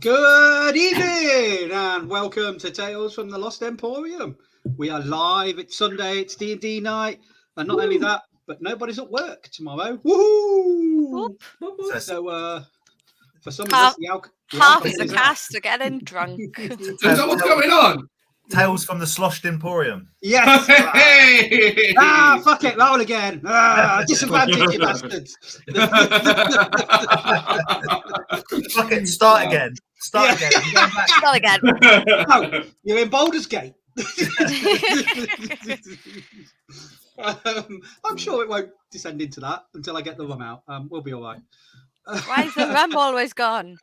Good evening and welcome to Tales from the Lost Emporium. We are live. It's Sunday. It's D&D night, and not only that, but nobody's at work tomorrow. Woohoo! So, for some of us, half the cast are getting drunk. Is that what's going on? Tales from the Sloshed Emporium. Yes. Fuck it, roll again. Disadvantage, you bastards. Fuck it, start again. Start again. Start again. No, you're in Baldur's Gate. I'm sure it won't descend into that until I get the rum out. We'll be all right. Why is the rum always gone?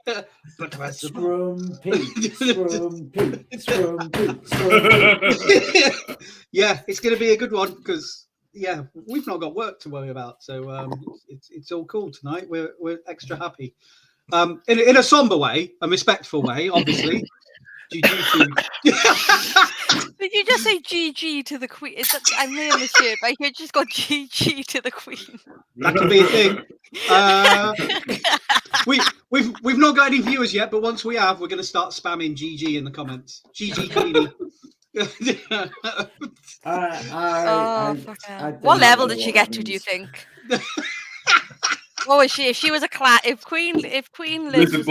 Yeah, it's going to be a good one because we've not got work to worry about, so it's all cool tonight. We're extra happy. In a somber way, a respectful way, obviously. GG. Did you just say GG to the Queen? I'm really on the shirt, but you just got GG to the Queen. That could be a thing. We've not got any viewers yet, but once we have, we're going to start spamming GG in the comments. GG Queenie. What level did she get to? Do you think? What was she? If she was a class, if Queen Liz was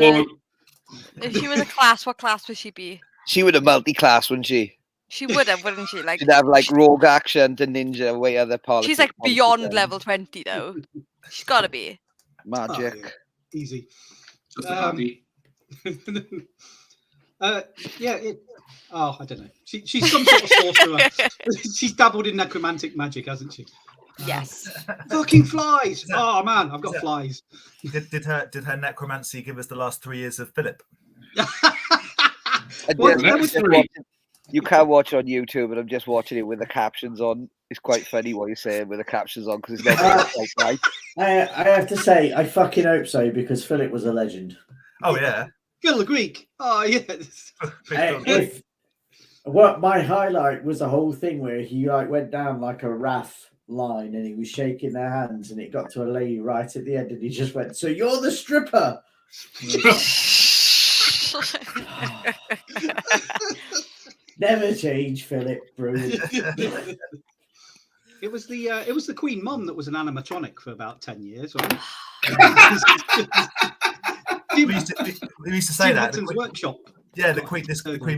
if she was a class, what class would she be? She would have multi-class, wouldn't she? She would have, wouldn't she? Like she'd have like rogue action, the ninja, way other politics. She's like beyond level 20 though. She's got to be magic. Oh, yeah. Easy. I don't know. She's some sort of sorcerer. She's dabbled in necromantic magic, hasn't she? Yes. Fucking flies! Oh man, I've got flies. Did her necromancy give us the last 3 years of Philip? You can watch it on YouTube, and I'm just watching it with the captions on. It's quite funny what you're saying with the captions on because it's not right. I have to say, I fucking hope so because Philip was a legend. Oh yeah, Gil the Greek. Oh yes. What my highlight was the whole thing where he went down like a wrath line and he was shaking their hands and it got to a lady right at the end and he just went, "So you're the stripper." Never change, Philip. Brilliant. It was the Queen Mum that was an animatronic for about 10 years, right? we used to say that. Jim Workshop. Yeah, the Queen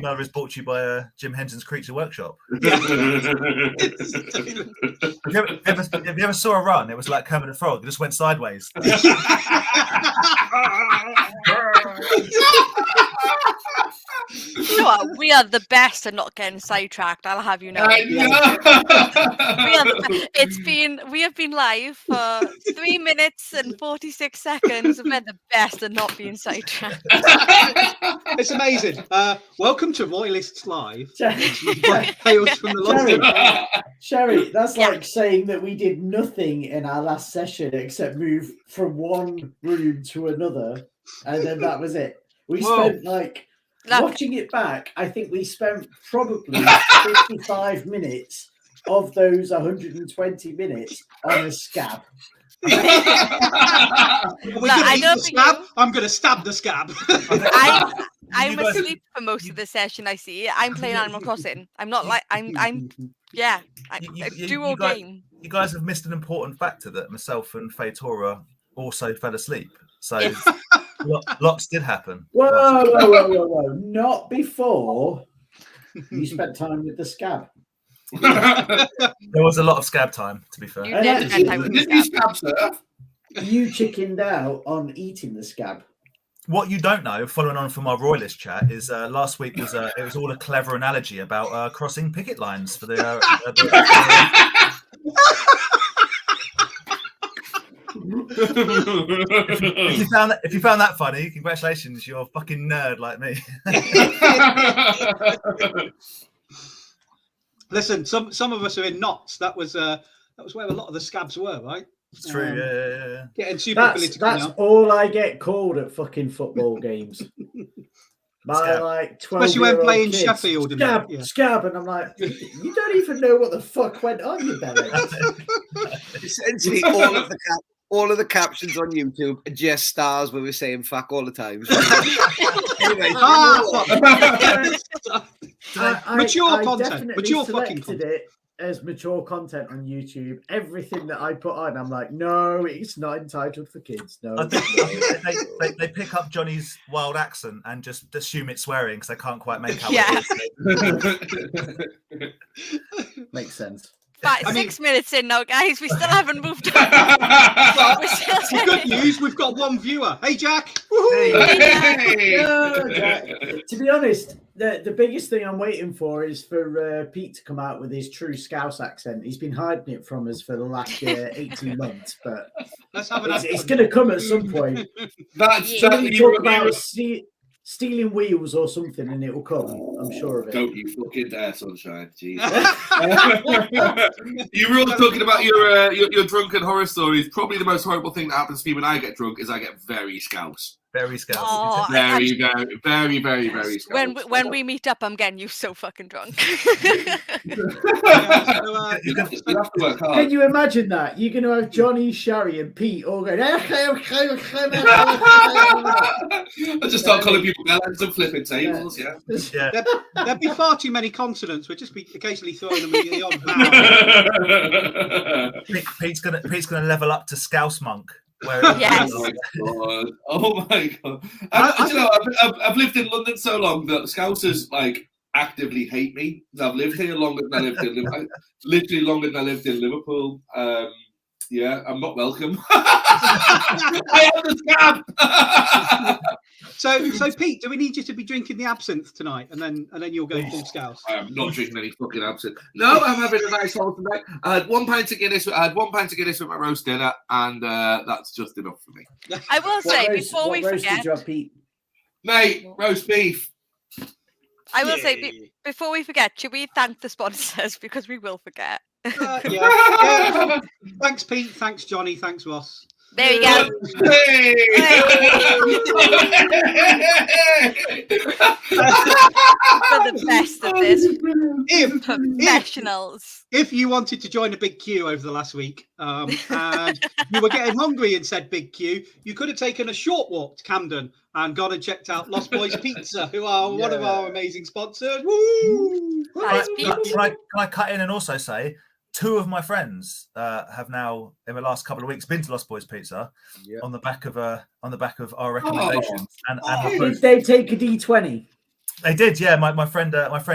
Mother is brought to you by Jim Henson's Creature Workshop. Yeah. If you ever saw a run, it was like Kermit the Frog. It just went sideways. You know what? We are the best at not getting sidetracked. I'll have you know. We have been live for 3 minutes and 46 seconds. And we're the best at not being sidetracked. It's amazing. Welcome to Royalists Live. Tales from the Lost. Sherry, that's like saying that we did nothing in our last session except move from one room to another, and then that was it. We spent watching it back, I think we spent probably 55 minutes of those 120 minutes on a scab. I'm going to stab the scab. I'm asleep for most of the session. I see. I'm playing Animal Crossing. I'm not like I'm. Yeah, dual game. You guys have missed an important factor that myself and Fatora also fell asleep. So. Lots did happen. Whoa. Not before you spent time with the scab. There was a lot of scab time, to be fair. You did spend time with the scab. You chickened out on eating the scab. What you don't know, following on from our Royalist chat, is last week was it was all a clever analogy about crossing picket lines for the if you found that funny, congratulations, you're a fucking nerd like me. Listen, some of us are in knots. That was where a lot of the scabs were, right? It's true. Yeah. Getting super political that's now. all I get called at fucking football games. My like 12, especially when playing kids, Sheffield. Scab, and I'm like, you don't even know what the fuck went on, you belly. Essentially, all of the captions on YouTube are just stars where we're saying fuck all the time. Anyway, Mature content. Definitely Mature fucking selected content. it as mature content on YouTube. Everything that I put on, I'm like, no, it's not entitled for kids. No, I think they pick up Johnny's wild accent and just assume it's swearing because they can't quite make out what it is. Makes sense. 6 minutes in now, guys. We still haven't moved on. But good news, we've got one viewer. Hey, Jack. Hey. Jack. To be honest, the biggest thing I'm waiting for is for Pete to come out with his true Scouse accent. He's been hiding it from us for the last 18 months, but Let's have it's going to come at some point. That's Somebody talk about stealing wheels or something, and it will come. I'm sure of it. Don't you fucking dare, sunshine. Jesus. You were all talking about your drunken horror stories. Probably the most horrible thing that happens to me when I get drunk is I get very scouse. Very scouse. Oh, Very scouse. when we meet up, I'm getting you so fucking drunk. You have to work hard. Can you imagine that? You're going to have Johnny, Sherry, and Pete all going. I just start calling people melons and flipping tables. Yeah. There'd be far too many consonants. We'd just be occasionally throwing them in the odd vowel. Pete's gonna level up to Scouse Monk. Yes. Oh my god! I've lived in London so long that Scousers like actively hate me. I've lived here longer than I lived in Liverpool. Literally longer than I lived in Liverpool. Yeah, I'm not welcome. I am the scab. So Pete, do we need you to be drinking the absinthe tonight, and then you'll go full Scouse? I am not drinking any fucking absinthe. No, I'm having a nice haul tonight. I had 1 pint of Guinness. I had 1 pint of Guinness with my roast dinner, and that's just enough for me. I will say before we forget, Mate, roast beef. I will say before we forget, should we thank the sponsors because we will forget. Yeah. Thanks, Pete. Thanks, Johnny. Thanks, Ross. There you go. Hey. For the best of this. Professionals. If you wanted to join a big queue over the last week and you were getting hungry and said big queue, you could have taken a short walk to Camden and gone and checked out Lost Boys Pizza, who are one of our amazing sponsors. Woo! Can I cut in and also say, 2 of my friends have now, in the last couple of weeks, been to Lost Boys Pizza on the back of our recommendations. Did they take a D20? They did, yeah. My friend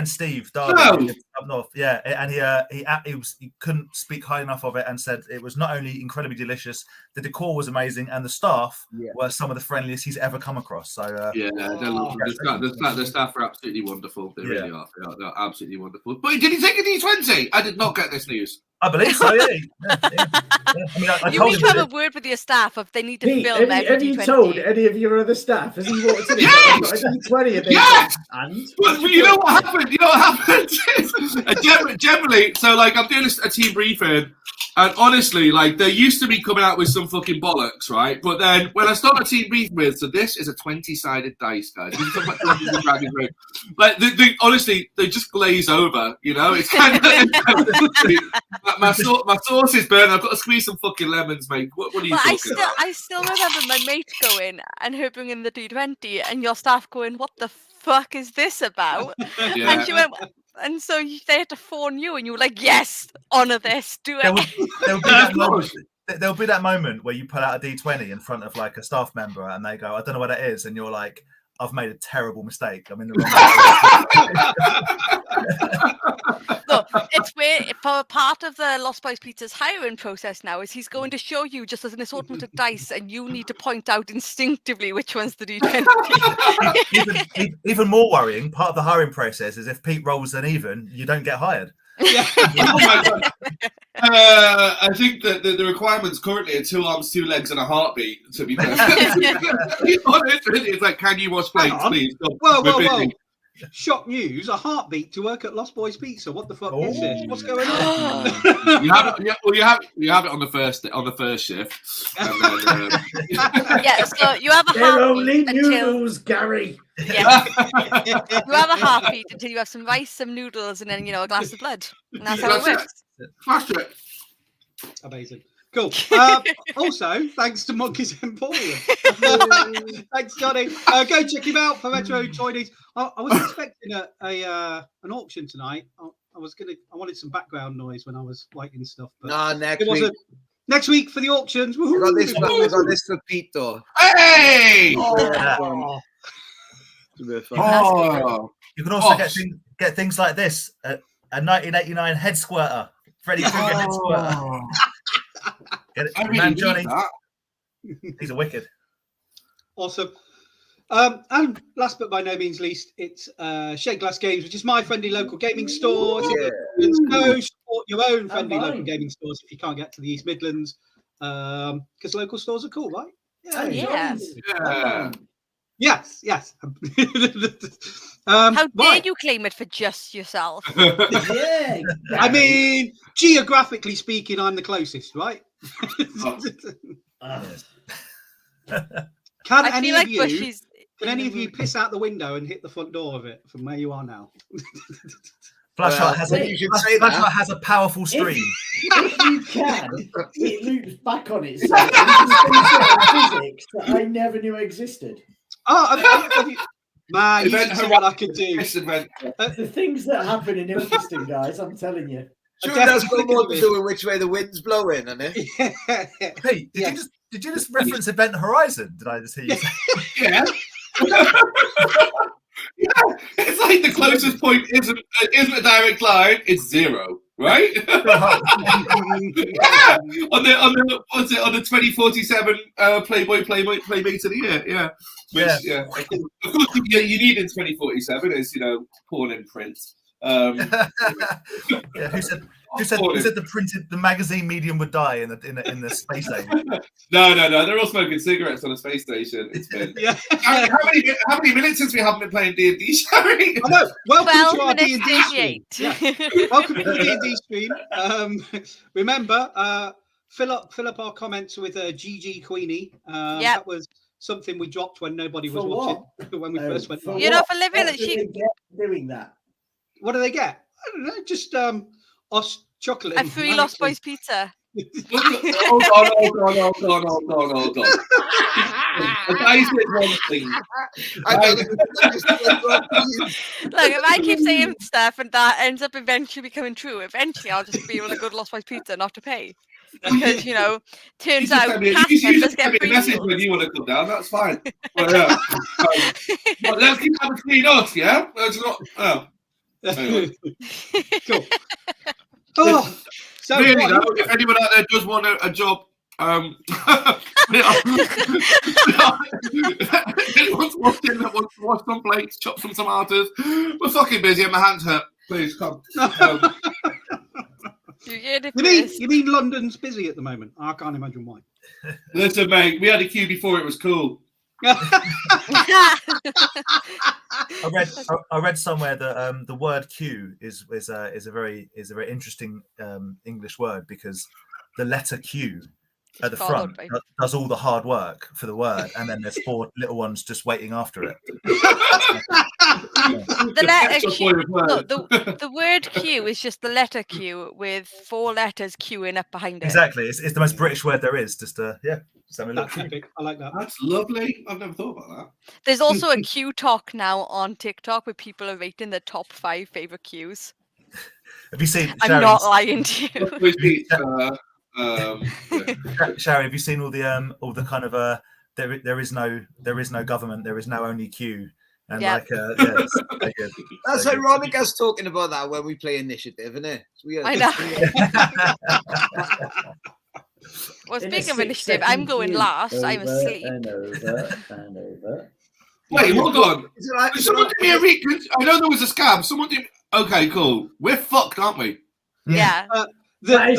Steve Darby up north, yeah, and he couldn't speak high enough of it and said it was not only incredibly delicious, the decor was amazing, and the staff were some of the friendliest he's ever come across. So the staff are absolutely wonderful. They really are. They're absolutely wonderful. But did he take a D20? I did not get this news. I believe so. Yeah. I mean, I you need to have a word with your staff if they need to Pete, film have you told any of your other staff? Has he walked in? Yes! Yes! But you know what happened? Generally, so like I'm doing a team briefing, and honestly, like they used to be coming out with some fucking bollocks, right? But then when I start a team briefing with, so this is a 20-sided dice, guys. Like honestly, they just glaze over. You know, it's kind of my sauce is burnt. I've got to squeeze some fucking lemons, mate. What are you talking about? I still remember my mate going and her bringing the D20, and your staff going, "What the fuck is this about?" Yeah. And she went, and so they had to phone you, and you were like, "Yes, honour this, do it." There'll be that moment where you pull out a D20 in front of like a staff member, and they go, "I don't know what that is," and you're like, "I've made a terrible mistake. I'm in the wrong." Look, it's weird. For part of the Lost Boys Pizza's hiring process now is he's going to show you just as an assortment of dice, and you need to point out instinctively which one's the D20. even more worrying, part of the hiring process is if Pete rolls an even, you don't get hired. Yeah. Oh my God. I think that the requirements currently are 2 arms, 2 legs, and a heartbeat. To be honest, it's like, can you wash plates, please? Whoa! Shock news! A heartbeat to work at Lost Boys Pizza. What the fuck is this? What's going on? You have it on the first shift. And then, yeah, so you have a They're heartbeat only until noodles, Gary. yeah. You have a heartbeat until you have some rice, some noodles, and then a glass of blood. And that's how it works. Fast it. Amazing. Cool. Also, thanks to Monkey's Emporium. Thanks, Johnny. Go check him out for Retro Toydies. I was expecting an auction tonight. I wanted some background noise when I was writing stuff. But No, next week. Next week for the auctions. We got this for Pete though. Hey! Oh. You can also get things like this: a 1989 head squirter, Freddy Krueger head squirter. Get it, I really man, need Johnny. that. He's a wicked. Awesome. And last but by no means least, it's Shade Glass Games, which is my friendly local gaming store. Go support your own friendly local gaming stores if you can't get to the East Midlands, because local stores are cool, right? Yeah. Yes. How dare you claim it for just yourself? Yeah. I mean, geographically speaking, I'm the closest, right? Can any of you piss out the window and hit the front door of it from where you are now? Flashlight has a powerful stream. If you can, it loops back on itself. Physics that I never knew existed. Man, you should see what I could do. The things that happen in Ilkeston, guys, I'm telling you. Sure, that's got more to do with which way the wind's blowing, isn't it? Hey, did you just reference Event Horizon? Did I just hear you say? Yeah. Yeah, it's like the closest point isn't a direct line; it's 0, right? Yeah. On the 2047 Playboy Playmate of the Year, yeah. Which, of course, you need in 2047 is porn in print. Who said the magazine medium would die in the space age? No. They're all smoking cigarettes on a space station. It's been how many minutes since we haven't been playing D&D, Sherry? I know. Welcome to our 12 D&D minutes stream. 38. Yeah. Welcome to the D&D stream. Remember, fill up our comments with GG Queenie. That was something we dropped when nobody was watching. When we first went. You know, for living that she doing that. What do they get? I don't know. Just us chocolate. A free Lost Boys pizza. Hold on. The guy said one thing. Look, if I keep saying stuff and that ends up eventually becoming true, eventually I'll just be able to go to Lost Boys Pizza not to pay. Because, turns out cast members get free message meals. when you want to come down, that's fine. But let's keep that between us, yeah? Let's not... Anyway. Cool. So really, though, if anyone out there does want a job, anyone's watching that wants to wash some plates, chop some tomatoes, we're fucking busy and my hands hurt. Please come. You mean London's busy at the moment? I can't imagine why. Listen, mate, we had a queue before it was cool. I read somewhere that the word queue is a very interesting English word, because the letter Q at the front does all the hard work for the word, and then there's 4 little ones just waiting after it. The letter Q. Look, the word Q is just the letter Q with 4 letters queuing up behind it. Exactly, it's the most British word there is. Just That's epic. I like that. That's lovely. I've never thought about that. There's also a Q talk now on TikTok where people are rating their top 5 favorite Qs. Have you seen? I'm not lying to you. Sherry, have you seen all the kind of there is no government, there is now only Q, and it's very good. That's ironic us talking about that when we play Initiative, isn't it? I know. Well, speaking of Initiative, I'm going last. I'm asleep. And over. Wait, hold on. Someone give me a recon. I know there was a scam. Someone did. Okay, cool. We're fucked, aren't we? Yeah. The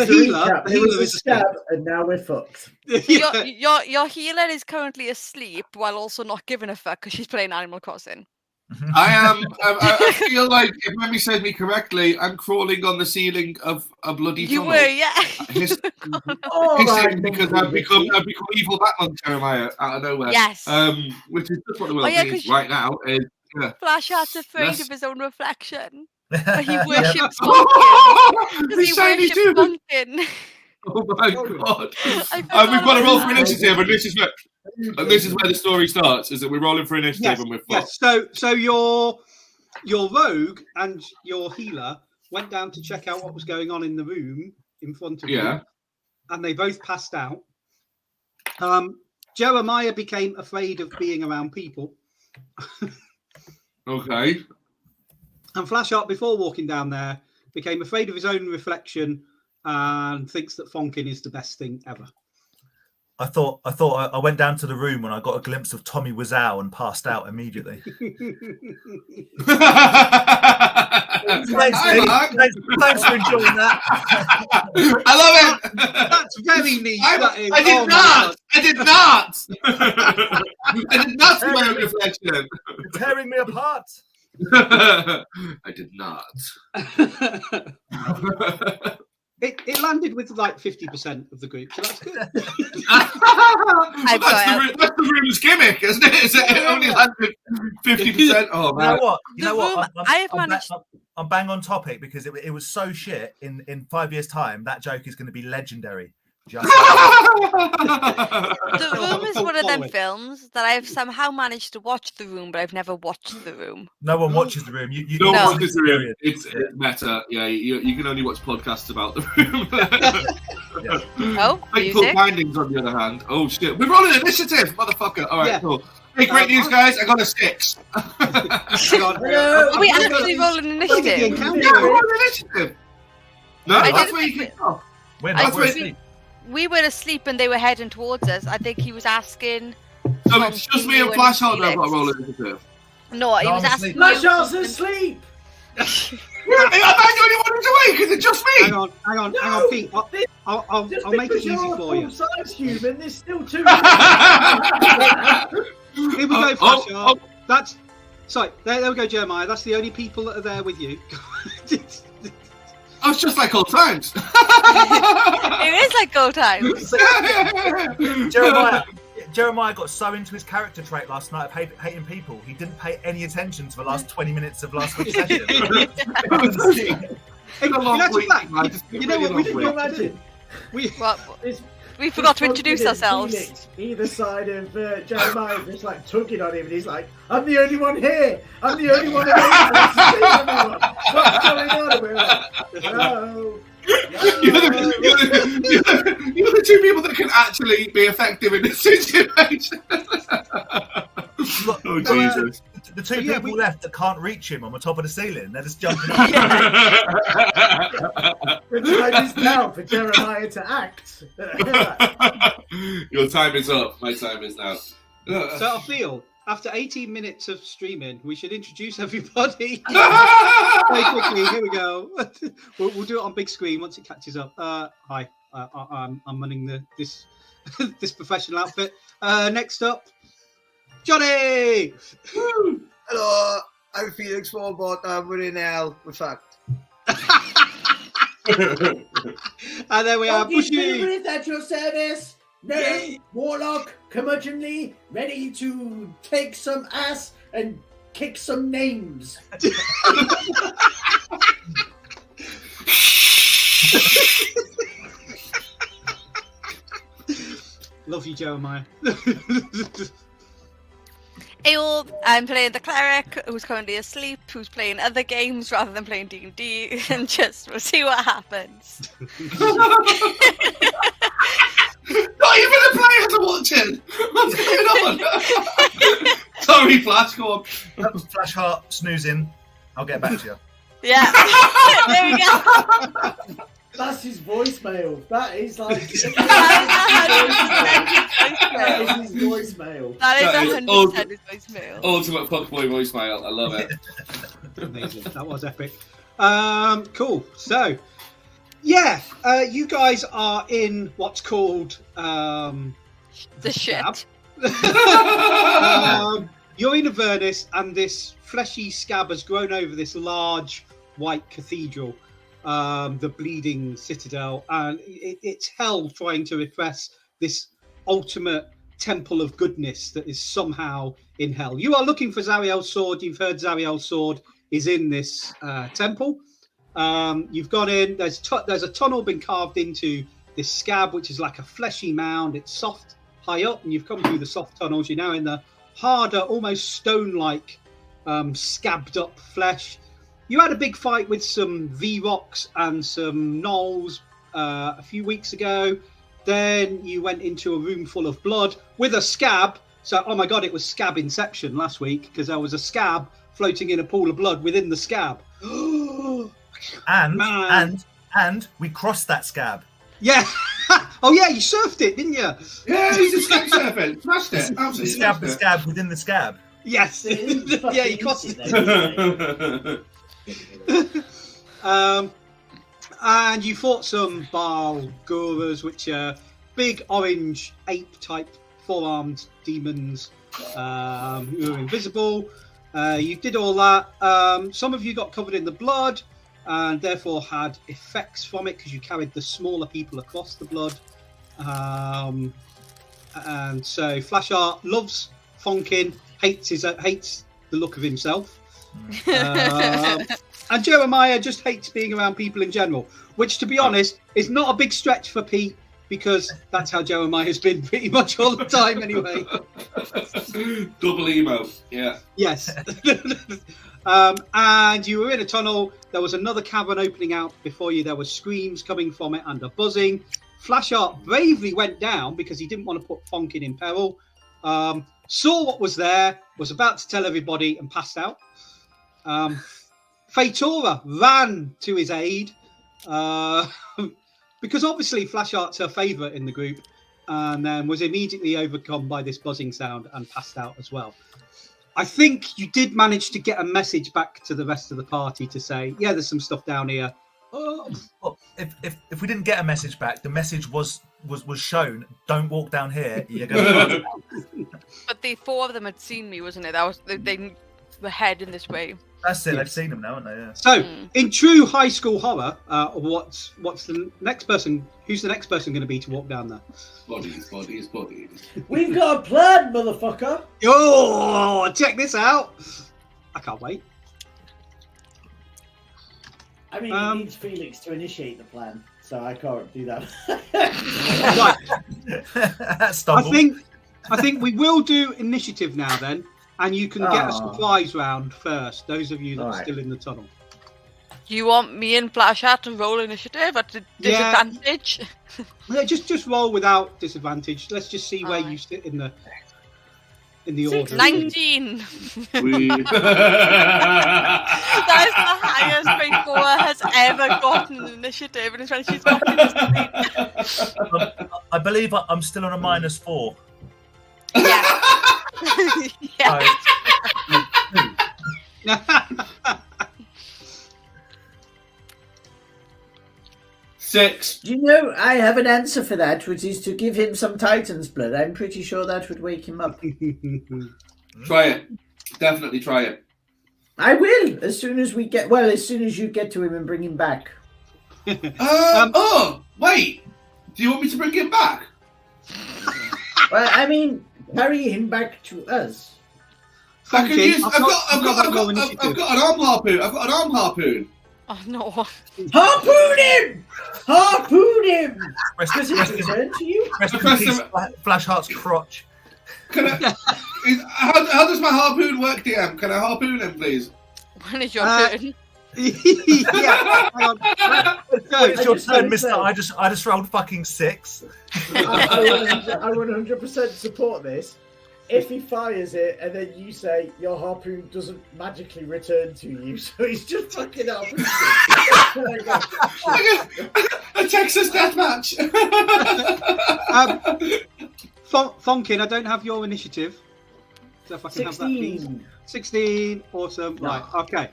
healer is a scab, and now we're fucked. Your healer is currently asleep while also not giving a fuck because she's playing Animal Crossing. I am. I feel like, if memory serves me correctly, I'm crawling on the ceiling of a bloody tunnel. You were, yeah. Hissing because I've become evil Batman Jeremiah out of nowhere. Yes. Which is just what the world needs right now. Flash Heart's afraid of his own reflection. But he worships Pumpkin. Because he worships Pumpkin. Oh my god! I We've got to roll for forgot initiative, and this is where the story starts. Is that we're rolling for initiative and we're fucked. Yes. So your rogue and your healer went down to check out what was going on in the room in front of you, and they both passed out. Jeremiah became afraid of being around people. Okay. And Flashheart, before walking down there, became afraid of his own reflection and thinks that Fonkin is the best thing ever. I went down to the room when I got a glimpse of Tommy Wiseau and passed out immediately. Thanks for enjoying that. I love it. That's very neat. I did not. I did not see my own reflection. You're tearing me apart. I did not. It landed with like 50% of the group, so that's good. That's the room's gimmick, isn't it? It only landed 50%. Oh man! You know what? I'm bang on topic because it was so shit. In 5 years' time, that joke is going to be legendary. The Room is one of them films that I've somehow managed to watch The Room, but I've never watched The Room. No one watches The Room. You don't watch The Room. It's meta. Yeah, you can only watch podcasts about The Room. Oh, Fateful Findings, on the other hand. Oh shit, we're rolling initiative, motherfucker. All right, cool. Hey, great news, guys! I got a 6. Are we actually rolling initiative? Yeah, we're rolling initiative. No, that's where you kicked off. We were asleep and they were heading towards us. I think he was asking. So it's just me and Flashheart that got rolling initiative. No, he was asking. Flashheart's asleep. I'm the only one who's awake. Is it just me? Hang on, Pete. I'll make it easy for you. Human, there's still 2. Here we go, Flashheart. That's sorry. There we go, Jeremiah. That's the only people that are there with you. Oh, it's just like old times. It is like old times. Jeremiah got so into his character trait last night of hating people, he didn't pay any attention to the last 20 minutes of last week's session. You know what we can imagine? We forgot to introduce ourselves. Either side of Jeremiah just like tugging on him, and he's like, "I'm the only one here. I'm the only one here. What's going on?" And we're like, "No." You're the 2 people that can actually be effective in this situation. Oh Jesus! The 2 people left that can't reach him on the top of the ceiling, they're just jumping up. The time is now for Jeremiah to act. Your time is up. My time is now. So I feel after 18 minutes of streaming, we should introduce everybody. Very quickly, here we go. We'll do it on big screen once it catches up. Hi, I'm running this professional outfit. Next up, Johnny. Hello, I'm Felix Warbot. I'm running L with fact. And then we have Bushy. Is at your service. No, Warlock, curmudgeonly, ready to take some ass and kick some names. Love you, Jeremiah. Hey all, I'm playing the cleric who's currently asleep, who's playing other games rather than playing D&D, and just we'll see what happens. Not even the players are watching. What's going on? Sorry, Flash. Go on. Flashheart snoozing. I'll get back to you. Yeah. There we go. That's his voicemail. That is like. That is his voicemail. That is 100% his voicemail. Ultimate fuckboy voicemail. I love it. Amazing. That was epic. Cool. So, you guys are in what's called the shit. You're in Avernus, and this fleshy scab has grown over this large white cathedral, the bleeding citadel, and it's hell trying to repress this ultimate temple of goodness that is somehow in hell. You are looking for Zariel's sword. You've heard Zariel's sword is in this temple. You've gone in. There's a tunnel been carved into this scab, which is like a fleshy mound. It's soft high up, and you've come through the soft tunnels. You're now in the harder, almost stone-like, scabbed up flesh. You had a big fight with some V-Rocks and some Gnolls a few weeks ago. Then you went into a room full of blood with a scab. So, oh my God, it was scab inception last week because there was a scab floating in a pool of blood within the scab. and we crossed that scab. Yeah. Oh yeah, you surfed it, didn't you? Yeah, he's a scab surfer. Smashed it. The Absolutely. scab within the scab. Yes. Yeah, you crossed it. And you fought some Baal Goras, which are big orange ape-type four-armed demons who are invisible. You did all that. Some of you got covered in the blood and therefore had effects from it because you carried the smaller people across the blood. And so Flashart loves Fonkin, hates the look of himself. And Jeremiah just hates being around people in general, which, to be honest, is not a big stretch for Pete because that's how Jeremiah's been pretty much all the time anyway. Double emo, yeah. Yes. And you were in a tunnel. There was another cavern opening out before you. There were screams coming from it and a buzzing. Flashart bravely went down because he didn't want to put Fonkin in peril. Saw what was there, was about to tell everybody and passed out. Fatora ran to his aid because obviously Flashart's her favourite in the group, and then was immediately overcome by this buzzing sound and passed out as well. I think you did manage to get a message back to the rest of the party to say, yeah, there's some stuff down here. Well, if we didn't get a message back, the message was shown. Don't walk down here. You're going to. But the four of them had seen me, wasn't it? That was they were heading this way. That's it. Yes. I've seen them now, haven't they? Yeah. So, in true high school horror, what's the next person? Who's the next person going to be to walk down there? Bodies. We've got a plan, motherfucker. Oh, check this out! I can't wait. I mean, it needs Felix to initiate the plan, so I can't do that. Right. I think we will do initiative now then, and you can get a surprise round first. Those of you that are still in the tunnel. You want me and Flashart to roll initiative at a disadvantage? Yeah, just roll without disadvantage. Let's just see where you sit in the order. 19. That is the highest Fatora has ever gotten in initiative, and it's when she's got I believe I'm still on a -4. Yeah. Yeah. Six. Do you know, I have an answer for that, which is to give him some Titan's blood. I'm pretty sure that would wake him up. Try it. Definitely try it. I will, as soon as you get to him and bring him back. Oh, wait. Do you want me to bring him back? Well, I mean, carry him back to us. I can use. I've got an arm harpoon. I've got an arm harpoon. Oh no! Harpoon him! Harpoon him! Does it return to you? Flashhart's crotch. Can I? How does my harpoon work, DM? Can I harpoon him, please? When is your turn? Yeah. It's your turn, Mister. I just rolled fucking 6. I 100% support this. If he fires it and then you say your harpoon doesn't magically return to you, so he's just fucking up. A Texas death match. Fonkin, I don't have your initiative. So if I can 16. have that, please. 16. Awesome. Right. Okay.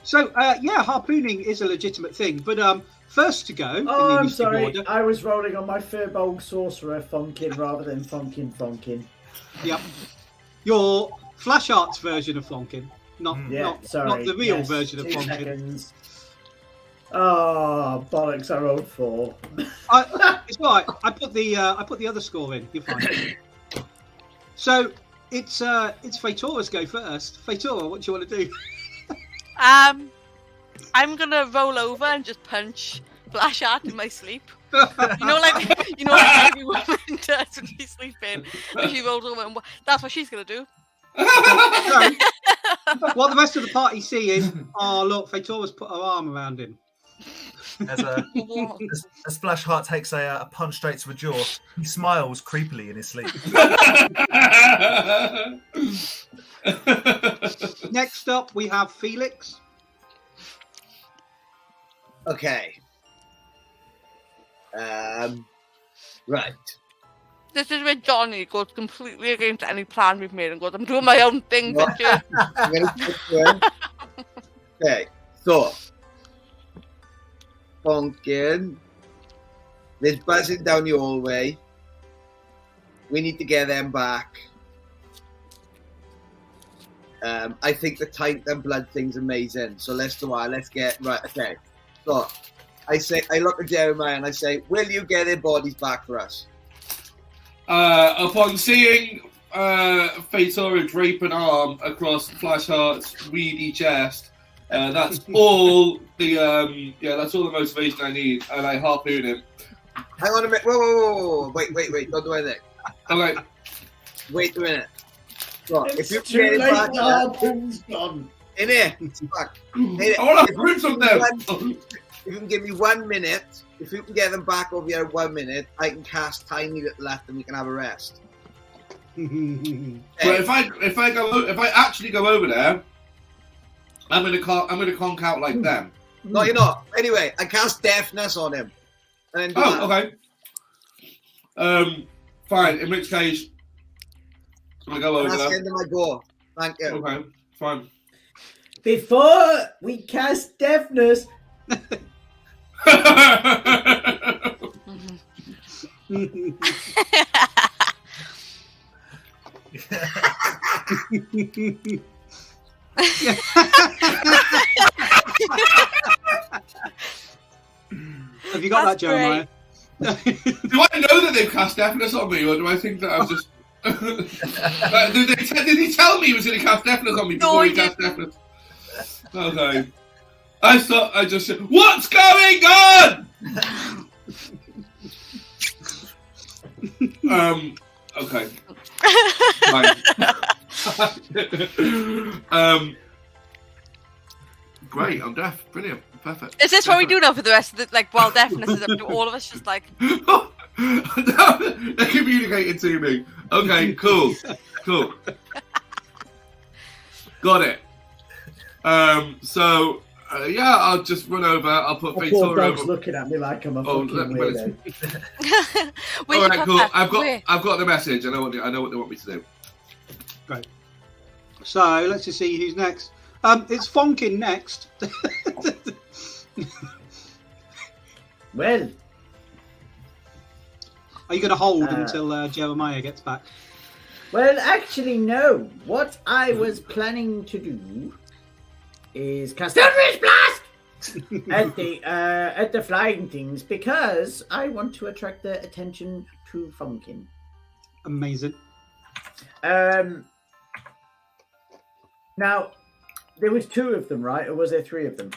So harpooning is a legitimate thing, but first to go. Oh, I'm sorry. Order. I was rolling on my Firbolg Sorcerer Fonkin rather than Fonkin. Yep. Your Flashart's version of Fonkin, not the real version of Fonkin. Seconds. Oh, bollocks! I rolled 4. It's all right. I put the other score in. You're fine. So it's Fatora's go first. Fatora, what do you want to do? I'm gonna roll over and just punch Flash art in my sleep. Like every woman does when she's sleeping. When she rolls over, and that's what she's gonna do. What the rest of the party see is, oh look, Feitora's put her arm around him. As Splash Heart takes a punch straight to the jaw, he smiles creepily in his sleep. Next up, we have Felix. Okay. Right. This is where Johnny goes completely against any plan we've made and goes, I'm doing my own thing, bitches. Okay, so Pumpkin, there's buzzing down the hallway. We need to get them back. I think the taint and blood thing's amazing. So let's do it. Let's get right. Okay. So I look at Jeremiah and I say, "Will you get their bodies back for us?" Upon seeing Feitora drape an arm across Flashheart's weedy chest, that's all the that's all the motivation I need, and I harpoon him. Hang on a minute. Whoa. Wait. Don't do anything. Okay. Wait a minute. So, if you It's can too get it late. back, The harpoon's gone. in here. Fuck. Hey, I want to if harpoon you some can them. If you can give me 1 minute, if you can get them back over here in 1 minute, I can cast tiny little left and we can have a rest. But if I actually go over there, I'm gonna conk out like them. No, you're not. Anyway, I cast deafness on him. And then do that. Okay. Fine. In which case, I'm gonna go over That's the there. end of my go. Thank you. Okay. Fine. Before we cast deafness, Have you got That's that, Jeremiah? Do I know that they've cast deafness on me, or do I think that I'm just? Did he tell me he was going to cast deafness on me before he cast deafness? Okay. I just said, "What's going on?" Okay. Fine. Great. I'm deaf. Brilliant. Perfect. Is this what we do now for the rest of the, while deafness is up to all of us, just like... No, they're communicating to me. Okay, cool. Got it. I'll just run over. I'll put the poor Feitora dog's over. looking at me like I'm a Oh, fucking let- weirdo. All right, cool. I've got the message. I know what they want me to do. Great. So let's just see who's next. It's Fonkin next. Well, Are you going to hold until Jeremiah gets back? well, actually, no. What I was planning to do is cast Eldritch Blast at the flying things because I want to attract their attention to Funkin. Amazing. Now, there was 2 of them, right? Or was there 3 of them?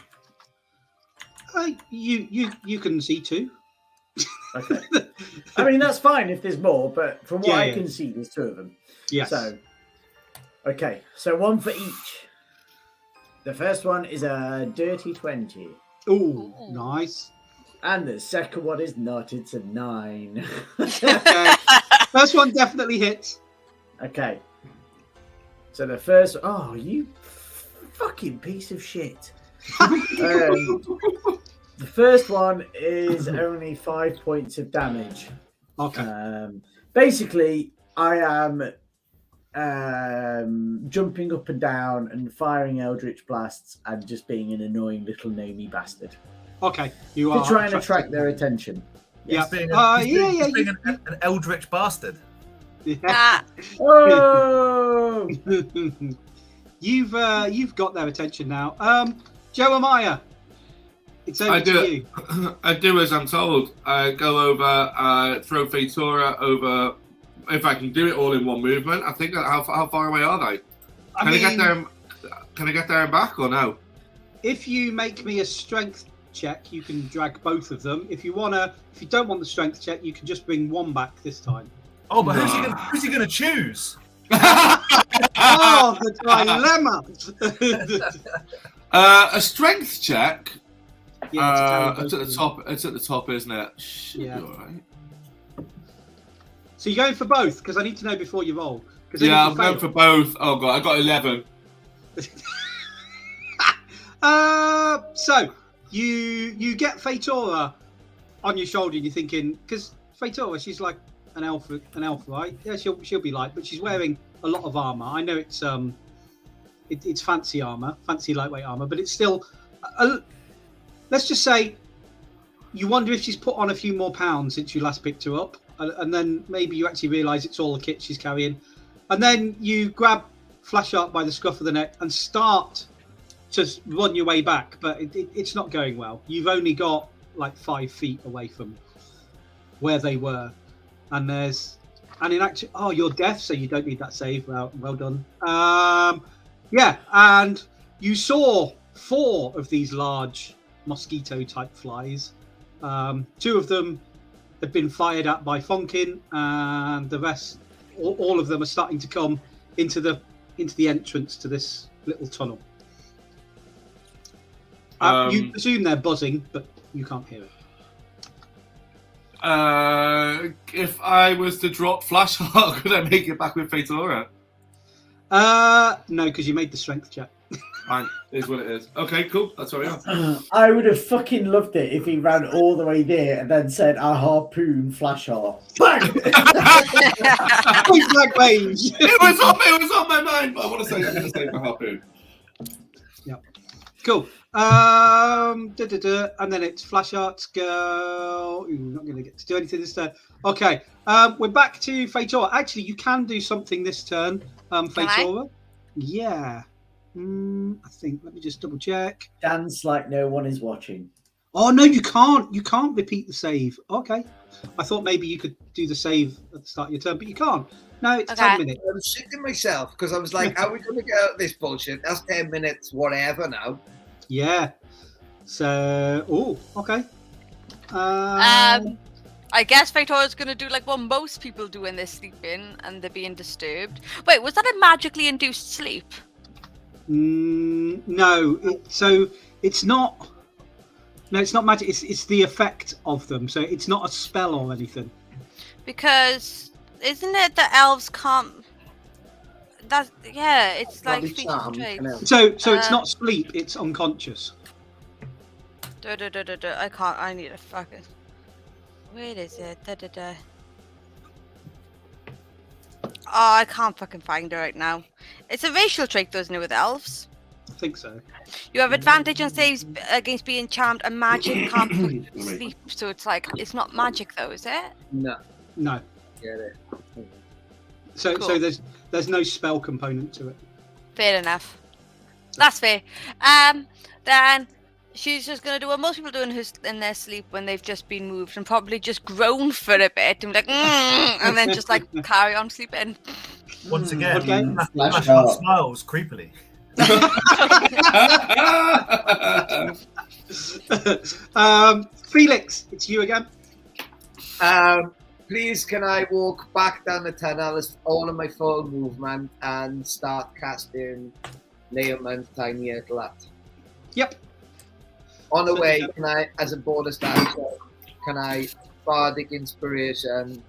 You can see too. Okay. I mean, that's fine if there's more, but from what I Yeah. can see, there's 2 of them. Yes. So, okay. So 1 for each. The first one is a dirty 20. Ooh, nice. And the second one is not. It's a 9. Okay. First one definitely hits. Okay. So the first... Oh, you fucking piece of shit. The first one is only 5 points of damage. Okay. Basically, I am jumping up and down and firing Eldritch Blasts and just being an annoying little gnomey bastard. Okay. You To are try and attract their attention. Yeah. Being Yeah. an eldritch bastard. Ah, Oh! You've got their attention now. Jeremiah, it's over to you. I do as I'm told. I go over, throw Feitora over. If I can do it all in one movement, I think. How far away are they? Can I get there? Can I get there and back or no? If you make me a strength check, you can drag both of them. If you don't want the strength check, you can just bring one back this time. Oh, but who's he gonna choose? Oh, the dilemma! A strength check. Yeah, it's at the top. It's at the top, isn't it? Yeah. All right. So you're going for both because I need to know before you roll. Yeah, I'm going for both. Oh god, I got 11. So you get Fatora on your shoulder, and you're thinking, because Fatora, she's like an elf, right? Yeah, she'll be light, but she's wearing a lot of armor. I know it's fancy armor, fancy lightweight armor, but it's still. Let's just say you wonder if she's put on a few more pounds since you last picked her up, and then maybe you actually realise it's all the kit she's carrying, and then you grab Flashheart by the scruff of the neck and start to run your way back, but it's not going well. You've only got like 5 feet away from where they were, and in actual, you're deaf, so you don't need that save. Well done. Yeah, and you saw 4 of these large mosquito type flies. 2 of them have been fired at by Fonkin, and the rest, all of them, are starting to come into the entrance to this little tunnel. You presume they're buzzing, but you can't hear it. If I was to drop Flashheart, could I make it back with Fatora? No, because you made the strength check. Fine, is what it is. Okay, cool. That's what I am. I would have fucking loved it if he ran all the way there and then said, "I harpoon Flashheart." Bang! Point blank range. It was on my mind, but I want to say I'm going to say for harpoon. Yeah. Cool. And then it's Flashheart's go. Ooh, not going to get to do anything this turn. Okay. We're back to Fatora. Actually, you can do something this turn, Fatora. Yeah. I think. Let me just double check. Dance like no one is watching. Oh no, you can't. You can't repeat the save. Okay. I thought maybe you could do the save at the start of your turn, but you can't. No, it's 10 minutes. I was shitting myself because I was like, "How are we going to get out of this bullshit? That's 10 minutes, whatever." Now. Yeah. So. Okay. I guess Fatora's going to do like what most people do when they're sleeping and they're being disturbed. Wait, was that a magically induced sleep? No. It's not. No, it's not magic. It's the effect of them. So it's not a spell or anything. Because isn't it that elves can't? It's like feature traits. So it's not sleep. It's unconscious. I can't. I need a fucking. Where is it? Oh, I can't fucking find it right now. It's a racial trait, though, isn't it, with elves? I think so. You have advantage on saves against being charmed, and magic can't sleep. So it's like, it's not magic, though, is it? No. Get it. So Cool. there's no spell component to it. Fair enough. That's fair. Then she's just gonna do what most people do in their sleep when they've just been moved, and probably just groan for a bit and be like, and then just like carry on sleeping. Once again, Okay. Flashheart smiles creepily. Felix, it's you again. Please, can I walk back down the tunnel as all of my full movement and start casting Leomund's Tiny Eaglet? Yep. On the way, can I, as a bonus action, can I Bardic Inspiration?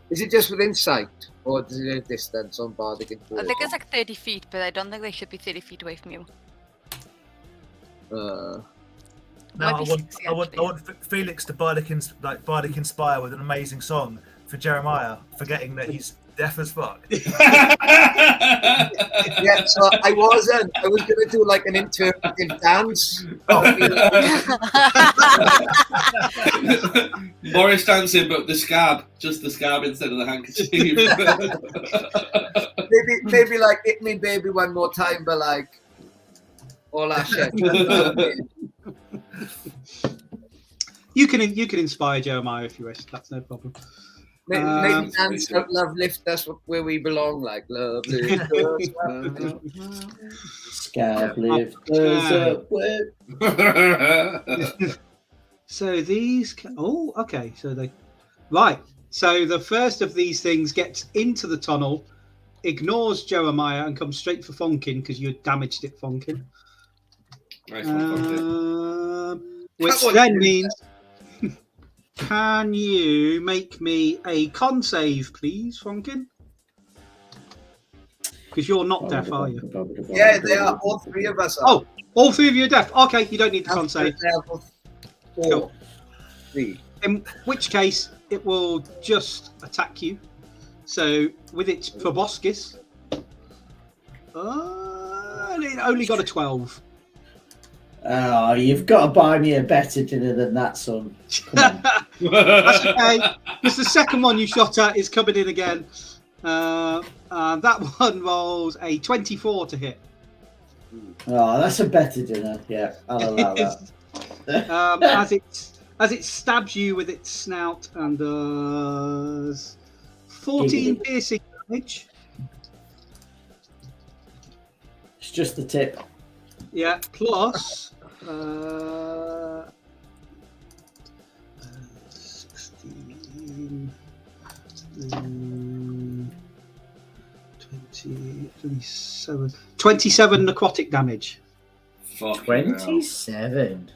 Is it just within sight, or is it a distance on Bardic I Inspiration? think it's like 30 feet, but I don't think they should be 30 feet away from you. Now Might be I want 60, Felix to Bardic Inspire with an amazing song for Jeremiah, forgetting that he's deaf as fuck. Yeah, so I wasn't. I was going to do like an interpretive dance. Boris dancing, but the scab, just the scab instead of the handkerchief. maybe like hit me baby one more time, but like all that shit. You can inspire Jeremiah if you wish. That's no problem. Maybe dance out, love lift us where we belong, like love lift us up. Scab lifters up where... So these. Oh, okay. So they. Right. So the first of these things gets into the tunnel, ignores Jeremiah, and comes straight for Fonkin because you damaged it, Fonkin. Nice one, Fonkin. Which then means. Can you make me a con save, please, Fonkin? Because you're not deaf, are you? Yeah, they are. All three of us are. Oh, all three of you are deaf. Okay, you don't need the con save. Level 4. 3. In which case, it will just attack you. So, with its proboscis, it only got a 12. Oh, you've got to buy me a better dinner than that, son. Come on. That's okay. Because the second one you shot at is coming in again. That one rolls a 24 to hit. Oh, that's a better dinner. Yeah, I'll allow that. As it stabs you with its snout and does 14 piercing damage. It's just the tip. Yeah, plus 16, 20, 27 necrotic damage. 27.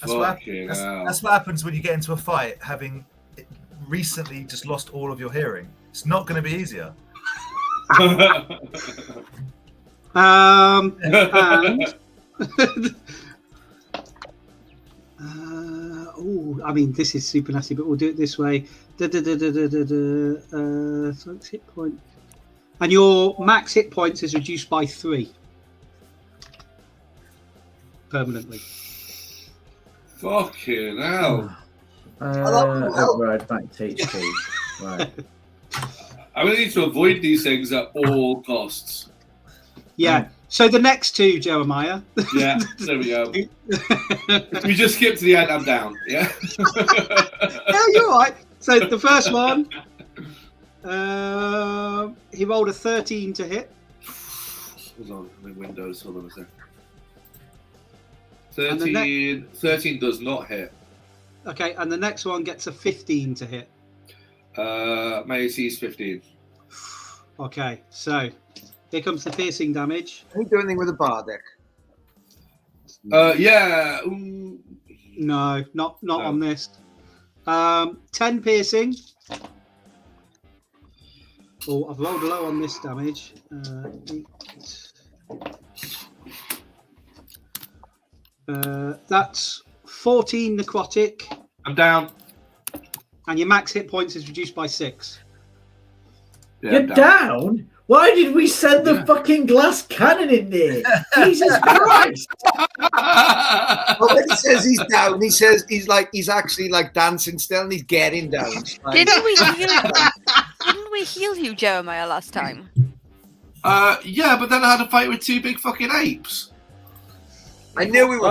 That's what happens when you get into a fight having recently just lost all of your hearing. It's not going to be easier. And I mean, this is super nasty, but we'll do it this way. So it's hit point, and your max hit points is reduced by 3 permanently. Fucking hell! Right back to HP. Right. I'm gonna need to avoid these things at all costs. Yeah. So the next two, Jeremiah. Yeah, there we go. If we just skip to the end, I'm down. Yeah. No, you're right. So the first one, he rolled a 13 to hit. Hold on, I'm in Windows. Hold on a second. 13 does not hit. Okay, and the next one gets a 15 to hit. My AC is 15. Okay, so here comes the piercing damage. Can you do anything with a bardic? Yeah. No, not on this. 10 piercing. Oh, I've rolled low on this damage. 8. That's 14 necrotic. I'm down. And your max hit points is reduced by 6. Yeah, You're down? Why did we send the fucking glass cannon in there? Jesus Christ! Well, when he says he's down, he says he's actually like dancing still, and he's getting down. Didn't we heal you, Jeremiah, last time? Yeah, but then I had a fight with 2 big fucking apes. I knew we were.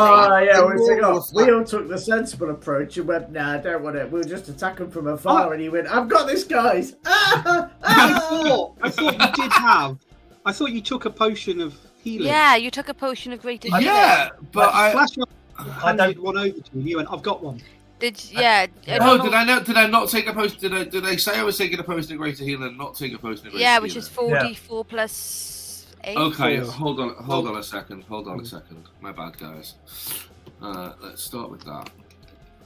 We all took the sensible approach and went, "Nah, I don't want it. We'll just attack them from afar." And he went, "I've got this, guys." I thought you did have. I thought you took a potion of healing. Yeah, you took a potion of greater healing. Yeah, but Flash handed one over to you. You went, "I've got one." Did I not take a potion? Did they say I was taking a potion of greater healing and not take a potion of greater healing? Yeah, which is 4d4 plus 8. Okay, hold on a second. My bad, guys. Let's start with that.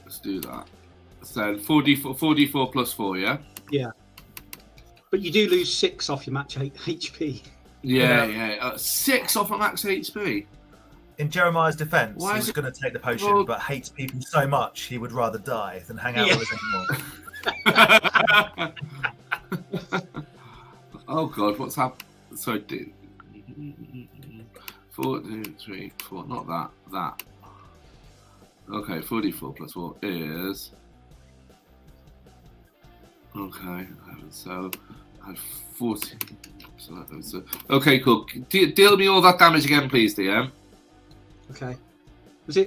Let's do that. So 4d4 plus 4, yeah? Yeah. But you do lose 6 off your match HP. Yeah. 6 off a max HP. In Jeremiah's defense, Why he is was it- going to take the potion, but hates people so much he would rather die than hang out with us anymore. Oh God, what's happened? Sorry, 4, 2, 3, 4. Not that. That. Okay, 44 plus 4 is. Okay, so I had 40. So, okay, cool. Deal me all that damage again, please, DM. Okay.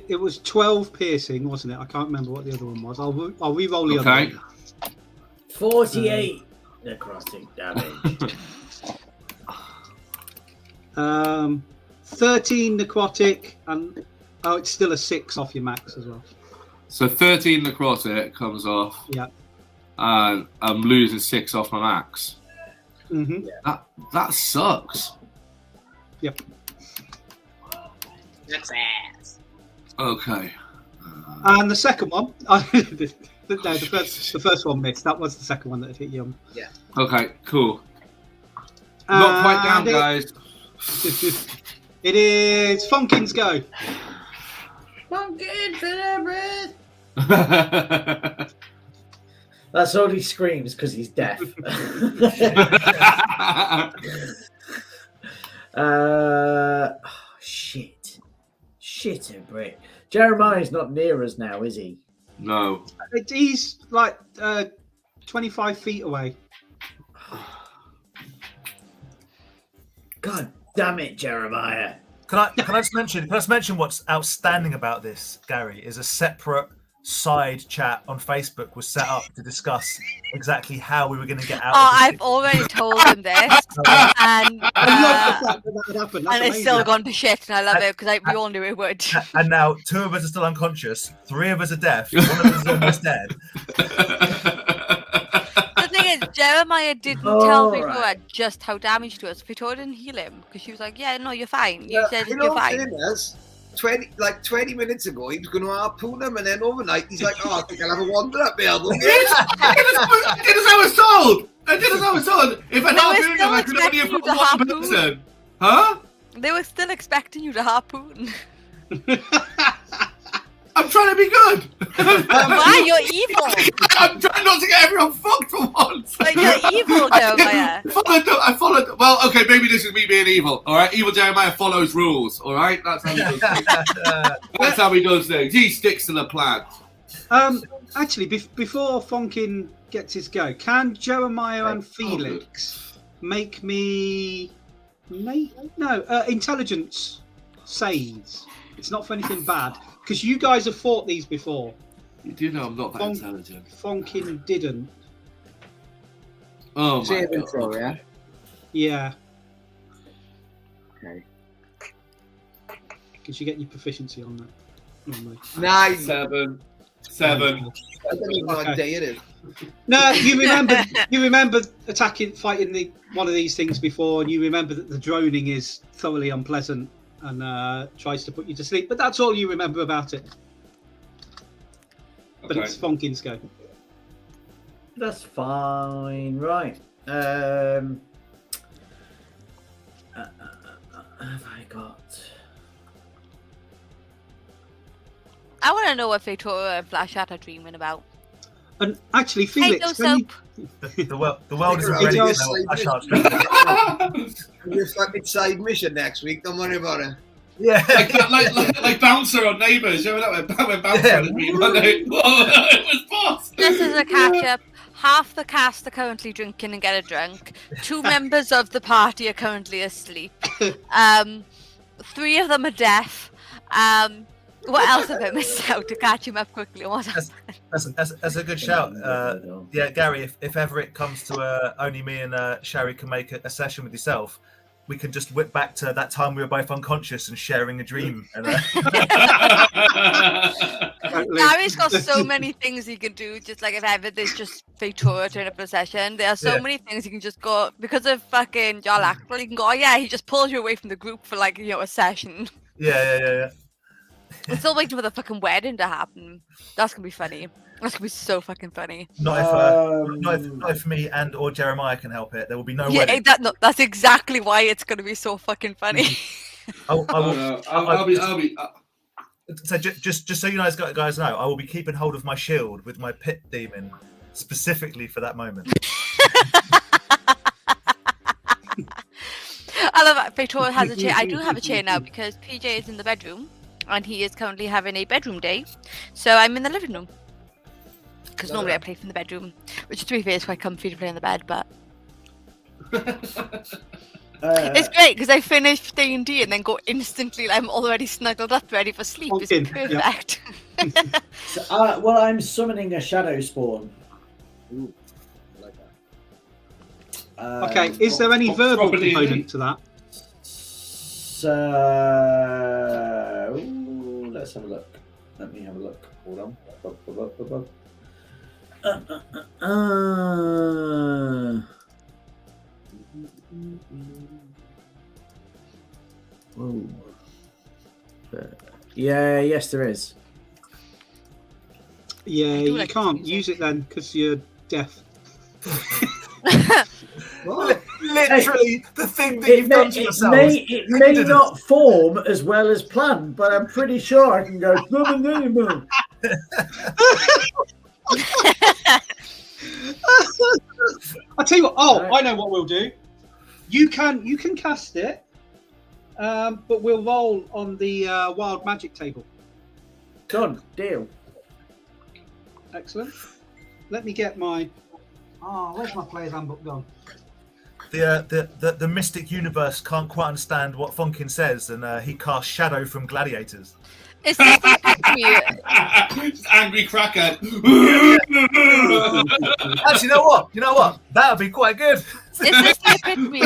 It was 12 piercing, wasn't it? I can't remember what the other one was. I'll re-roll the other one. 48 necrotic damage. 13 necrotic, and it's still a 6 off your max as well. So 13 necrotic comes off. Yeah. And I'm losing 6 off my max. Mm-hmm. That sucks. Yep. That's ass. Okay. And the second one, the first one missed. That was the second one that hit you. Yeah. Okay, cool. Not quite down, guys. It is Funkin's go. Funkin, celebrate! That's all he screams because he's deaf. Shit. Shit, a brick. Jeremiah's not near us now, is he? No. He's like 25 feet away. God damn it, Jeremiah. Can I just mention what's outstanding about this, Gary, is a separate side chat on Facebook was set up to discuss exactly how we were going to get out of this. I've already told him this, and I love the fact that happened. and it's still gone to shit, and I love it because we all knew it would. And now 2 of us are still unconscious, 3 of us are deaf, 1 of us is almost dead. The thing is, Jeremiah didn't tell Victoria just how damaged he was. Victoria didn't heal him because she was like, "Yeah, no, you're fine." You said you're fine. 20 minutes ago, he was going to harpoon him, and then overnight, he's like, "Oh, I think I'll have a wander up here." I did as I was told. If I harpooned him, I could only have got one person. Huh? They were still expecting you to harpoon. I'm trying to be good. Why? You're evil. I'm trying not to get everyone fucked for once. But you're evil, Jeremiah. I followed. Well, okay, maybe this is me being evil. All right, evil Jeremiah follows rules. All right, that's how he does things. That's how he does things. He sticks to the plan. Actually, before Funkin gets his go, can Jeremiah and Felix make me intelligence saves? It's not for anything bad. Because you guys have fought these before. You do know I'm not that intelligent. Funkin didn't. Oh my Saving god. throw, yeah? Yeah. Okay. Because you get your proficiency on that. Normally. 9. 7. I don't even know what day it is. No, you remember fighting one of these things before, and you remember that the droning is thoroughly unpleasant and tries to put you to sleep. But that's all you remember about it. But Okay. it's Funkin's go. That's fine. Right. Have I got... I want to know what Victoria and Flashheart are dreaming about. And actually, Felix, Hey, soap. The world isn't Hey, ready Joe, to know what Flashheart's doing. Your fucking side mission next week. Don't worry about it. Yeah. like Bouncer on Neighbours. You remember that when Bouncer Yeah. was being Whoa, it was boss. Just as a catch-up, half the cast are currently drinking and get drunk. 2 members of the party are currently asleep. 3 of them are deaf. What else have I missed out to catch him up quickly? What else? That's a good shout. Yeah, Gary, if ever it comes to only me and Sherry can make a session with yourself, we can just whip back to that time we were both unconscious and sharing a dream. Gary's got so many things he can do. Just like if ever there's just Victoria turn up in a session, there are so many things he can just go because of fucking Jarl Axel. He can go, oh yeah, he just pulls you away from the group for like a session. Yeah. I'm still waiting for the fucking wedding to happen. That's gonna be funny. That's gonna be so fucking funny. Not if me and or Jeremiah can help it. There will be no Yeah, wedding. that's exactly why it's gonna be so fucking funny. I'll be. So just so you guys know, I will be keeping hold of my shield with my pit demon specifically for that moment. I love that Victoria has a chair. I do have a chair now because PJ is in the bedroom and he is currently having a bedroom day. So I'm in the living room. Because normally I play from the bedroom, which to be fair is quite comfy to play in the bed, but it's great because I finish D&D and then go instantly. I'm already snuggled up, ready for sleep. It's perfect. Well, I'm summoning a shadow spawn. Okay, is there any verbal property, component to that? So let's have a look. Let me have a look. Hold on. Whoa. Yeah, yes, there is. Yeah, I do you like can't music. use it then because you're deaf. Literally, the thing that you've done to yourselves. It may not form as well as planned, but I'm pretty sure I can go. I'll tell you what. Oh, I know what we'll do. You can cast it, but we'll roll on the wild magic table. Done. Deal. Excellent. Let me get my. Oh, where's my player's handbook gone? The mystic universe can't quite understand what Funkin says, and he casts Shadow from Gladiators. Is this the epitome? Angry cracker. Actually, you know what? That would be quite good. Is this the epitome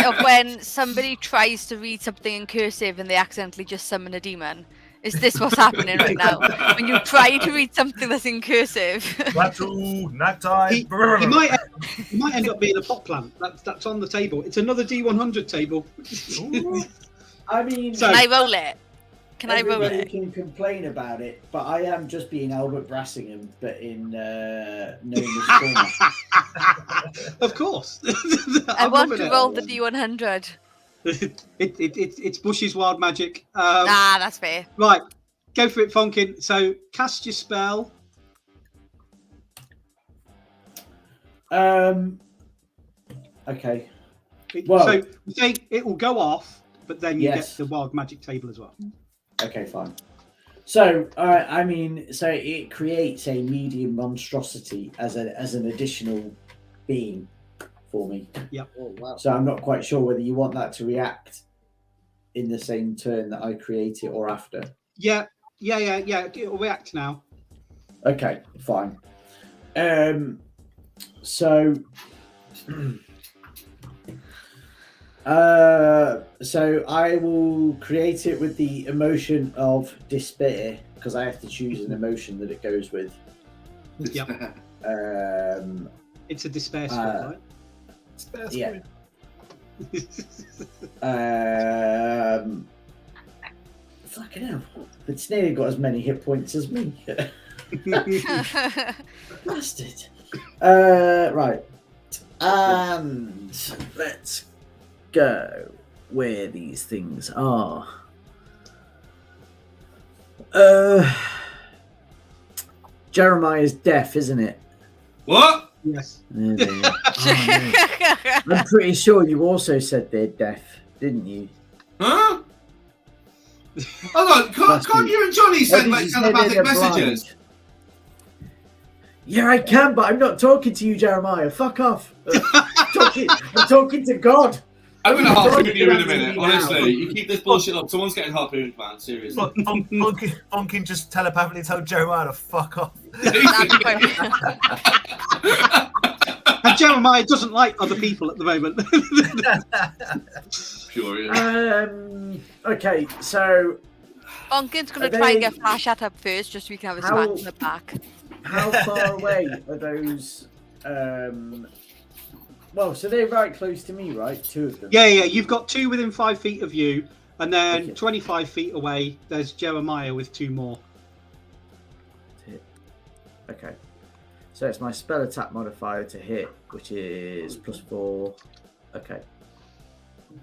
of when somebody tries to read something in cursive and they accidentally just summon a demon? Is this what's happening right now? When you try to read something that's in cursive. Ratu, Nacti. He might end up being a pot plant. That's on the table. It's another D100 table. I mean, So- Can I roll it? Can I roll everybody it? can complain about it, but I am just being Albert Brassingham, but in known as format. Of course. I want to roll the D100. It's Bush's wild magic. That's fair. Right, go for it, Funkin. So cast your spell. Okay. Well- So we say it will go off, but then you Yes. get the wild magic table as well. Okay, fine. So, I mean, so it creates a medium monstrosity as an additional being for me. Oh, wow. So I'm not quite sure whether you want that to react in the same turn that I create it or after. Yeah. It'll react now. Okay, fine. So I will create it with the emotion of despair because I have to choose an emotion that it goes with. Yep. It's a despair spell, right? Yeah. Fucking hell. It's nearly got as many hit points as me. Bastard. Right. And let's go where these things are. Jeremiah's deaf, isn't it? What? Yes. There they are. Oh, no. I'm pretty sure you also said they're deaf, didn't you? Huh? Hold on, can't you and Johnny send like telepathic messages? Yeah, I can, but I'm not talking to you, Jeremiah. Fuck off. I'm talking to God. I'm going to Don't harpoon do you in that a to minute. me Honestly, now. you keep this bullshit up. Someone's getting harpooned, man. Seriously. Look, Funkin just telepathically told Jeremiah to fuck off. And Jeremiah doesn't like other people at the moment. Sure, yeah. Okay, so Bonkin's going Are to try and they- get Flash at up first just so we can have a How- smack in the back. how far away are those? Well, so they're right close to me, right? Two of them. Yeah. You've got two within 5 feet of you, and then Okay. 25 feet away, there's Jeremiah with two more. Okay. So it's my spell attack modifier to hit, which is +4. Okay.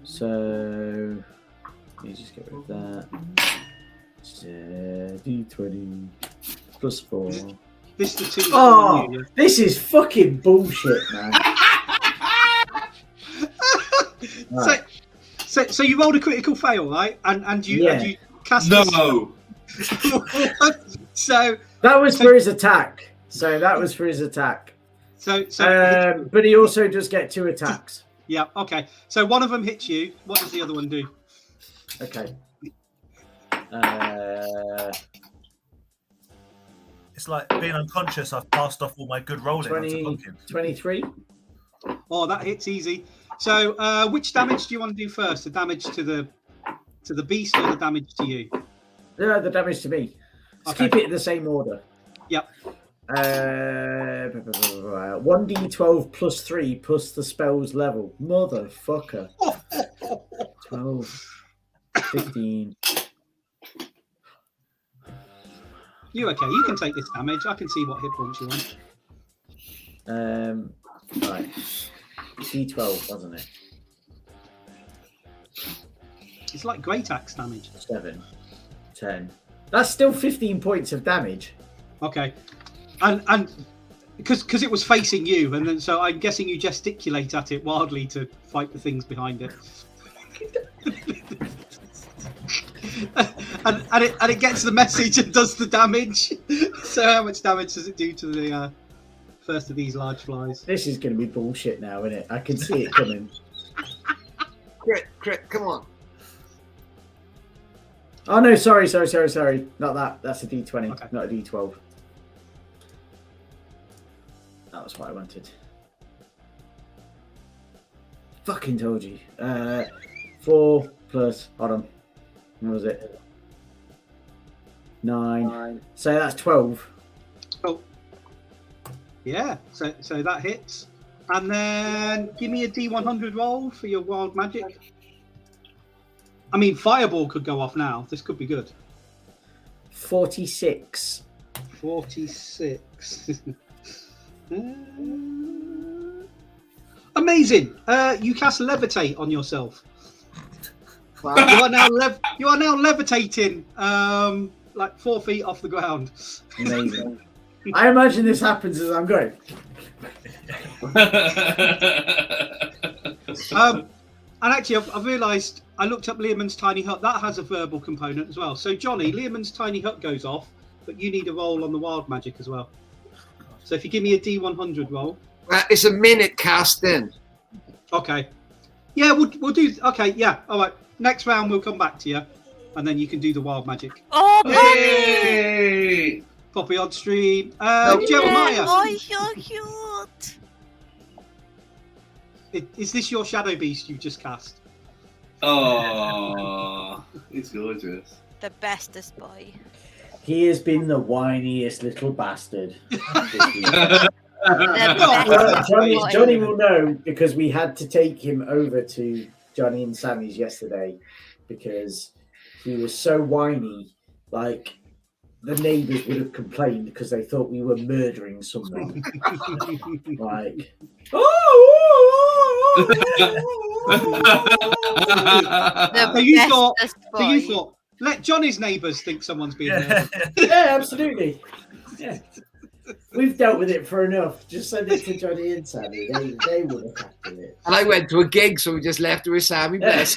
So you just get rid of that. D20 +4. This is the two. Oh, this is fucking bullshit, man. Right. So you rolled a critical fail, right? And you cast No. So That was for his attack. So but he also does get 2 attacks. yeah, okay. So one of them hits you. What does the other one do? Okay. It's like being unconscious. I've passed off all my good rolling onto 20, Funkin. 23. Oh, that hits easy. So, which damage do you want to do first? The damage to the beast or the damage to you? The damage to me. Let's Okay. keep it in the same order. Yep. 1d12 plus 3 plus the spell's level. Motherfucker. 12, 15. You okay? You can take this damage. I can see what hit points you want. Right. D12, wasn't it? It's like great axe damage. 7, 10. That's still 15 points of damage. Okay. And because it was facing you, and then so I'm guessing you gesticulate at it wildly to fight the things behind it. and it gets the message and does the damage. So how much damage does it do to the first of these large flies? This is going to be bullshit now, isn't it? I can see it coming. Crit, come on. Oh no, sorry. Not that. That's a D20, Okay. not a D12. That was what I wanted. Fucking told you. 4 plus, hold on. What was it? 9. So that's 12. Oh. Yeah, so that hits. And then give me a D100 roll for your wild magic. I mean, fireball could go off now. This could be good. 46. 46. Amazing. You cast levitate on yourself. Wow. You are now levitating like 4 feet off the ground. Amazing. I imagine this happens as I'm going. And actually, I've realised I looked up Learmon's tiny hut. That has a verbal component as well. So, Johnny, Learmon's tiny hut goes off, but you need a roll on the wild magic as well. So, if you give me a D100 roll. It's a minute casting. Okay. Yeah, we'll do. Okay, yeah. All right. Next round, we'll come back to you, and then you can do the wild magic. Oh, Poppy! Hey! Poppy on stream. Jeremiah, Oh, so cute. is this your shadow beast you just cast? Oh, it's gorgeous. The bestest boy. He has been the whiniest little bastard. The bestest boy. Johnny will know because we had to take him over to Johnny and Sammy's yesterday because he was so whiny. Like the neighbours would have complained because they thought we were murdering someone. Like, The So you thought, bestest boy. so you thought, let Johnny's neighbours think someone's being murdered. yeah, absolutely. Yeah. We've dealt with it for enough. Just send it to Johnny and Sammy. They would have handled it. And I went to a gig, so we just left her with Sammy. Bless.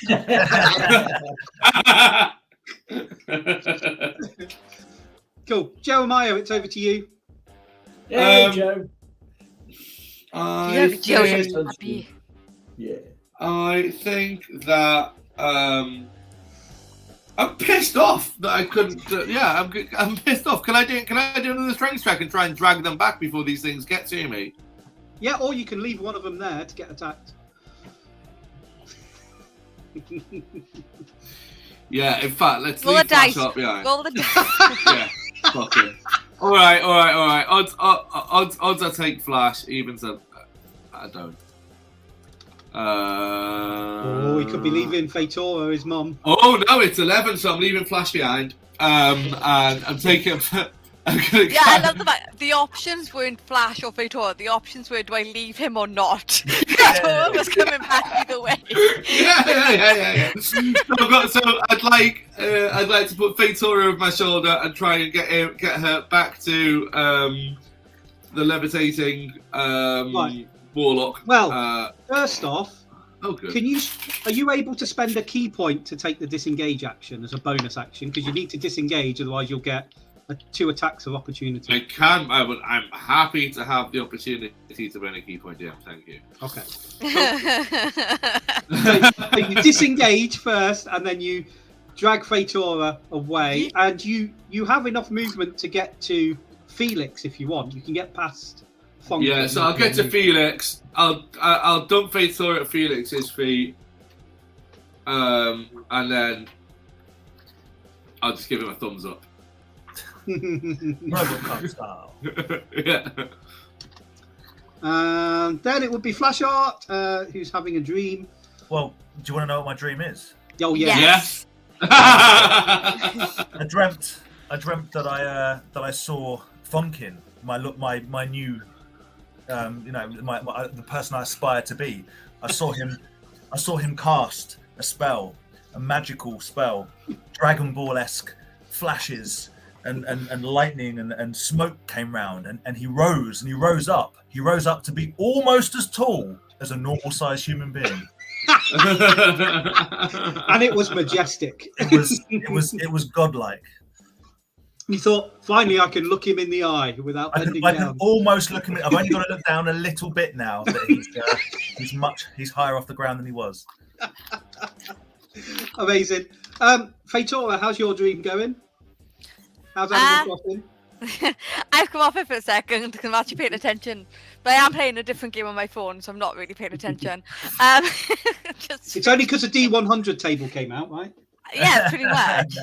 Cool. Jeremiah, it's over to you. Hey, Joe. I Look, Joe, think- you're happy. Yeah. I think that I'm pissed off that I couldn't. I'm pissed off. Can I do another strength check and try and drag them back before these things get to me? Yeah, or you can leave one of them there to get attacked. Yeah. In fact, let's Roll leave the dice. Flash up behind. Roll the dice. Yeah. Fuck it. All right. Odds I take Flash. Evens I don't. Oh, he could be leaving Fatora, his mum. Oh no, it's 11, so I'm leaving Flash behind. And I'm taking. I'm gonna Yeah, I love the fact the options weren't Flash or Fator. The options were, do I leave him or not? Fator was coming back either way. Yeah. So I'd like to put Fatora over my shoulder and try and get her back to the levitating Right. warlock. Well, first off, Oh, good. are you able to spend a key point to take the disengage action as a bonus action? Because you need to disengage, otherwise you'll get 2 attacks of opportunity. I can. I'm happy to have the opportunity to burn a key point. Yeah, thank you. Okay. So you disengage first, and then you drag Fatora away, and you have enough movement to get to Felix if you want. You can get past Funky. Yeah, so I'll get to Felix. I'll dump Faith Thor at Felix's feet. And then I'll just give him a thumbs up. Robocop style. Yeah. Then it would be Flash Art, who's having a dream. Well, do you want to know what my dream is? Oh yeah. Yes. I dreamt that I saw Funkin, my new, the person I aspire to be. I saw him cast a spell, a magical spell, Dragon Ball-esque flashes and lightning and smoke came round and he rose up to be almost as tall as a normal sized human being. And it was majestic. It was godlike. You thought, finally, I can look him in the eye without bending I down. can almost look him. I've only got to look down a little bit now. That he's higher off the ground than he was. Amazing. Fatora, how's your dream going? How's Animal Crossing? I've come off it for a second because I'm actually paying attention, but I am playing a different game on my phone, so I'm not really paying attention. It's only because the D100 table came out, right? Yeah, pretty much.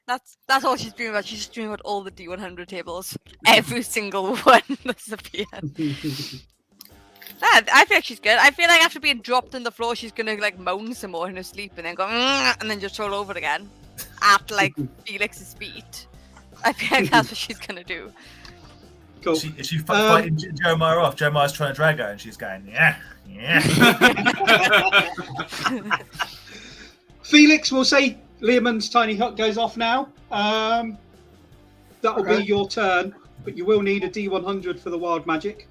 That's all she's dreaming about. She's just dreaming about all the D100 tables, every single one that's appeared. I feel like she's good. I feel like after being dropped on the floor, she's gonna like moan some more in her sleep and then go and then just roll over again at like Felix's feet. I feel like that's what she's gonna do. Cool. Is she fighting Jeremiah off? Jeremiah's trying to drag her, and she's going, yeah. Felix, we'll say Learmon's tiny hut goes off now. That'll be your turn, but you will need a D100 for the wild magic.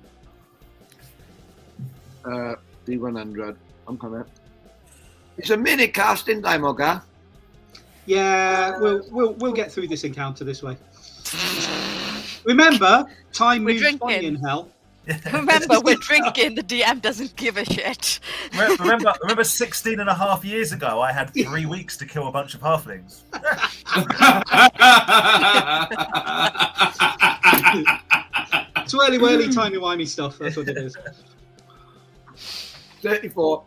D100. I'm coming. It's a minute casting time, okay? Yeah, we'll get through this encounter this way. Remember, time moves funny in hell. Remember, we're drinking. The DM doesn't give a shit. Remember 16 and a half years ago, I had 3 weeks to kill a bunch of halflings. Twirly-whirly, timey-wimey stuff. That's what it is. 34.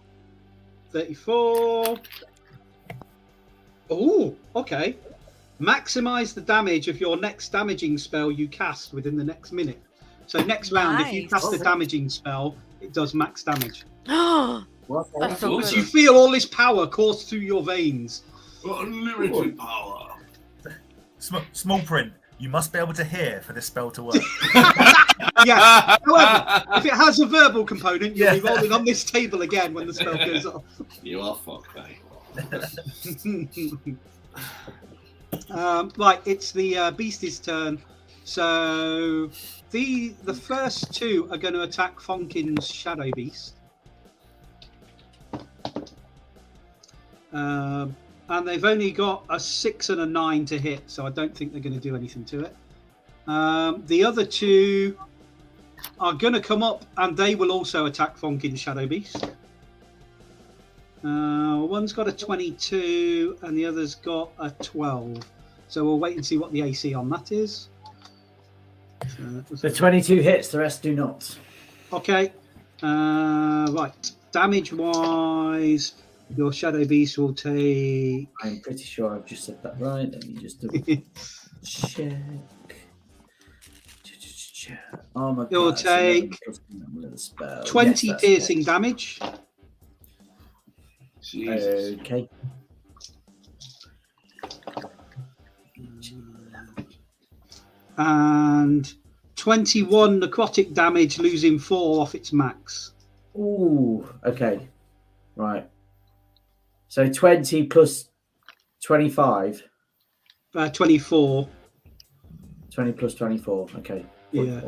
34. Oh, okay. Maximize the damage of your next damaging spell you cast within the next minute. So next round, if you cast a damaging spell, it does max damage. That's so So good. you feel all this power course through your veins. Unlimited power. Small print. You must be able to hear for this spell to work. Yes. However, if it has a verbal component, you'll be rolling on this table again when the spell goes off. You are fucked, mate. Right, it's the beast's turn. So the first two are going to attack Fonkin's Shadow Beast. And they've only got a 6 and a 9 to hit, so I don't think they're going to do anything to it. The other two are going to come up, and they will also attack Fonkin's Shadow Beast. One's got a 22, and the other's got a 12. So we'll wait and see what the AC on that is. The 22 hits, the rest do not. Okay. Right. Damage-wise, your Shadow Beast will take... I'm pretty sure I've just said that right. Let me just double check. Oh my God. You'll take 20 Yes, piercing it. damage. Jesus. Okay. And 21 necrotic damage, losing 4 off its max. Ooh, okay. Right. So 20 plus 25. 24. 20 plus 24. Okay. Yeah.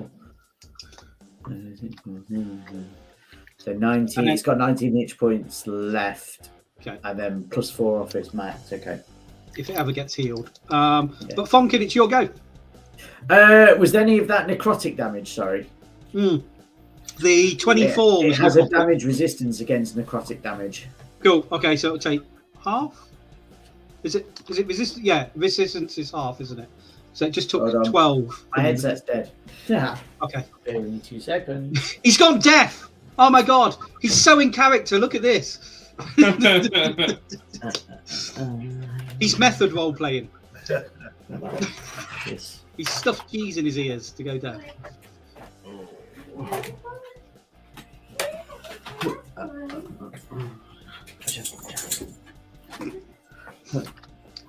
So 19. It's got 19 hit points left. Okay. And then plus 4 off its max. Okay. If it ever gets healed. But Fonkin, it's your go. Was there any of that necrotic damage? Sorry. The 24 It was has a necrotic. damage resistance against necrotic damage. Cool. Okay, so it'll take half. Is it resist? Yeah, resistance is half, isn't it? So it just took Hold on. 12. My headset's dead. Yeah. Okay. Only 2 seconds. He's gone deaf. Oh my god. He's so in character. Look at this. He's method role playing. Yes. He's stuffed keys in his ears to go deaf.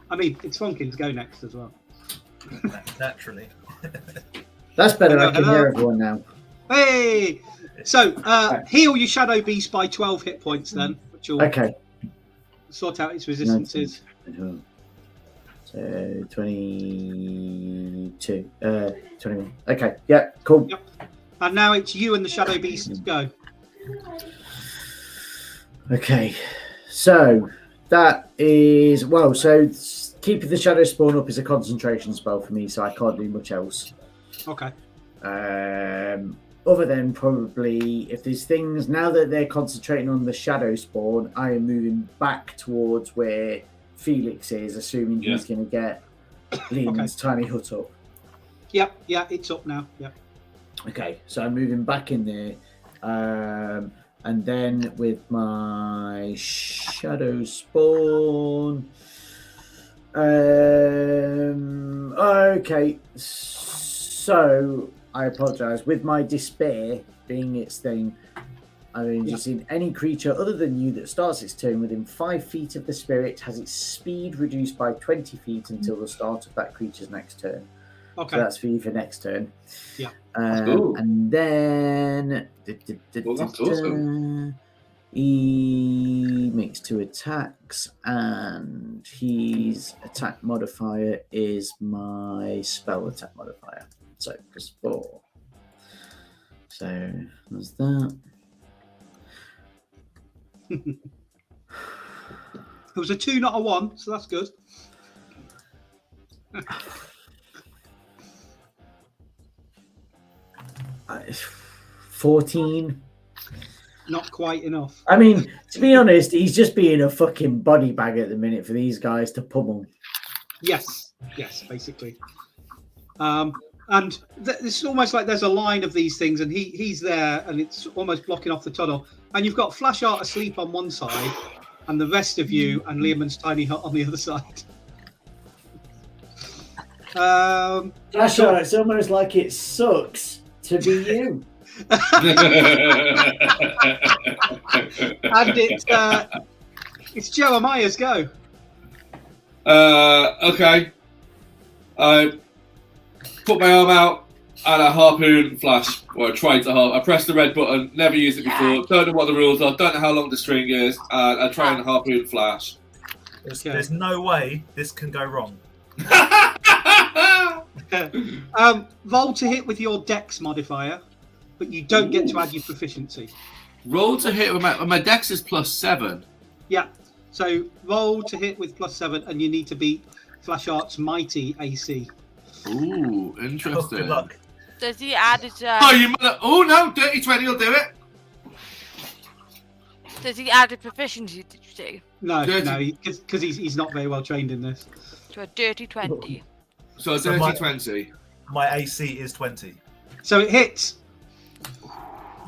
I mean, it's Funkin to go next as well. Naturally. That's better. Hello, I can hello. hear everyone now. Hey! So, heal your Shadow Beast by 12 hit points then, which will Okay. sort out its resistances. So 22. 21. Okay. Yeah. Cool. Yep. And now it's you and the Shadow Beast to go. Okay. So that is so keeping the Shadow Spawn up is a concentration spell for me, so I can't do much else. Okay. Other than probably if there's things now that they're concentrating on the Shadow Spawn, I am moving back towards where Felix is, assuming he's going to get Liam's tiny hut up. Yep. Yeah, it's up now. Yep. Okay, so I'm moving back in there. And then with my Shadow Spawn. Okay, so I apologize. With my Despair being its thing, I mean, just in any creature other than you that starts its turn within 5 feet of the spirit has its speed reduced by 20 feet until the start of that creature's next turn. Okay. So that's for you for next turn. Yeah. And then That's awesome. he makes 2 attacks, and his attack modifier is my spell attack modifier. So plus 4. So there's that. It was a 2, not a 1, so that's good. 14. Not quite enough. I mean, to be honest, he's just being a fucking body bag at the minute for these guys to pummel. Yes, basically. And it's almost like there's a line of these things, and he's there, and it's almost blocking off the tunnel. And you've got Flash Art asleep on one side, and the rest of you and Liam's tiny hut on the other side. Flash Art, it's almost like it sucks to be you. And it's Jeremiah's go. Okay. I put my arm out and I harpoon Flash. Or I tried to harpoon. I pressed the red button, never used it before, don't know what the rules are, don't know how long the string is, and I try and harpoon Flash. There's no way this can go wrong. Roll to hit with your Dex modifier, but you don't get to add your proficiency. Roll to hit with my dex is +7. Yeah. So roll to hit with +7, and you need to beat Flash Art's mighty AC. Ooh, Oh, interesting. good luck. Does he add his? Oh, you mother! Oh no, dirty 20 will do it. Does he add a proficiency? Did you say? No, Dirty. because he's not very well trained in this. To a dirty 20. So So dirty my- 20. My AC is 20. So it hits.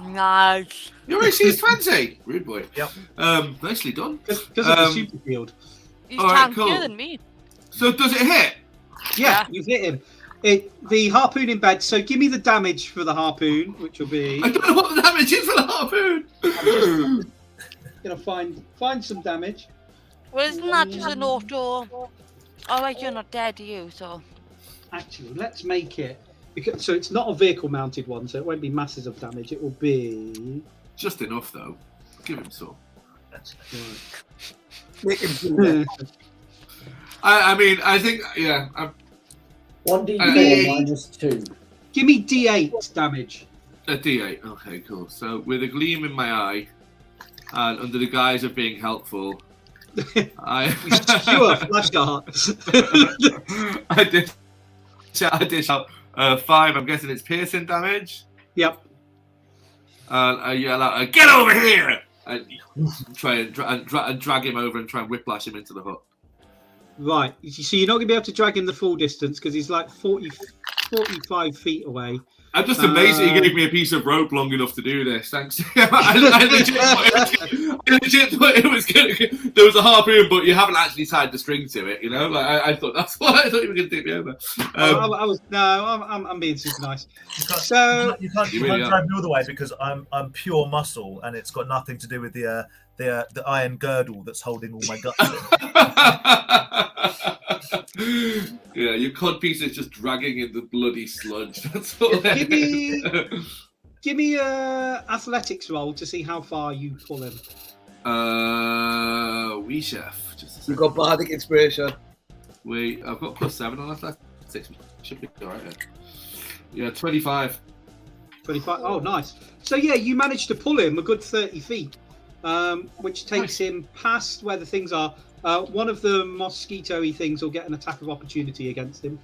Nice. Your AC is 20. Rude boy. Yep. Nicely done. Because of the super field. He's Alright, tankier cool. than me. So does it hit? Yeah, Yeah. you've hit him. The harpoon in bed. So give me the damage for the harpoon, which will be. I don't know what the damage is for the harpoon. Gonna find some damage. Well, isn't that just an auto? Oh, wait, you're not dead, are you? So. Actually, let's make it so it's not a vehicle mounted one, so it won't be masses of damage. It will be Just enough though. Give him some. Make him do that. I mean, I think, yeah. 1d4 minus 2. Give me D8 damage. A D8. Okay, cool. So with a gleam in my eye, and under the guise of being helpful, I Skewer Flash Art. I did shout 5. I'm guessing it's piercing damage. Yep. And I yell out, "Get over here!" And try and drag him over and try and whiplash him into the hut. Right. So you're not going to be able to drag him the full distance because he's like 45 feet away. I'm just amazed that you gave me a piece of rope long enough to do this. Thanks. I legit thought it was good. There was a harpoon, but you haven't actually tied the string to it. You know, like I thought that's what I thought you were going to take me over. I'm being super nice. You can't drive me all the way because I'm pure muscle and it's got nothing to do with the iron girdle that's holding all my guts in. Yeah, your codpiece is just dragging in the bloody sludge. That's all. Give me a athletics roll to see how far you pull him. Wee chef. You got bardic inspiration. Wait, I've got +7 on athletics. Should be alright. Yeah, 25. 25. Oh, nice. So yeah, you managed to pull him a good 30 feet, which takes him past where the things are. One of the mosquito-y things will get an attack of opportunity against him.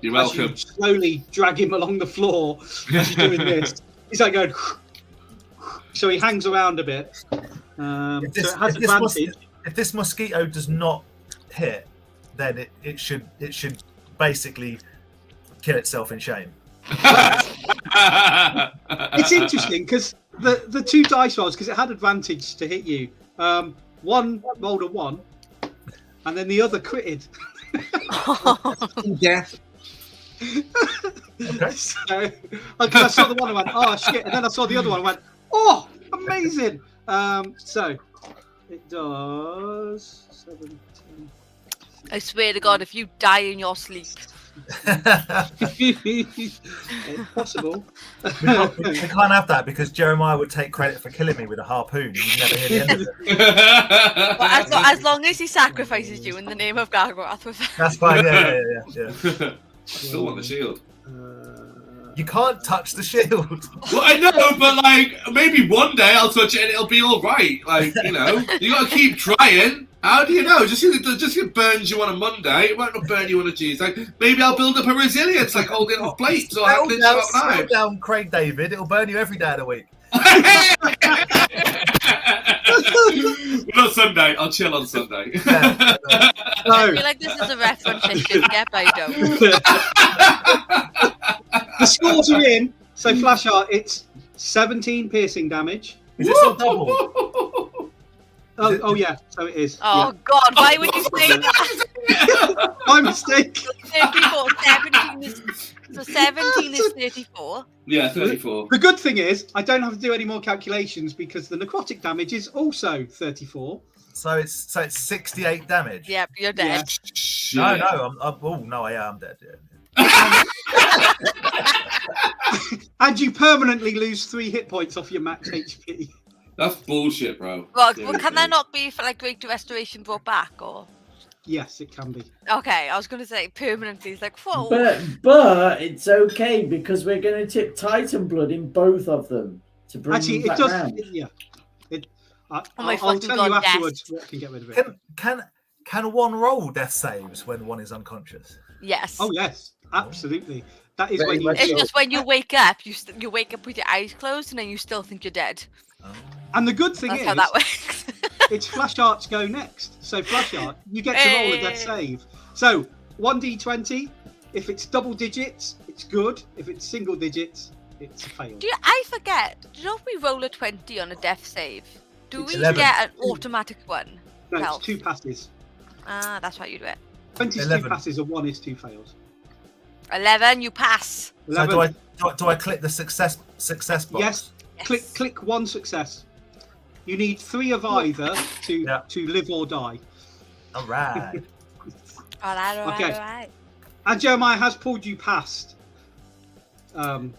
You're welcome. As you slowly drag him along the floor as you're doing this. He's like going... So he hangs around a bit. So it has advantage. If this mosquito does not hit, then it should basically kill itself in shame. It's interesting because the two dice rolls, because it had advantage to hit you. One rolled a 1, and then the other critted. Death. Okay. So, I saw the one and went, oh shit, and then I saw the other one and went, oh, amazing. So it does 17. I swear to God, if you die in your sleep. It's possible. We can't have that because Jeremiah would take credit for killing me with a harpoon. You'd never hear the end of it. Well, as long as he sacrifices you in the name of Gargoth. That's fine. Yeah. Still want the shield. You can't touch the shield. Well, I know, but like maybe one day I'll touch it and it'll be all right. Like you got to keep trying. How do you know? Just it burns you on a Monday. It won't burn you on a Tuesday. Maybe I'll build up a resilience, like holding off plates. Or Slow down, Craig David. It'll burn you every day of the week. Not Sunday. I'll chill on Sunday. Yeah. I feel like this is a reference I should get, but I don't. The scores are in. So flash art, it's 17 piercing damage. Is it still double? Oh yeah, so it is. Oh yeah. God, why would you say that? My mistake. 34, 17 is... So 17 is 34. Yeah, 34. The good thing is, I don't have to do any more calculations because the necrotic damage is also 34. So it's 68 damage. Yep, you're dead. Yeah. No, I'm dead. Yeah. And you permanently lose 3 hit points off your max HP. That's bullshit, bro. Well, can that not be for like Great Restoration brought back, or? Yes, it can be. Okay, I was going to say permanently. It's like, whoa. But it's okay because we're going to tip Titan blood in both of them to bring Actually, them it back does. round. Yeah. I'll my tell fucking you God, afterwards what can get rid of it. Can one roll death saves when one is unconscious? Yes. Oh yes, absolutely. That is Very when you. much It's so. just when you wake up, you wake up with your eyes closed, and then you still think you're dead. Oh. And the good thing That's is, how that works. it's flash arts go next. So flash art, you get to roll a death save. So 1d20. If it's double digits, it's good. If it's single digits, it's a fail. I forget. Do you know if we roll a 20 on a death save, do It's we 11. get an automatic one? No, Health. it's 2 passes. Ah, that's how you do it. 20 is 2 11. passes, and 1 is 2 fails. 11, you pass. 11. So do I click the success box? Yes. Yes. Click 1 success. You need 3 of either to live or die. All right. All right. Okay. And Jeremiah has pulled you past. No.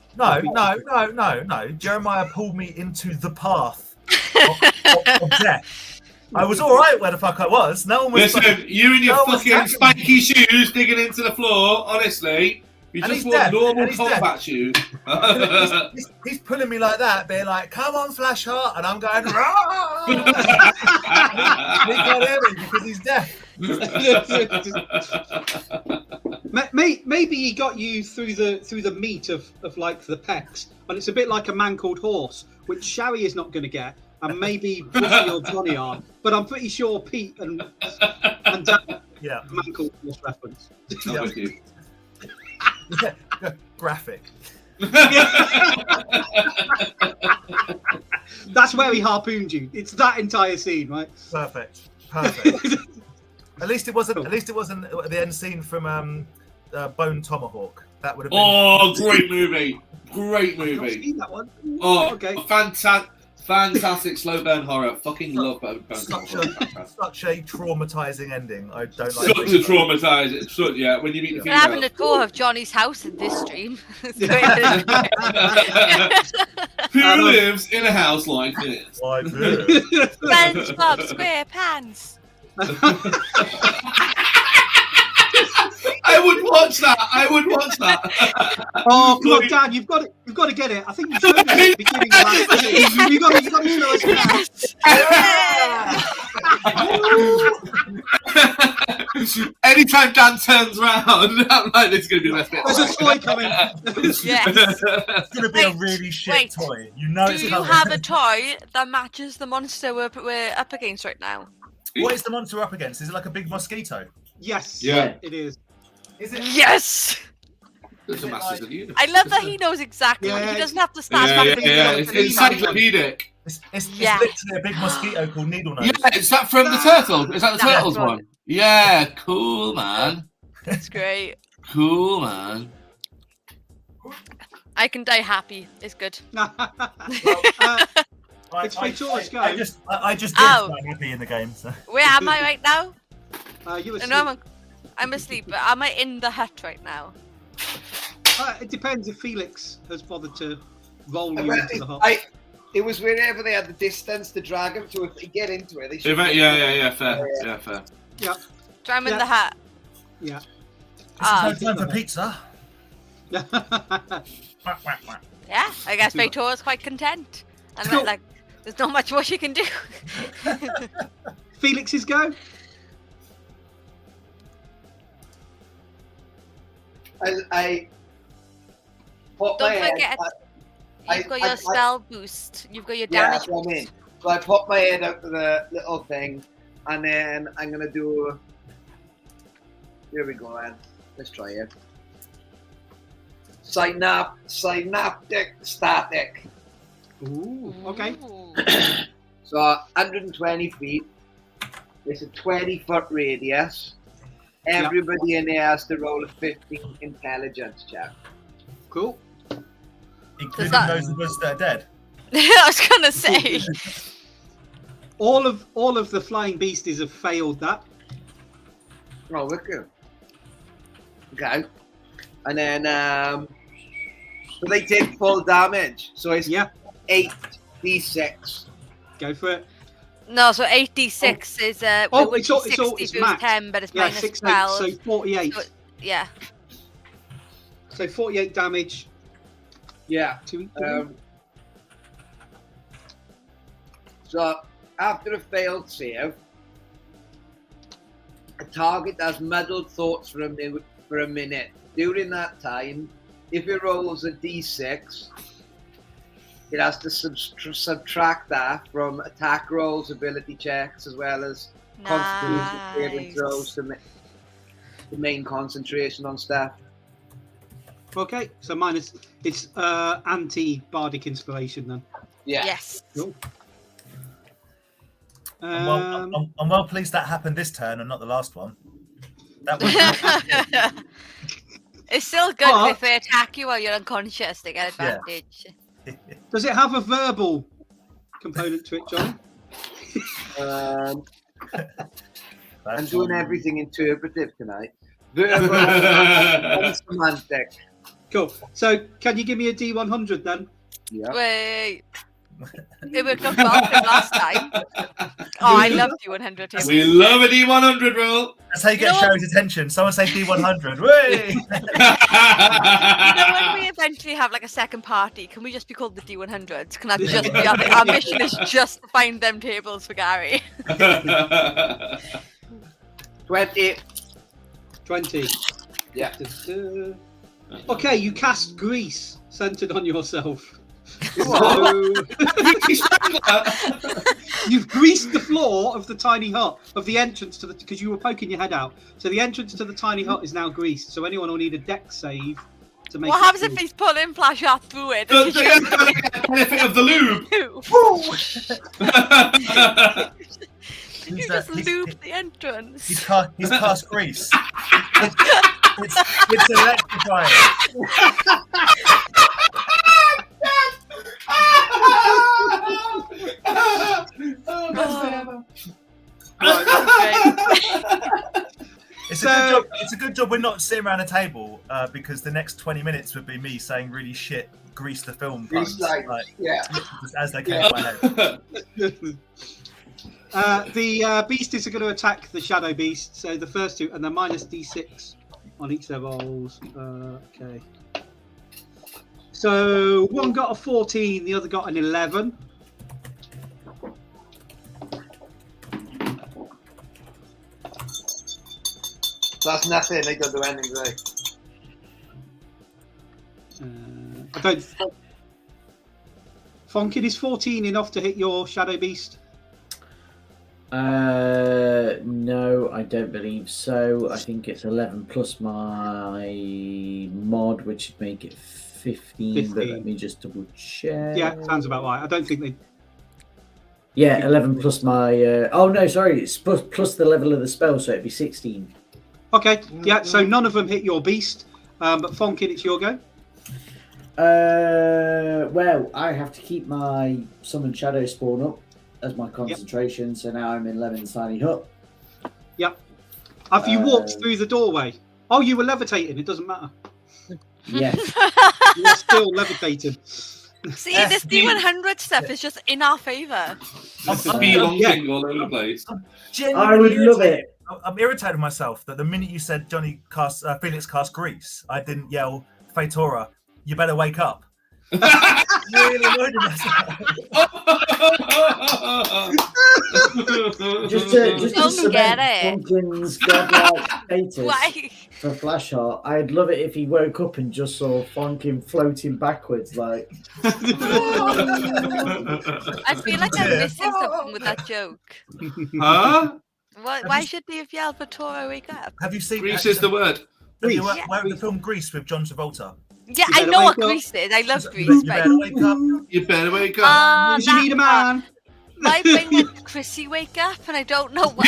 Jeremiah pulled me into the path of death. I was all right where the fuck I was. No one was. Listen, you and your no one was fucking attacking me. spiky shoes digging into the floor, honestly. You And just he's want dead. normal And he's combat shoes. He's pulling me like that, being like, "Come on, Flash Heart," and I'm going, "Rah!" He can't hear me because he's deaf. Maybe he got you through the meat of like the pecs, and it's a bit like a man called horse, which Sherry is not going to get. and maybe Buffy or Johnny are, but I'm pretty sure Pete and Dan Yeah. Mankel was reference. I'm with you. Graphic. That's where he harpooned you. It's that entire scene, right? Perfect. At least it wasn't. At least it wasn't the end scene from Bone Tomahawk. That would have been. Oh, great movie! Great I've not movie. seen that one. Oh, Okay. fantastic slow burn horror. Fucking love Bone Such Tomahawk. such a traumatizing ending. I don't like. Such a traumatizing. So, yeah, when you meet the We're having female. a tour of Johnny's house in this stream. Who lives in a house like this? Like this. SpongeBob SquarePants. I would watch that. Oh, come on, Dan, you've got to get it. I think you showed it at the beginning of last scene. You've got to show us. Anytime Dan turns round, I'm like, this is going to be the best bit. There's a toy coming. Yes. It's gonna be a Wait, really shit wait. toy. You know Do it's you coming. have a toy that matches the monster we're up against right now? What is the monster we're up against? Is it like a big mosquito? Yes. Yeah. It is. Is it? Yes! It's a Masters of the Universe. I love that he knows exactly what Yeah, he doesn't have to stand Yeah, back yeah, and it's encyclopedic. It's Yeah. literally a big mosquito called Needle Nose. Yeah, is that from the Turtles? Is that the That's Turtles right. one? Yeah, cool, man. It's great. Cool, man. I can die happy. It's good. It's my choice, I guys. just did Ow. die happy in the game. So. Where am I right now? You were No, I'm asleep, but am I in the hut right now? it depends if Felix has bothered to roll you into the hut. It was wherever they had the distance to drag him. So if they get into it, they should. Yeah, fair. Yeah, fair. Yeah. So I'm in Yeah. the hut. Yeah. It's no time for pizza. Yeah, I guess Victor is quite content. And Cool. like, there's not much more she can do. Felix's go. I pop Don't my head. forget, you've got your I- spell boost. You've got your Yeah, damage that's what I mean. boost. So I pop my head out to the little thing, and then I'm gonna do. Here we go, man. Let's try it. Synaptic static. Ooh. Okay. Ooh. So 120 feet. It's a 20-foot radius. Everybody in there has to roll a 15 intelligence check. Cool. Including that- those of us that are dead. I was gonna say. All of the flying beasties have failed that. Oh, look good. Okay. And then so they take full damage. So it's Yeah. 8d6. Go for it. No, so 8d6 is it would be 60 if it's it was max. 10, but it's Yeah, minus 6, 8, 12. so 48. So, yeah. So 48 damage Yeah. to each. So after a failed save, a target has muddled thoughts for a minute. During that time, if it rolls a d6, it has to subtract that from attack rolls, ability checks, as well as constitution saving throws to main concentration on stuff. Okay, so minus it's anti-bardic inspiration then. Yeah. Yes. Cool. I'm well pleased that happened this turn and not the last one. That was It's still good But- if they attack you while you're unconscious, they get Yeah. advantage. Does it have a verbal component to it, John? I'm doing everything interpretive tonight. Verbal and semantic. Cool. So can you give me a D100 then? Yeah. Wait. It worked out well for last time. Oh, I love D100 too. We love a D100 roll. That's how you get You know Sherry's attention. Someone say D100. Way! You know, when we eventually have like a second party, can we just be called the D100s? Can that just be our mission is just to find them tables for Gary? 20. 20. Yeah. Okay, you cast grease centered on yourself. So, you've greased the floor of the tiny hut, of the entrance to the, because you were poking your head out. So the entrance to the tiny hut is now greased. So anyone will need a deck save to make. What happens if he's pulling Flashheart through it? The benefit of the lube. You just lube the entrance. He's cast grease. It's electrifying. It's a good job we're not sitting around a table because the next 20 minutes would be me saying really shit Grease the film puns, Just as they came to my head. The beasties are going to attack the shadow beast. So the first two, and they're minus d6 on each of their rolls. Okay. So one got a 14, the other got an 11. That's nothing. They don't do anything, right? I don't. Fonkin, is 14 enough to hit your shadow beast? No, I don't believe so. I think it's 11 plus my mod, which would make it 15. But let me just double check. Yeah, sounds about right. I don't think they. Yeah, 11 plus my. Oh no, sorry, it's plus the level of the spell, so it'd be 16. Okay, yeah. So none of them hit your beast, but Fonkin, it's your go. Well, I have to keep my summon shadow spawn up as my concentration, so now I'm in Levin's tiny hut. Yep. Have you walked through the doorway? Oh, you were levitating. It doesn't matter. Yeah. You're still levitating. See, this D100 stuff is just in our favour. Spelunking all over the place. I would love it. I'm irritated with myself that the minute you said Johnny cast Felix cast Grease, I didn't yell Fatora, you better wake up. Really annoyed with myself. Just to cement Funkin's godlike status Why? for Flashheart, I'd love it if he woke up and just saw Funkin floating backwards, like. I feel like I'm missing something with that joke. Huh? Why should they have yelled Fatora wake up? Have you seen Grease is the word. Have you watched the film Grease with John Travolta? Yeah, I know what Grease is. I love Grease. You better wake up. You better wake up. You need a man. My brain went Chrissy wake up, and I don't know why.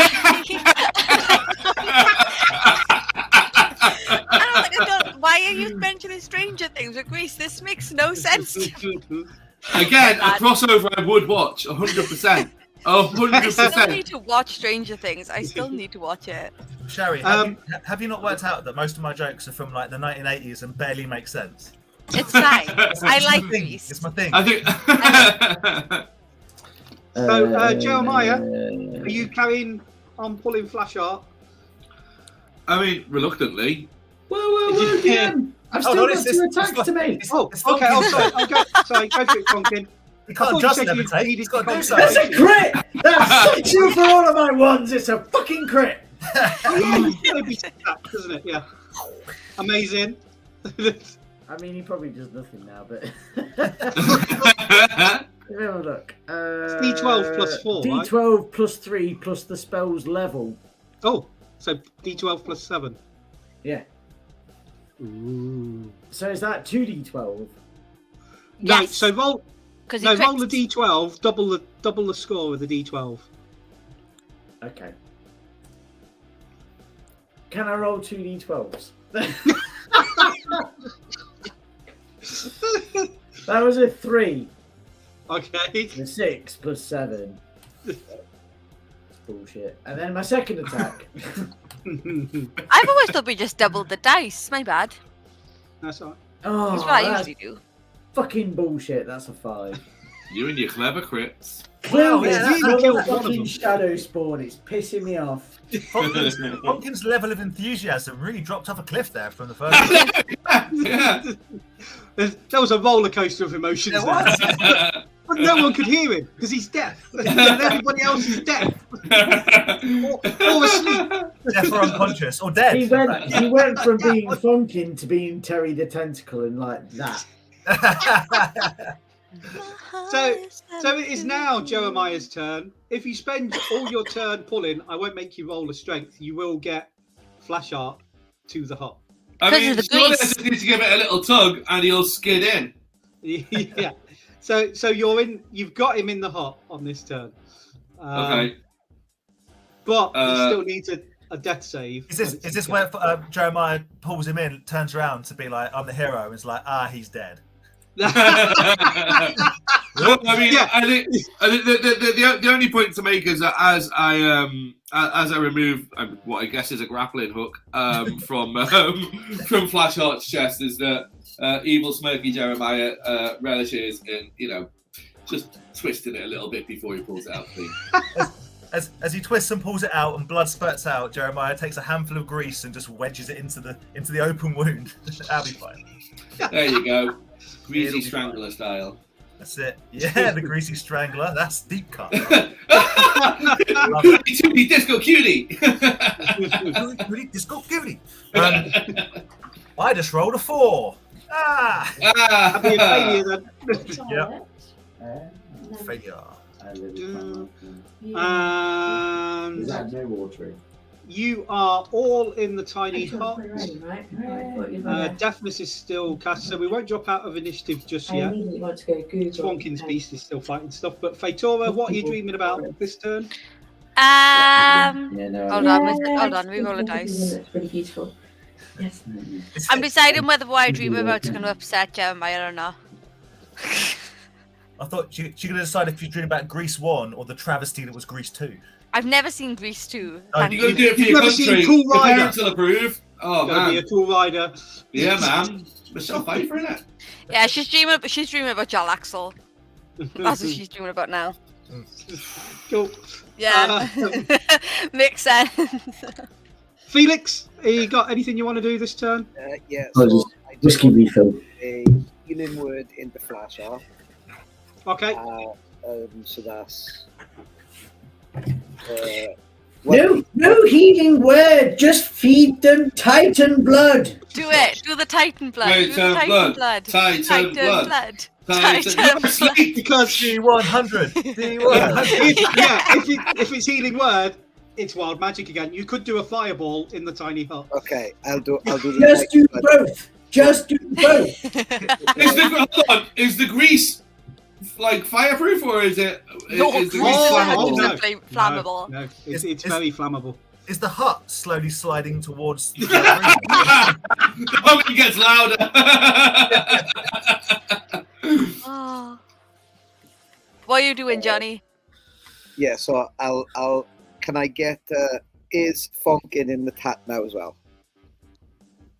Why are you mentioning Stranger Things with Grease? This makes no sense. Again, a crossover I would watch 100%. I still need to watch Stranger Things. I still need to watch it. Sherry, have you not worked out that most of my jokes are from like the 1980s and barely make sense? It's fine. I like Grease. It's my thing. I think. So, Jeremiah, are you carrying on pulling Flashheart? I mean, reluctantly. Whoa, again! I've still got 2 attacks to make. Oh, okay. Oh, sorry. Go for it, Funkin. You can't just levitate. He's got to do something. That's a crit! That's 6 for all of my ones. It's a fucking crit. Doesn't it? Yeah. Amazing. I mean, he probably does nothing now, but. Have a look. It's D12 plus 4. D12 right? plus 3 plus the spell's level. Oh, so D12 plus 7. Yeah. Ooh. So is that 2D12? No, Yes. so roll. Because No, roll the D12. Double the score with the D12. Okay. Can I roll 2D12s? That was a 3. Okay. A 6 plus 7. That's bullshit. And then my second attack. I've always thought we just doubled the dice. My bad. That's all right. Oh, That's what I that's usually do. fucking bullshit. That's a 5. You and your clever crits. Clearly, yeah, it's that killed one of fucking them. shadow spawn. It's pissing me off. Pumpkin's level of enthusiasm really dropped off a cliff there from the first. Yeah. That was a roller coaster of emotions. It there. was. But no one could hear him because he's deaf. And everybody else is deaf. or asleep. Deaf or unconscious or dead. He went from being Funkin to being Terry the Tentacle and like that. So it is now Jeremiah's turn. If you spend all your turn pulling, I won't make you roll a strength. You will get flash art to the hut. I Because mean, of the surely I grease. just need to give it a little tug and he'll skid in. Yeah. So you're in. You've got him in the hut on this turn. Okay. But he still needs a death save. Is this where Jeremiah pulls him in, turns around to be like, "I'm the hero," and it's like, he's dead. I mean, yeah. I think the only point to make is that as I remove what I guess is a grappling hook from Flashheart's chest, is that evil smirky Jeremiah relishes in just twisting it a little bit before he pulls it out clean. As he twists and pulls it out and blood spurts out, Jeremiah takes a handful of grease and just wedges it into the open wound. That'll be fine. There you go. Greasy Strangler style. That's it. Yeah, the Greasy Strangler. That's deep cut. Cutie disco cutie. Cutie disco cutie. I just rolled a 4. That'd be a failure then. Yep. Failure. And Is that no watering? you are all in the tiny hut. Right. Deafness is still cast, so we won't drop out of initiative just I yet. immediately want to go Google. Swankin's beast is still fighting stuff. But Fatora, what are you dreaming about this turn? Hold on, we roll a dice. That's really beautiful. Yes. I'm deciding whether what I dream about is going to upset Jeremiah or not. I thought you're going to decide if you're dreaming about Grease 1 or the travesty that was Grease 2. I've never seen Grease 2. Oh, You got to do it for You've your never seen country. Cool Your Rider? parents will approve. Oh Gonna be man, a cool rider. yeah, man. Michelle Pfeiffer in it. Yeah, she's dreaming about Jal Axel. That's what she's dreaming about now. Cool. Yeah, makes sense. Felix, you got anything you want to do this turn? Yeah. Oh, So I Just keep refill. a healing word into Flash Art. Okay. So that's. No healing word. Just feed them Titan blood. Do it. Do the Titan blood. Do the Titan Titan blood. blood. Titan blood. Titan blood. Because D100. if it's healing word, it's wild magic again. You could do a fireball in the tiny hut. Okay, I'll do. The Just do Titan blood. both. Just do both. Hold on. Is the grease like fireproof or is it? No, Is the grease grease is flammable? 100% flammable. No, it's It's- very flammable. Is the hut slowly sliding towards the The humming gets louder. Oh. What are you doing, Johnny? Yeah, so I'll. Can I get? Is Funkin in the tat now as well?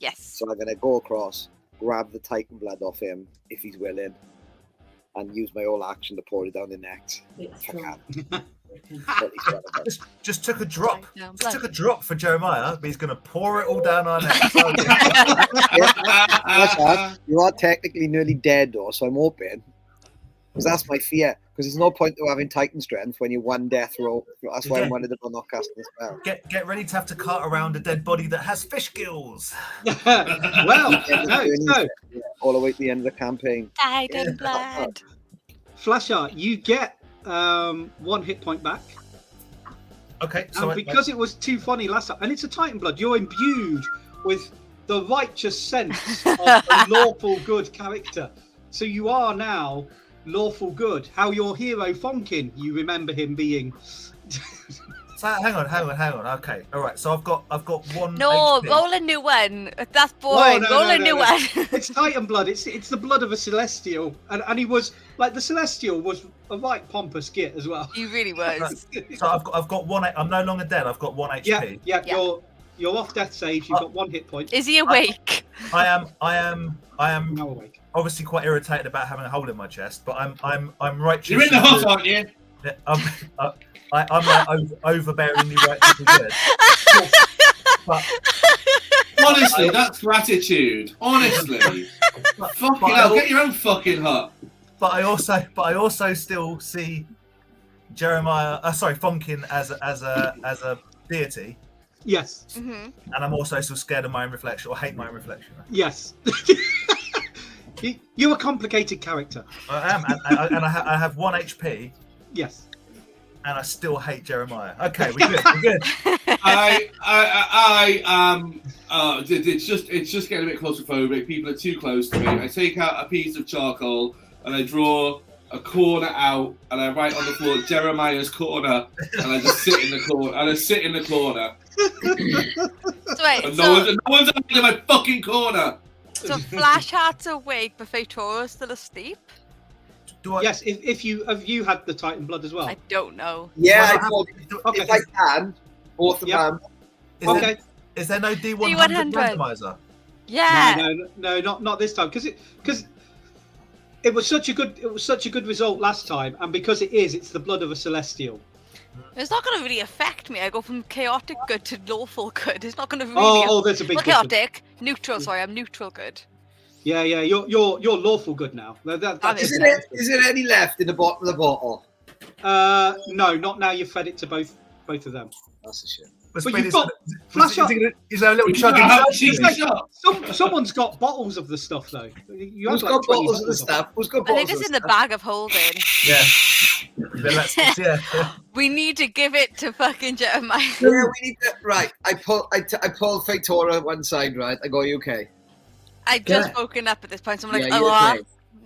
Yes. So I'm gonna go across, grab the Titan blood off him if he's willing, and use my whole action to pour it down the neck. It's If I wrong. can. But he's got it. just took a drop. No, Just took a drop for Jeremiah, but he's going to pour it all down our necks. You are technically nearly dead though, so I'm hoping. Because that's my fear. Because there's no point to having Titan strength when you're one death row. That's why I wanted to not casting the spell. Get ready to have to cart around a dead body that has fish gills. Well, so All the way to the end of the campaign. Titan blood. Flashart, you get 1 hit point back. Okay, so And because it was too funny last time, and it's a Titan blood, you're imbued with the righteous sense of a lawful good character. So you are now lawful good. How your hero Fonkin, you remember him being. So hang on. Okay, all right. So I've got one. No, HP. roll a new one. That's boring. Roll a new one. It's Titan blood. It's the blood of a celestial, and he was like the celestial was a right pompous git as well. He really was. So I've got one. I'm no longer dead. I've got 1 HP. Yeah. Yeah. You're off death saves. You've got 1 hit point. Is he awake? I am Now awake. obviously quite irritated about having a hole in my chest, but I'm righteous. You're in the hut, aren't you? I'm overbearingly righteously good. But Honestly, that's gratitude. Honestly. Fucking hell, get your own fucking hut. But I also still see Fonkin as a deity, Yes. Mhm. and I'm also still scared of my own reflection or hate my own reflection. Yes. You're a complicated character. I am, and I have 1 HP, Yes. and I still hate Jeremiah. Okay, we're good. We're good. It's just getting a bit claustrophobic. People are too close to me. I take out a piece of charcoal and I draw a corner out and I write on the floor Jeremiah's corner, and I just sit in the corner. So wait, And so, no one's in my fucking corner. so Flash Heart's awake, but Feitora's still asleep? Do I? Yes. If you have you had the Titan blood as well. I don't know. Yeah, Well, Okay. if I can, both of Yep. them. Okay. Is there no D100 D100? randomizer? Yeah. No, not this time, because it was such a good result last time, and because it's the blood of a celestial. It's not going to really affect me. I go from chaotic good to lawful good. It's not going to really. Oh, there's a big Not difference. chaotic, neutral. Sorry, I'm neutral good. Yeah, you're lawful good now. That's Is there any left in the bottom of the bottle? no, not now. You've fed it to both of them. That's a shit. But you've got flash up. Is there a little chug Someone's got bottles of the stuff though. You Who's have got 20 bottles of the stuff? Who's got I bottles think of it's the in the stuff? bag of holding. Yeah. Yeah. We need to give it to fucking Jeremiah. Yeah, we need to. Right, I pull Feitora one side. Right, I go. You okay? I've just woken up at this point, so I'm like, Yeah, you oh,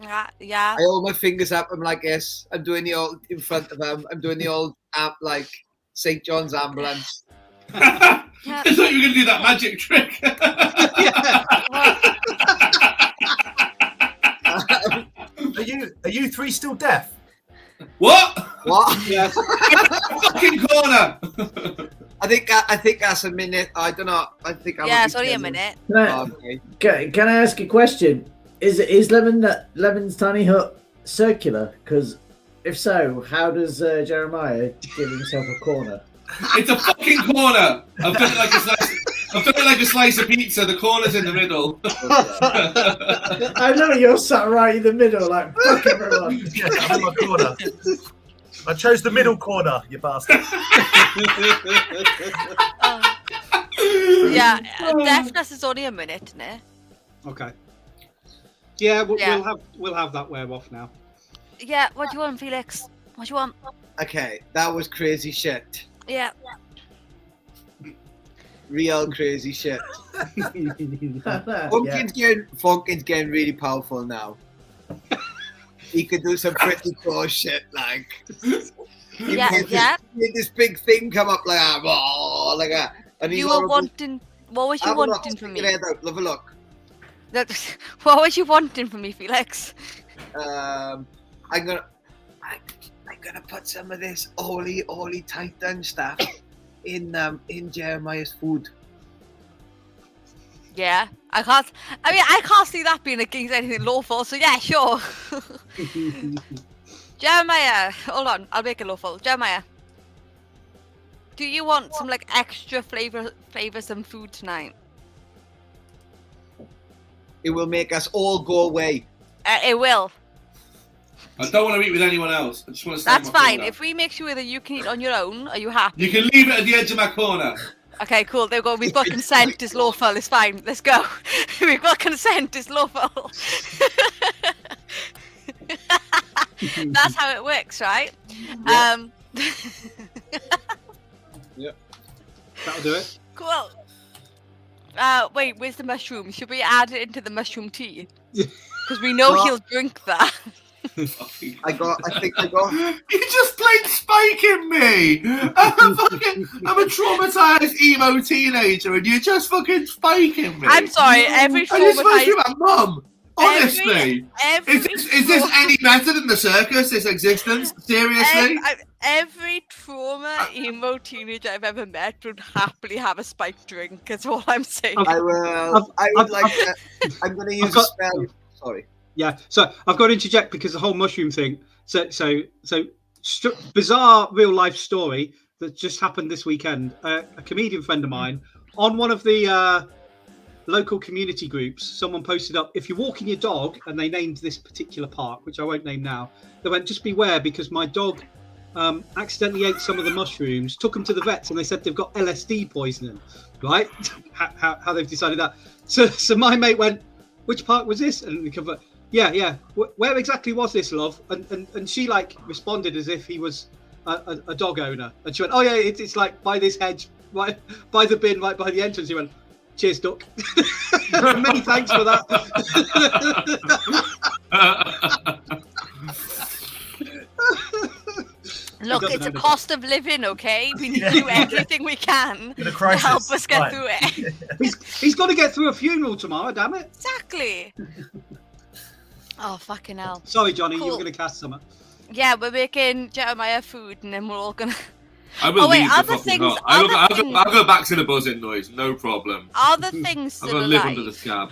okay? yeah. I hold my fingers up. I'm like, yes. I'm doing the old in front of them. I'm doing the old like St. John's ambulance. I thought you were going to do that magic trick. Are you three still deaf? What? What? Yes. Fucking corner. I think that's a minute. I don't know. I think I'm. Yeah, it's only a minute. Can I ask a question? Is Lemon's tiny hut circular? Because if so, how does Jeremiah give himself a corner? It's a fucking corner. I've done it like a slice. I've done it like a slice of pizza. The corner's in the middle. I know you're sat right in the middle, like fuck everyone. Yeah, I'm in my corner. I chose the middle corner, you bastard. Yeah, deafness is only a minute, isn't it? Okay. Yeah, we'll have that wear off now. Yeah, what do you want, Felix? What do you want? Okay, that was crazy shit. Yeah. Real crazy shit. Yeah. Funkin's getting really powerful now. He could do some pretty cool shit, like. Yeah. This big thing come up like that, oh, like that. And You were wanting. What was you wanting from me? Have a look. What was you wanting from me, Felix? I'm gonna put some of this holy Titan stuff in Jeremiah's food. Yeah, I can't see that being against anything lawful. So yeah, sure. Jeremiah, hold on, I'll make it lawful. Jeremiah, do you want some like extra flavorsome food tonight? It will make us all go away. It will. I don't want to eat with anyone else. I just want to stay That's in my fine. corner. If we make sure that you can eat on your own, are you happy? You can leave it at the edge of my corner. Okay, cool. There we go. We've got consent. It's lawful. It's fine. Let's go. We've got consent. It's lawful. That's how it works, right? Yeah. Yep. That'll do it. Cool. Wait, where's the mushroom? Should we add it into the mushroom tea? Because we know he'll drink that. I think I got. You just played spiking me. I'm a traumatized emo teenager, and you're just fucking spiking me. I'm sorry. Every Are you supposed to be traumatized. my mum? Honestly, Every is this any better than the circus? This existence? Seriously? Every trauma emo teenager I've ever met would happily have a spiked drink. That's all I'm saying. I will. I would like to. I'm going to use a spell. Sorry. Yeah, so I've got to interject because the whole mushroom thing. So bizarre real life story that just happened this weekend. A comedian friend of mine on one of the local community groups, someone posted up, if you're walking your dog, and they named this particular park, which I won't name now. They went, just beware because my dog accidentally ate some of the mushrooms, took them to the vets, and they said they've got LSD poisoning. Right? how they've decided that. So my mate went, which park was this? And they covered. Yeah. Where exactly was this, love? And she like responded as if he was a dog owner, and she went, "Oh yeah, it's like by this hedge, right by the bin, right by the entrance." He went, "Cheers, duck." Many thanks for that. Look, it's a cost of living, okay? We need to do everything we can In a to crisis. help us get Right. through it. He's got to get through a funeral tomorrow. Damn it! Exactly. Oh, fucking hell. Sorry, Johnny, you Cool. were going to cast something. Yeah, we're making Jeremiah food, and then we're all gonna. I will Oh, wait, leave the other fucking things- hut. other I'll go back to the buzzing noise. No problem. Are the things I'll still go live under the alive? scab.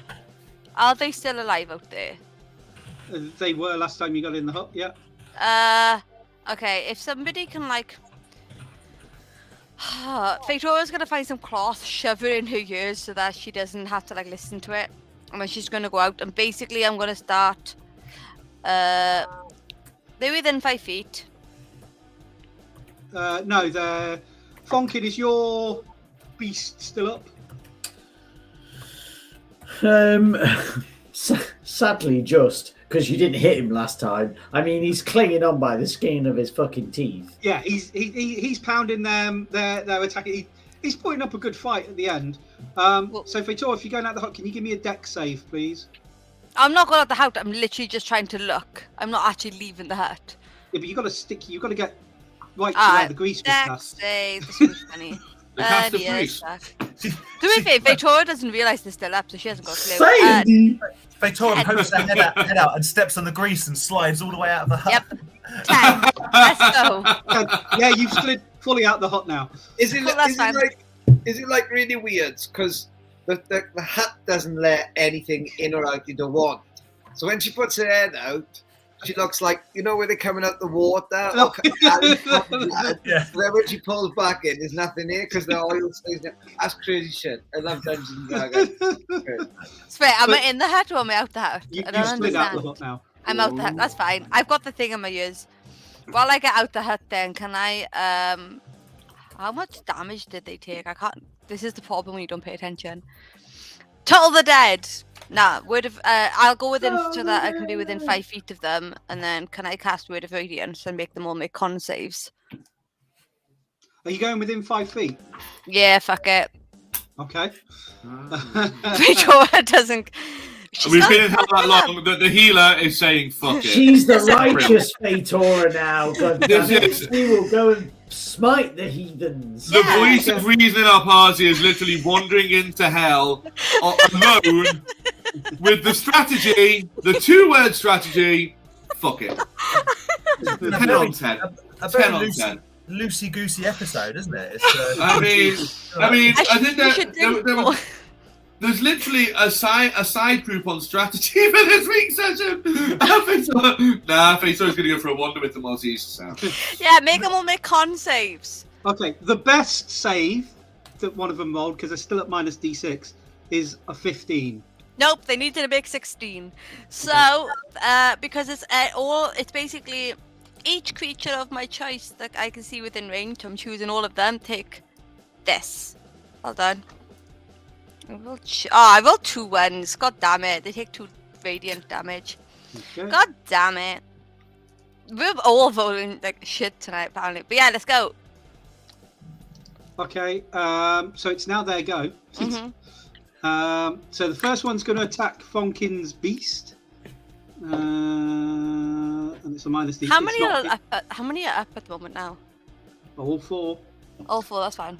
Are they still alive out there? They were last time you got in the hut. Yeah. Okay, if somebody can like Victoria's gonna find some cloth, shove it in her ears so that she doesn't have to like listen to it. And then she's gonna go out and basically I'm gonna start they're within 5 feet. No, the Fonkin, is your beast still up? Sadly, just because you didn't hit him last time. I mean, he's clinging on by the skin of his fucking teeth. Yeah, he's pounding them. They're attacking. He's putting up a good fight at the end. So Victoria, if you're going out the hut, can you give me a deck save, please? I'm not going out the hut, I'm literally just trying to look. I'm not actually leaving the hut. Yeah, but you got to stick. You got to get right to where the grease was Dex cast. save, this was funny. The cast of yeah, grease. Zach. To be fair, Victoria doesn't realise they're still up, so she hasn't got a clue. Say it, D. Victoria pokes her head out and steps on the grease and slides all the way out of the hut. Yep. 10. Let's go. Yeah, you've slid fully out the hut now. Is it Cool, that's fine. like really weird? Because the hut doesn't let anything in or out you don't want. So when she puts her head out, she looks like, you know, where they're coming out the water. No. Yeah. Then when she pulls back in, there's nothing here because the oil stays there. That's crazy shit. I love Dungeons and Dragons. Wait, am I But- in the hut or am I out the hut? You I don't slid out the understand. hut now. I'm out the hut. That's fine. I've got the thing in my ears. While I get out the hut, then can I? How much damage did they take? I can't. This is the problem when you don't pay attention. Total the dead. Nah, word of. I'll go within so that I can be within 5 feet of them, and then can I cast word of radiance and make them all make con saves? Are you going within 5 feet? Yeah, fuck it. Okay. Victoria doesn't. She's We've not been in hell that fucking long that the healer is saying fuck it. She's the Is that real? righteous Fatora now. God damn This it. is- We will go and smite the heathens. The Yeah. voice of reason in our party is literally wandering into hell alone with the strategy, the 2-word strategy, fuck it. 10 on 10. A 10 very on 10. loosey-goosey episode, isn't it? It's, I mean, I think we should do more. there's literally a side group on strategy for this week's session. Face's going to go for a wander with the Mozzies. So. Yeah, make them all make con saves. Okay, the best save that one of them rolled, because they're still at minus D6, is a 15. Nope, they needed to make 16. So, because it's basically each creature of my choice that I can see within range, I'm choosing all of them, take this. Well done. I rolled 2 ones. God damn it. They take 2 radiant damage. Okay. God damn it. We're all voting like shit tonight, apparently. But yeah, let's go. Okay, so it's now their go. Mhm. So the first one's going to attack Fonkin's beast. And it's a minus D6. How many are up at the moment now? All 4. All 4, that's fine.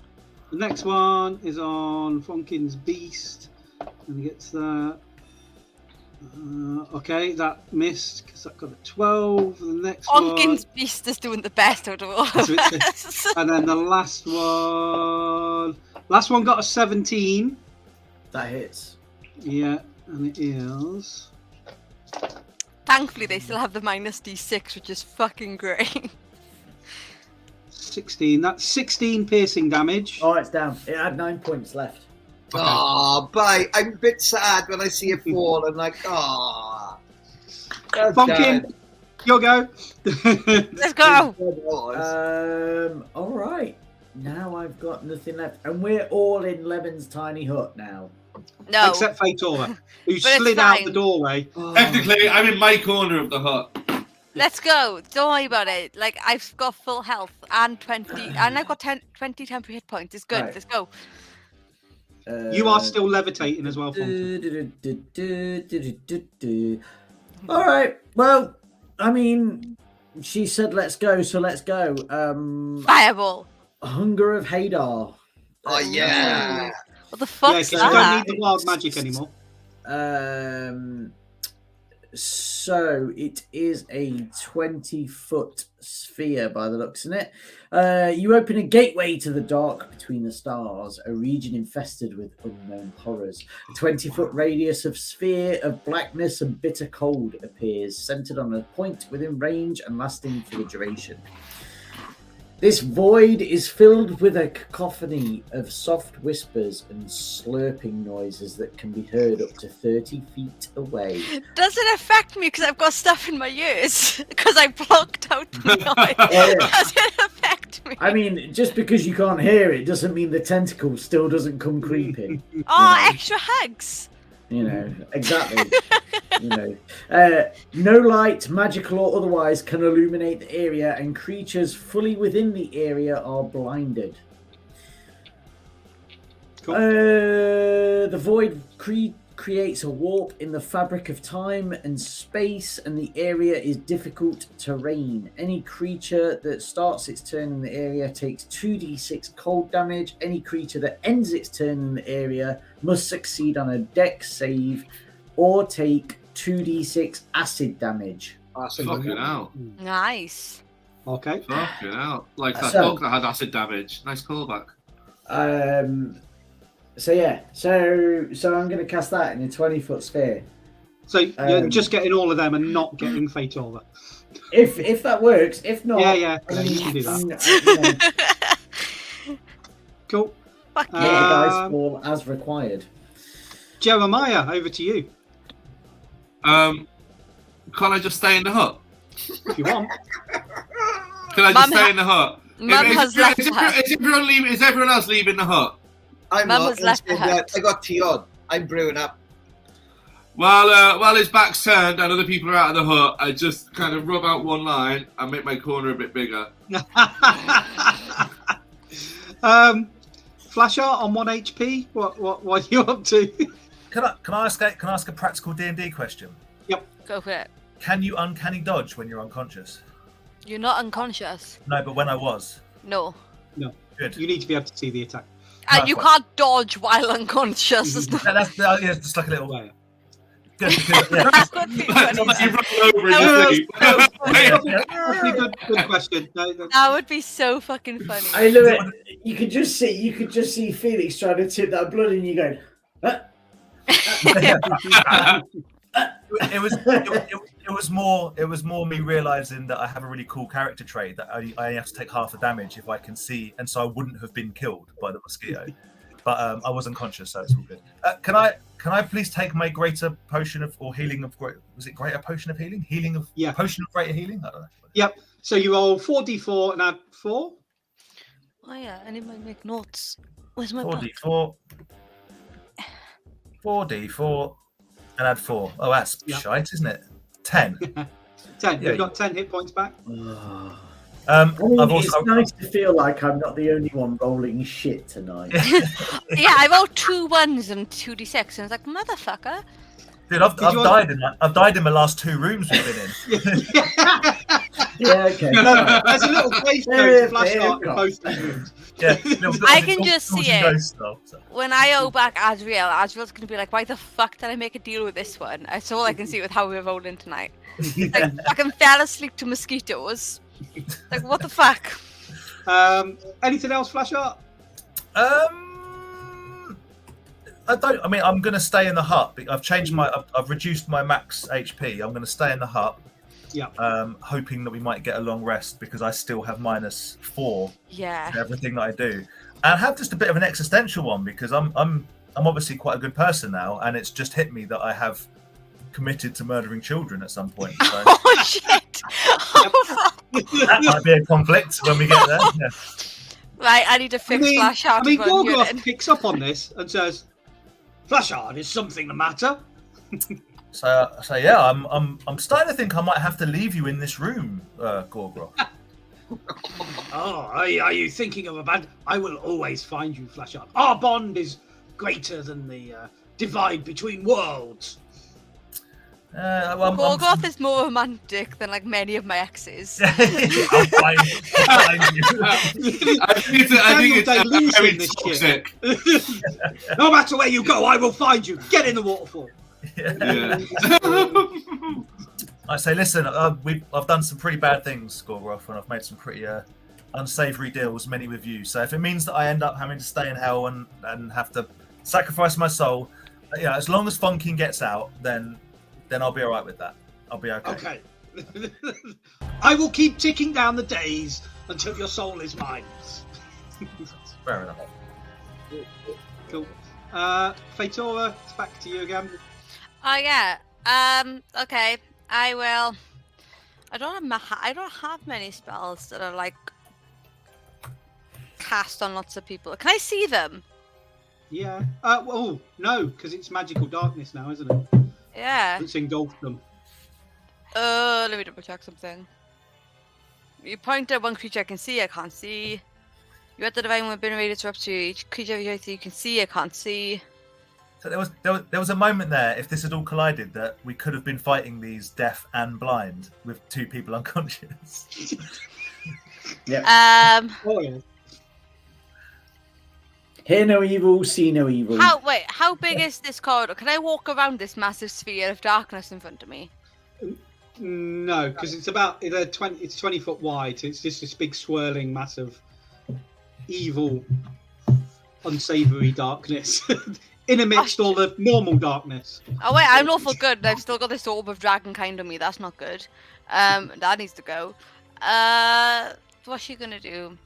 The next one is on Fonkin's beast. And he gets that. Okay, that missed because that got a 12. The next Onkin's beast is doing the best out of all of one. us. And then the last one got a 17. That hits. Yeah, and it is. Thankfully, they still have the minus D6, which is fucking great. 16. That's 16 piercing damage. Oh, it's down. It had 9 points left. Oh, bye. I'm a bit sad when I see it fall. I'm like, oh. Fonkin, your go. Let's go. All right. Now I've got nothing left, and we're all in Lemon's tiny hut now. No. Except Fatora, who But it's slid out the fine. doorway. Technically, I'm in my corner of the hut. Let's go. Don't worry about it. Like, I've got full health and 20, and I've got 20 temporary hit points. It's good. Right. Let's go. You are still levitating as well, Fonton. All right. Well, I mean, she said let's go, so let's go. Fireball. Hunger of Hadar. Oh yeah. What the Yeah, fuck's because you don't that? need the wild magic anymore. So it is a 20-foot sphere by the looks in it. You open a gateway to the dark between the stars, a region infested with unknown horrors. A 20-foot radius of sphere of blackness and bitter cold appears, centered on a point within range and lasting for the duration. This void is filled with a cacophony of soft whispers and slurping noises that can be heard up to 30 feet away. Does it affect me because I've got stuff in my ears? Because I blocked out the noise. Does it affect me? I mean, just because you can't hear it doesn't mean the tentacle still doesn't come creeping. Oh, extra hugs. You know, exactly. No light, magical or otherwise, can illuminate the area, and creatures fully within the area are blinded. Cool. The void creates a warp in the fabric of time and space, and the area is difficult terrain. Any creature that starts its turn in the area takes 2d6 cold damage. Any creature that ends its turn in the area must succeed on a dex save or take 2d6 acid damage. Fucking hell. Nice. Okay. Fucking hell. Like that So- book that had acid damage. Nice callback. So I'm going to cast that in a 20-foot sphere. So you're just getting all of them and not getting Fate over. If that works, if not, Yeah, you can do that. Cool. Fuck The yeah. dice fall as required. Jeremiah, over to you Can't I just stay in the hut? if you want. Can I Mum just stay in the hut? Mum has left the hut. Is everyone else leaving the hut? I'm Mum not. has left the Instead, hut. I got TO'd. I'm brewing up. While his back's turned and other people are out of the hut, I just kind of rub out one line and make my corner a bit bigger. Flash art on 1 HP. What are you up to? Can I ask a practical D&D question? Go for it. Can you uncanny dodge when you're unconscious? You're not unconscious. No, but when I was. No. Good. You need to be able to see the attack. And you can't dodge while unconscious. It's not- That's just like a little. Yeah. Good because yeah. That would be funny. You roll over in That your sleep. Good question. No, That would be so fucking funny. I love it. You could just see Felix trying to tip that blood in you going, huh? It was more me realizing that I have a really cool character trait that I only have to take half the damage if I can see, and so I wouldn't have been killed by the mosquito. But I was unconscious, so it's all good. Can I please take my greater potion of or healing of was it greater potion of healing? Potion of greater healing? I don't know. Yep. So you roll 4d4 and add 4. Oh yeah, I need to make notes. Where's my book? 4d4 and add 4. Oh, that's shite, isn't it? 10. 10. Yeah, You've got 10 hit points back. I mean, I've it's also nice to feel like I'm not the only one rolling shit tonight. Yeah, I rolled 2 1s and 2d6, and it's like, motherfucker. dude, I've died in the last 2 rooms we've been in. Yeah, okay. No, there's a little place Yeah, flash yeah, art in yeah. both these rooms. Yeah, I can just see it. Ghost stuff, so. When I owe back Azriel's going to be like, why the fuck did I make a deal with this one? That's all I can see with how we're rolling tonight. Like, fucking fell asleep to mosquitoes. Like, what the fuck? Anything else, flash art? I mean, I'm going to stay in the hut. I've reduced my max HP. I'm going to stay in the hut. Yeah. Hoping that we might get a long rest because I still have -4 Yeah. to everything that I do, and I have just a bit of an existential one because I'm obviously quite a good person now, and it's just hit me that I have committed to murdering children at some point. So Oh shit! Oh, fuck. that might be a conflict when we get there. Yeah. Right, I need to fix flash art. I mean, before I'm Gorgoth hearing. picks up on this and says, Flashard, is something the matter? So yeah, I'm starting to think I might have to leave you in this room, Gorgoroth. Oh, are you thinking of a band? I will always find you, Flashard. Our bond is greater than the divide between worlds. Gorgoroth is more romantic than like many of my exes. I'll find you. I think it's very this toxic. No matter where you go, I will find you. Get in the waterfall. Yeah. I say, listen, I've done some pretty bad things, Gorgoroth, and I've made some pretty unsavory deals, many with you. So if it means that I end up having to stay in hell and have to sacrifice my soul, as long as Funkin gets out, then I'll be all right with that. I'll be okay. Okay. I will keep ticking down the days until your soul is mine. Fair enough. Cool. Fatora, it's back to you again. Oh yeah. Okay. I will. I don't have many spells that are like cast on lots of people. Can I see them? Yeah. Oh no, because it's magical darkness now, isn't it? Yeah. It's engulfed them. Let me double check something. You point at one creature I can see, I can't see. You had the divine one been rated to up to each creature you can see, I can't see. So there was a moment there, if this had all collided, that we could have been fighting these deaf and blind with two people unconscious. Yeah. Oh yeah. Hear no evil, see no evil. How big is this corridor? Can I walk around this massive sphere of darkness in front of me? No, because it's about it's 20 foot wide. It's just this big swirling mass of evil, unsavory darkness in amidst all the normal darkness. Oh wait, I'm lawful good. I've still got this orb of dragon kind on me. That's not good. That needs to go. What's she gonna do?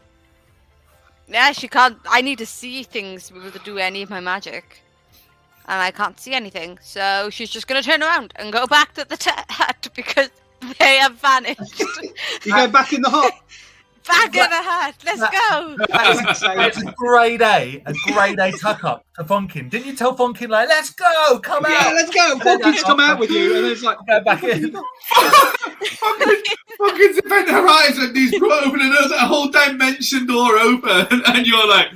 Yeah, she can't. I need to see things to be able to do any of my magic. And I can't see anything. So she's just going to turn around and go back to the hut because they have vanished. You go back in the hut? Back in the hut. Let's go. It's a grade A tuck up to Funkin. Didn't you tell Funkin, like, let's go, come out? Yeah, let's go. Funkin's come out with you. And then it's like, go back in. Funkin's Event Horizon. He's opening a whole dimension door open. And you're like,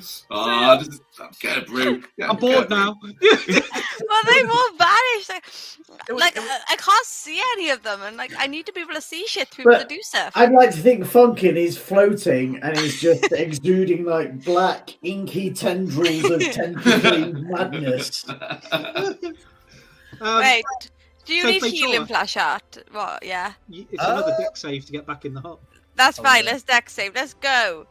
get a brew. I'm bored now. Well, they've all vanished. Like I can't see any of them, and like I need to be able to see shit to be able to do stuff. I'd like to think Funkin is floating and is just exuding like black, inky tendrils of tentacly madness. Wait, do you so need Fatora, healing, Flashard? What? Yeah. It's another deck save to get back in the hut. That's fine. Yeah. Let's deck save. Let's go.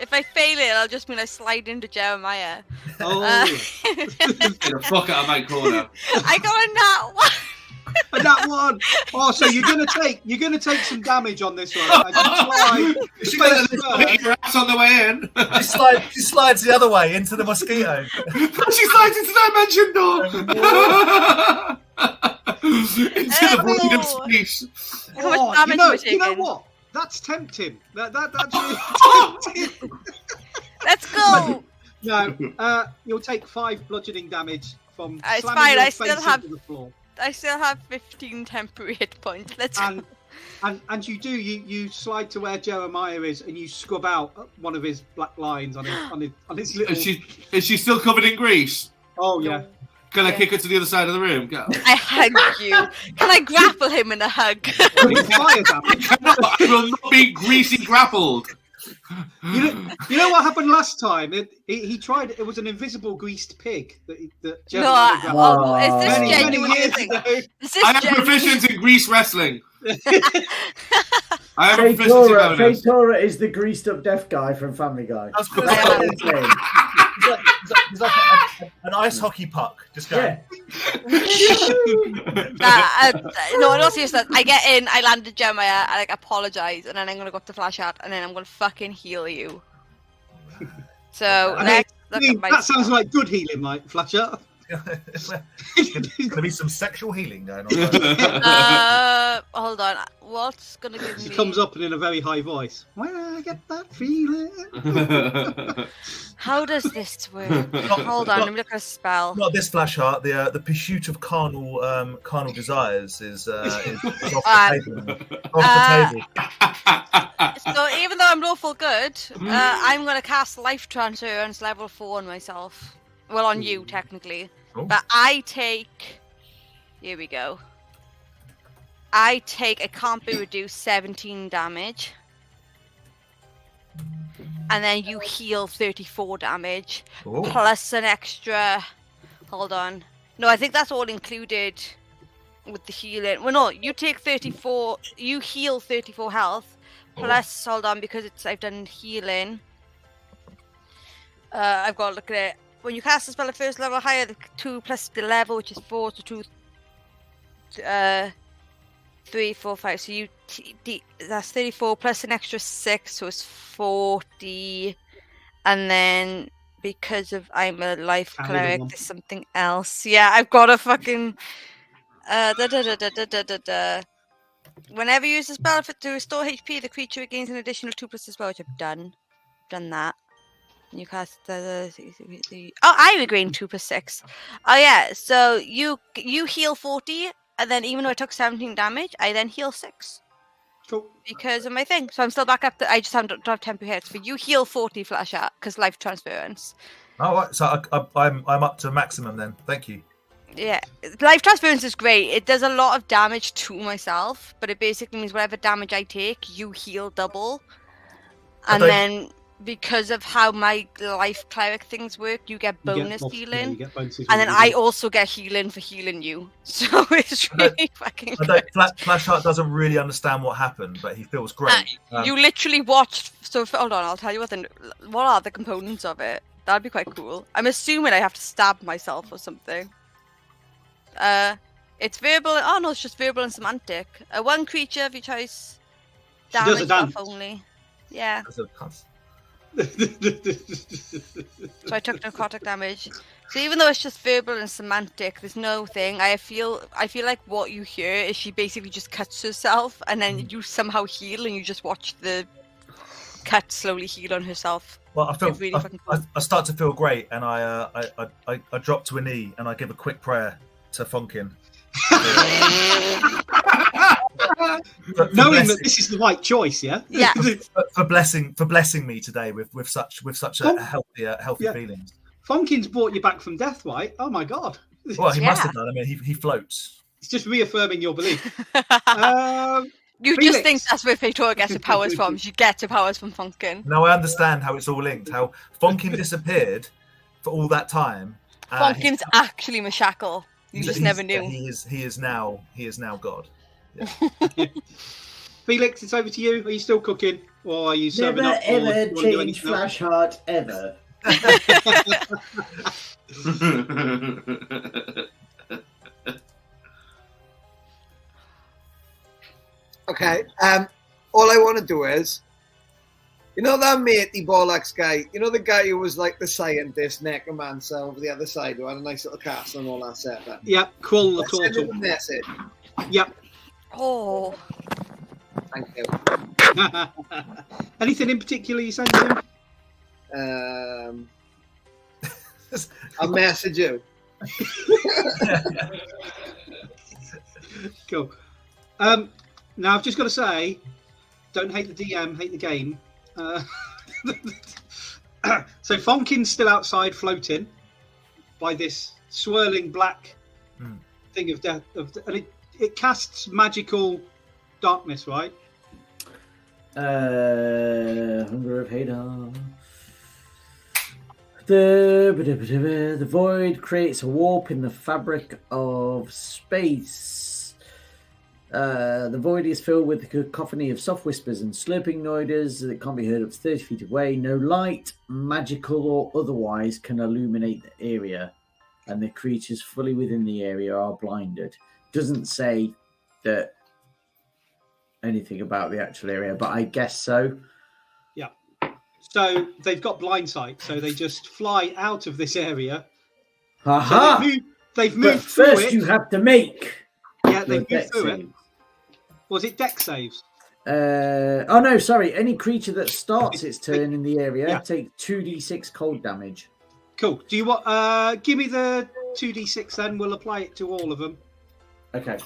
If I fail it, I'll just mean I slide into Jeremiah. Oh, get the fuck out of my corner. I got a nat one. And that one. Oh, so you're gonna take some damage on this one. And you hit your ass on the way in. She slides the other way into the mosquito. She slides into the dimension door. Into the void of space. How much damage are we taking? You know what? That's tempting. That's really tempting. Let's go. No, you'll take 5 bludgeoning damage from it's slamming fine. your I face still have into the floor. I still have 15 temporary hit points. Let's go. And you slide to where Jeremiah is and you scrub out one of his black lines on his little. Is she still covered in grease? Oh yeah. Can I kick her to the other side of the room? Go. I hug you. Can I grapple him in a hug? I will not be greasy grappled. You know what happened last time? He tried. It was an invisible greased pig that Jeremiah is this many genuine? years ago. I am proficient in grease wrestling. I am proficient in Avernus. Fatora is the greased up deaf guy from Family Guy. That's good. He's like an ice hockey puck, just going. Yeah. No, I'm not serious. I get in, I landed Jeremiah, I like apologize, and then I'm gonna go up to Flashard, and then I'm gonna fucking heal you. So next, that sounds like good healing, like Flashard. Going to be some sexual healing going on. Hold on. What's gonna give She me? comes up and in a very high voice. When I get that feeling. How does this work? Hold on. Let me look at a spell. Not this flash heart. The pursuit of carnal desires is off the table. Off the table. So even though I'm lawful good, I'm gonna cast life transference level 4 on myself. Well, on you technically, but I take. Here we go. I can't be reduced 17 damage. And then you heal 34 damage. Ooh. Plus an extra... Hold on. No, I think that's all included with the healing. Well, no, you take 34... You heal 34 health. Plus, hold on, because I've done healing. I've got to look at it. When you cast a spell at first level higher, the 2 plus the level, which is 4, so 2... 3, 4, 5. So that's 34 plus an extra 6, so it's 40. And then because I'm a life cleric, there's something else. Yeah, I've got a fucking. Whenever you use a spell to restore HP, the creature gains an additional 2 plus the spell, which I've done. Done that. You cast I regain 2 plus 6. Oh yeah, so you heal 40. And then even though I took 17 damage, I then heal 6. Cool. Because of my thing. So I'm still back up. I just don't have temporary hits. But you heal 40 flash out because life transference. Oh, right. So I'm up to maximum then. Thank you. Yeah. Life transference is great. It does a lot of damage to myself. But it basically means whatever damage I take, you heal double. And then... Because of how my life cleric things work, you get bonus healing. Yeah, and then I also get healing for healing you. So it's really fucking good. Flashheart doesn't really understand what happened, but he feels great. You literally watched... So hold on, I'll tell you what are the components of it. That'd be quite cool. I'm assuming I have to stab myself or something. It's verbal... Oh no, it's just verbal and semantic. One creature of your choice. Damage buff only. Yeah. So I took necrotic damage. So even though it's just verbal and semantic, there's no thing. I feel like what you hear is she basically just cuts herself, and then you somehow heal, and you just watch the cut slowly heal on herself. Well, I start to feel great, and I drop to a knee, and I give a quick prayer to Funkin. Knowing that this is the right choice, yeah. for blessing me today with such a healthy feelings. Funkin's brought you back from death, right? Oh my god. Well, he must have done. I mean, he floats. It's just reaffirming your belief. You Felix. Just think that's where Fatora gets her powers from. She gets her powers from Funkin. Now I understand how it's all linked. How Funkin disappeared for all that time. Funkin's actually Mashakal. You just never knew. He is now God. Yeah. Felix, it's over to you. Are you still cooking, or are you serving never up? Ever change Flashheart ever. Okay. All I want to do is, you know that matey bollocks guy. You know the guy who was like the scientist, necromancer over the other side, who had a nice little castle and all that set. Yep, Krull the Send him Turtle. a message. Yep. Oh. Thank you. Anything in particular you sent him? I'll message you. Cool. Now I've just got to say, don't hate the DM, hate the game. So Fonkin's still outside floating by this swirling black thing of death, and it casts magical darkness, right? Hunger of Hadar. The void creates a warp in the fabric of space. The void is filled with a cacophony of soft whispers and slurping noises that can't be heard up to 30 feet away. No light, magical or otherwise, can illuminate the area, and the creatures fully within the area are blinded. Doesn't say that anything about the actual area, but I guess so. Yeah. So they've got blind sight, so they just fly out of this area Aha! So they've But moved through first it. you have to make. Yeah, they've your moved through dex it. save. Was it dex saves? Oh no, sorry. Any creature that starts its turn in the area Yeah. take 2d6 cold damage. Cool. Do you want? Give me the 2d6 then. We'll apply it to all of them. Okay.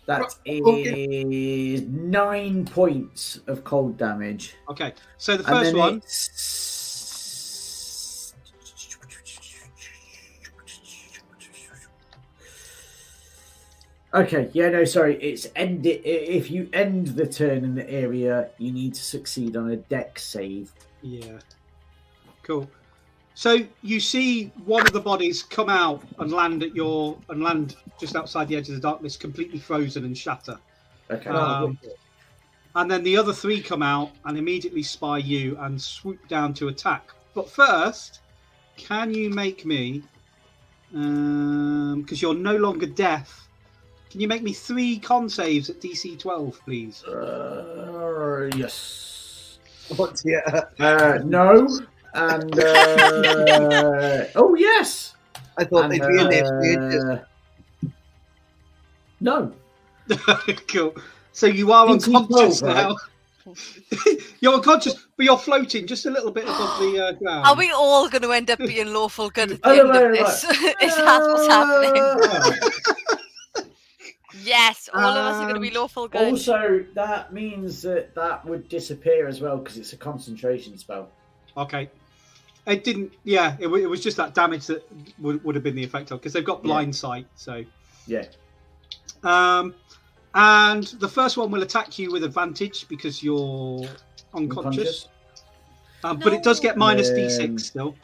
That is 9 points of cold damage. Okay. So the And first then one. it's- Okay, yeah, no, sorry. It's end it. If you end the turn in the area, you need to succeed on a dex save. Yeah. Cool. So you see one of the bodies come out and land just outside the edge of the darkness, completely frozen and shatter. Okay. And then the other three come out and immediately spy you and swoop down to attack. But first, can you make me, because you're no longer deaf, can you make me 3 con saves at DC 12, please? Yes. What's yeah? No. And oh yes. I thought And, they'd be initiated. No. Cool. So you are DC unconscious 12, right? now. You're unconscious, but you're floating just a little bit above the ground. Are we all going to end up being lawful good at the Oh, end no, of no, this? Is that what's happening? Yes, all of us are going to be lawful good. Also, that means that would disappear as well because it's a concentration spell. Okay. It didn't. Yeah, it was just that damage that would have been the effect of, because they've got blind sight. So. Yeah. And the first one will attack you with advantage because you're unconscious. But it does get minus D6 still.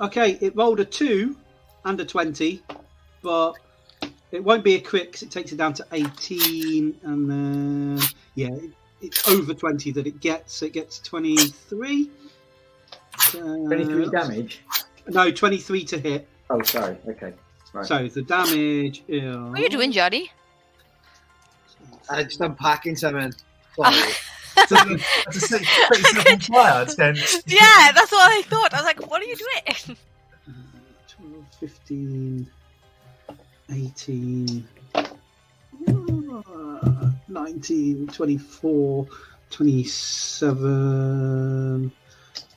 Okay, it rolled a 2 and a 20, but it won't be a crit because it takes it down to 18, and then it's over 20 that it gets. It gets 23. 23 damage? No, 23 to hit. Oh, sorry. Okay. Right. So the damage is... What are you doing, Johnny? I just unpacking something. Sorry. That's a 37 flyer. Yeah, that's what I thought. I was like, what are you doing? 12, 15, 18, 19, 24, 27,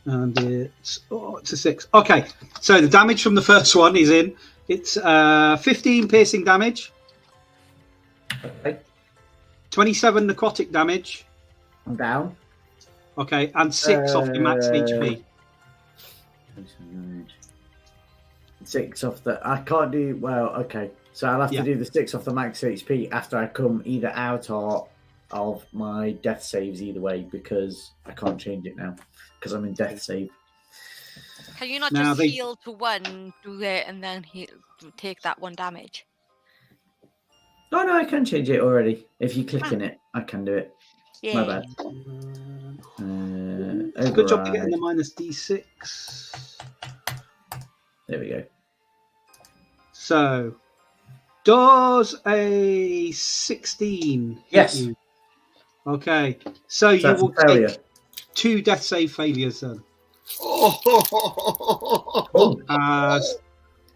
and it's a 6. Okay, so the damage from the first one is in. It's 15 piercing damage, Okay. 27 necrotic damage. I'm down. Okay, and 6 off your max HP. 6 off the... I can't do... Well, okay. So I'll have to do the 6 off the max HP after I come either out or of my death saves either way, because I can't change it now because I'm in death save. Can you not Now just they- heal to 1, do it, and then take that 1 damage? Oh, no, I can change it already. If you click in it, I can do it. Yeah. My bad. Good job to get in override. the minus D6. There we go. So, does a 16 hit Yes. you? Okay, so you That's will a failure. take 2 death save failures then. Oh. As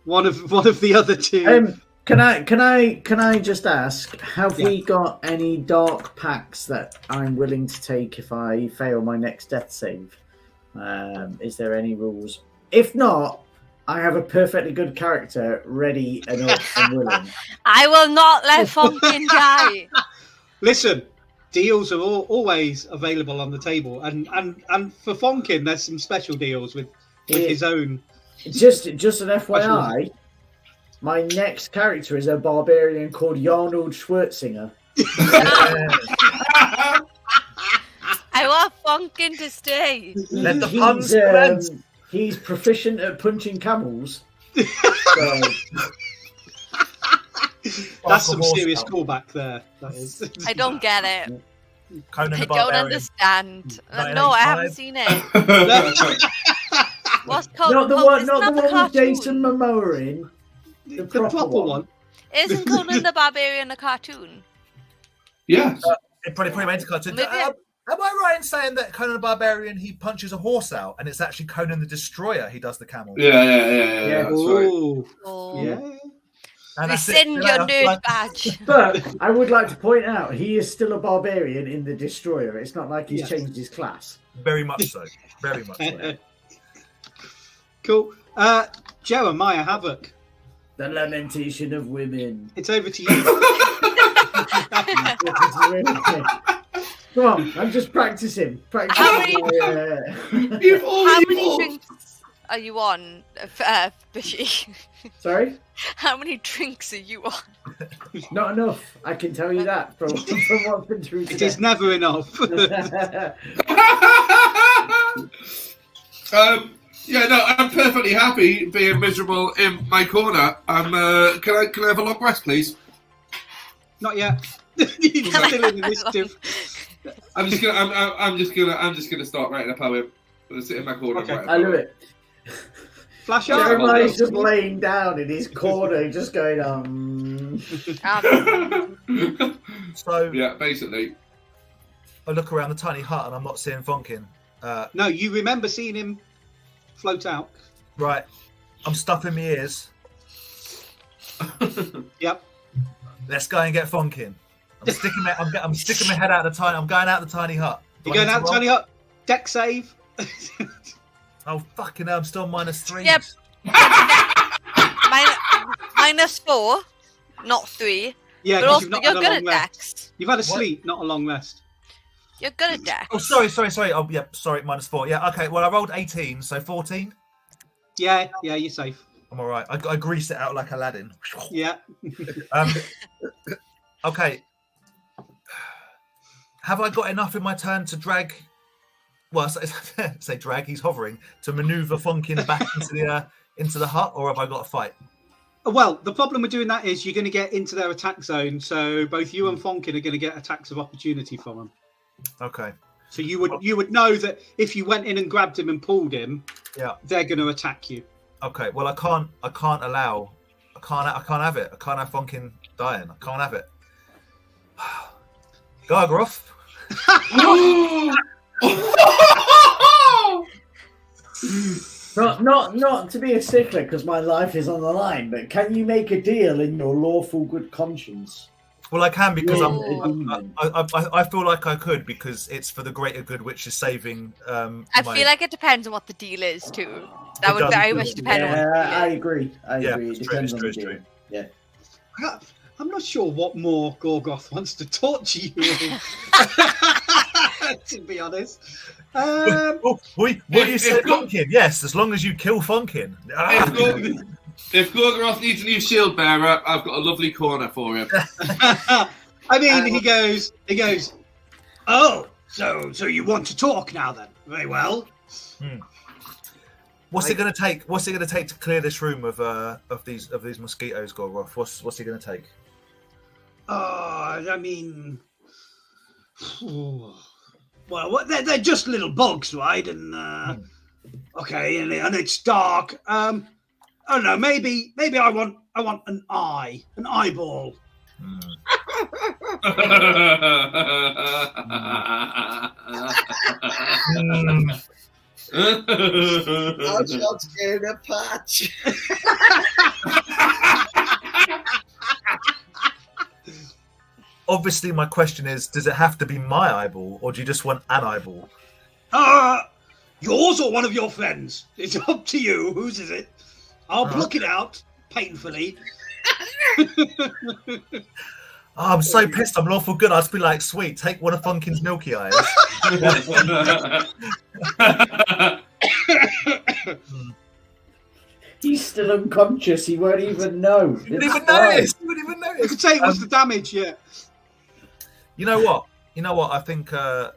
one of the other 2. Can I just ask, have we got any dark pacts that I'm willing to take if I fail my next death save? Is there any rules? If not, I have a perfectly good character ready and up and willing. I will not let Funkin die. Listen, deals are always available on the table, and for Fonkin, there's some special deals with his own. Just an FYI, my next character is a barbarian called Arnold Schwarzenegger. I want Funkin to stay. Let the puns commence. He's proficient at punching camels. So, That's some serious callback there. That is. I don't get it. Conan I the don't Barbarian. understand. Night No, I Night haven't Five. seen it. What's called? not the one with cartoon. Jason Momoa in. The proper one. Isn't Conan the Barbarian a cartoon? Yes. It probably made a cartoon. Maybe Am I right in saying that Conan the Barbarian, he punches a horse out, and it's actually Conan the Destroyer he does the camel? Yeah. That's right. Ooh. Oh. Yeah. And that's it. Rescind your nerd Like- badge. But I would like to point out he is still a barbarian in the Destroyer. It's not like he's Yes. changed his class. Very much so. Very much so. Cool. Jeremiah Havoc, The lamentation of women. it's over to you. Come on, I'm just practicing. How many- How many drinks are you on, Fishy? Sorry? How many drinks are you on? Not enough. I can tell you that from what's been through It today. is never enough. Yeah, no, I'm perfectly happy being miserable in my corner. Can I have a long rest, please? Not yet. He's still in initiative. I'm just gonna start writing a poem. I'm gonna sit in my corner. Okay. And write I a love poem. it. Flash out. Jeremiah's just laying down in his corner, just going, So Yeah, basically. I look around the tiny hut and I'm not seeing Funkin. No, you remember seeing him float out. Right. I'm stuffing my ears. Yep. Let's go and get Funkin. I'm sticking my head out of the tiny. I'm going out the tiny hut. Do You're I going need out to roll? tiny hut. Deck save. Oh fucking hell! I'm still -3. Yep. -4, not 3. Yeah, But 'cause also, you've not you're had a good long at rest. Dex. You've had a sleep, not a long rest. You're good at Dex. Oh, sorry. Oh, yeah, sorry. -4. Yeah, okay. Well, I rolled 18, so 14. Yeah, you're safe. I'm all right. I greased it out like Aladdin. Yeah. Okay. Have I got enough in my turn to drag? Well, say drag. He's hovering to maneuver Funkin back into the hut, or have I got to fight? Well, the problem with doing that is you're going to get into their attack zone, so both you and Fonkin are going to get attacks of opportunity from them. Okay. So you would know that if you went in and grabbed him and pulled him, Yeah. they're going to attack you. Okay. Well, I can't have it. I can't have Funkin dying. I can't have it. Gargroth. Not to be a stickler because my life is on the line, but can you make a deal in your lawful good conscience? Well, I can because Yeah. I feel like I could because it's for the greater good, which is saving. I feel like it depends on what the deal is too. That It would does. very much depend on what the deal I is. agree. Yeah, It it's true, depends it's on true, the it's deal. true. Yeah. I'm not sure what more Gorgoth wants to torture you with, to be honest. Will you say Funkin? Yes, as long as you kill Funkin. If Gorgoroth needs a new shield bearer, I've got a lovely corner for him. I mean, he goes, oh, so you want to talk now then? Very well. What's it going to take? What's it going to take to clear this room of these mosquitoes, Gorgoth? What's it going to take? I mean, well, they're just little bugs, right? And okay, and it's dark. I don't know. Maybe I want an eyeball. I'll just get a patch. Obviously, my question is: does it have to be my eyeball, or do you just want an eyeball? Yours or one of your friends? It's up to you. Whose is it? I'll pluck it out painfully. Oh, I'm so pissed. I'm lawful good. I'd just be like, sweet, take one of Funkin's milky eyes. He's still unconscious. He won't even know. You wouldn't even notice. You wouldn't even You notice. could say it was the damage, yeah. You know what? I think. I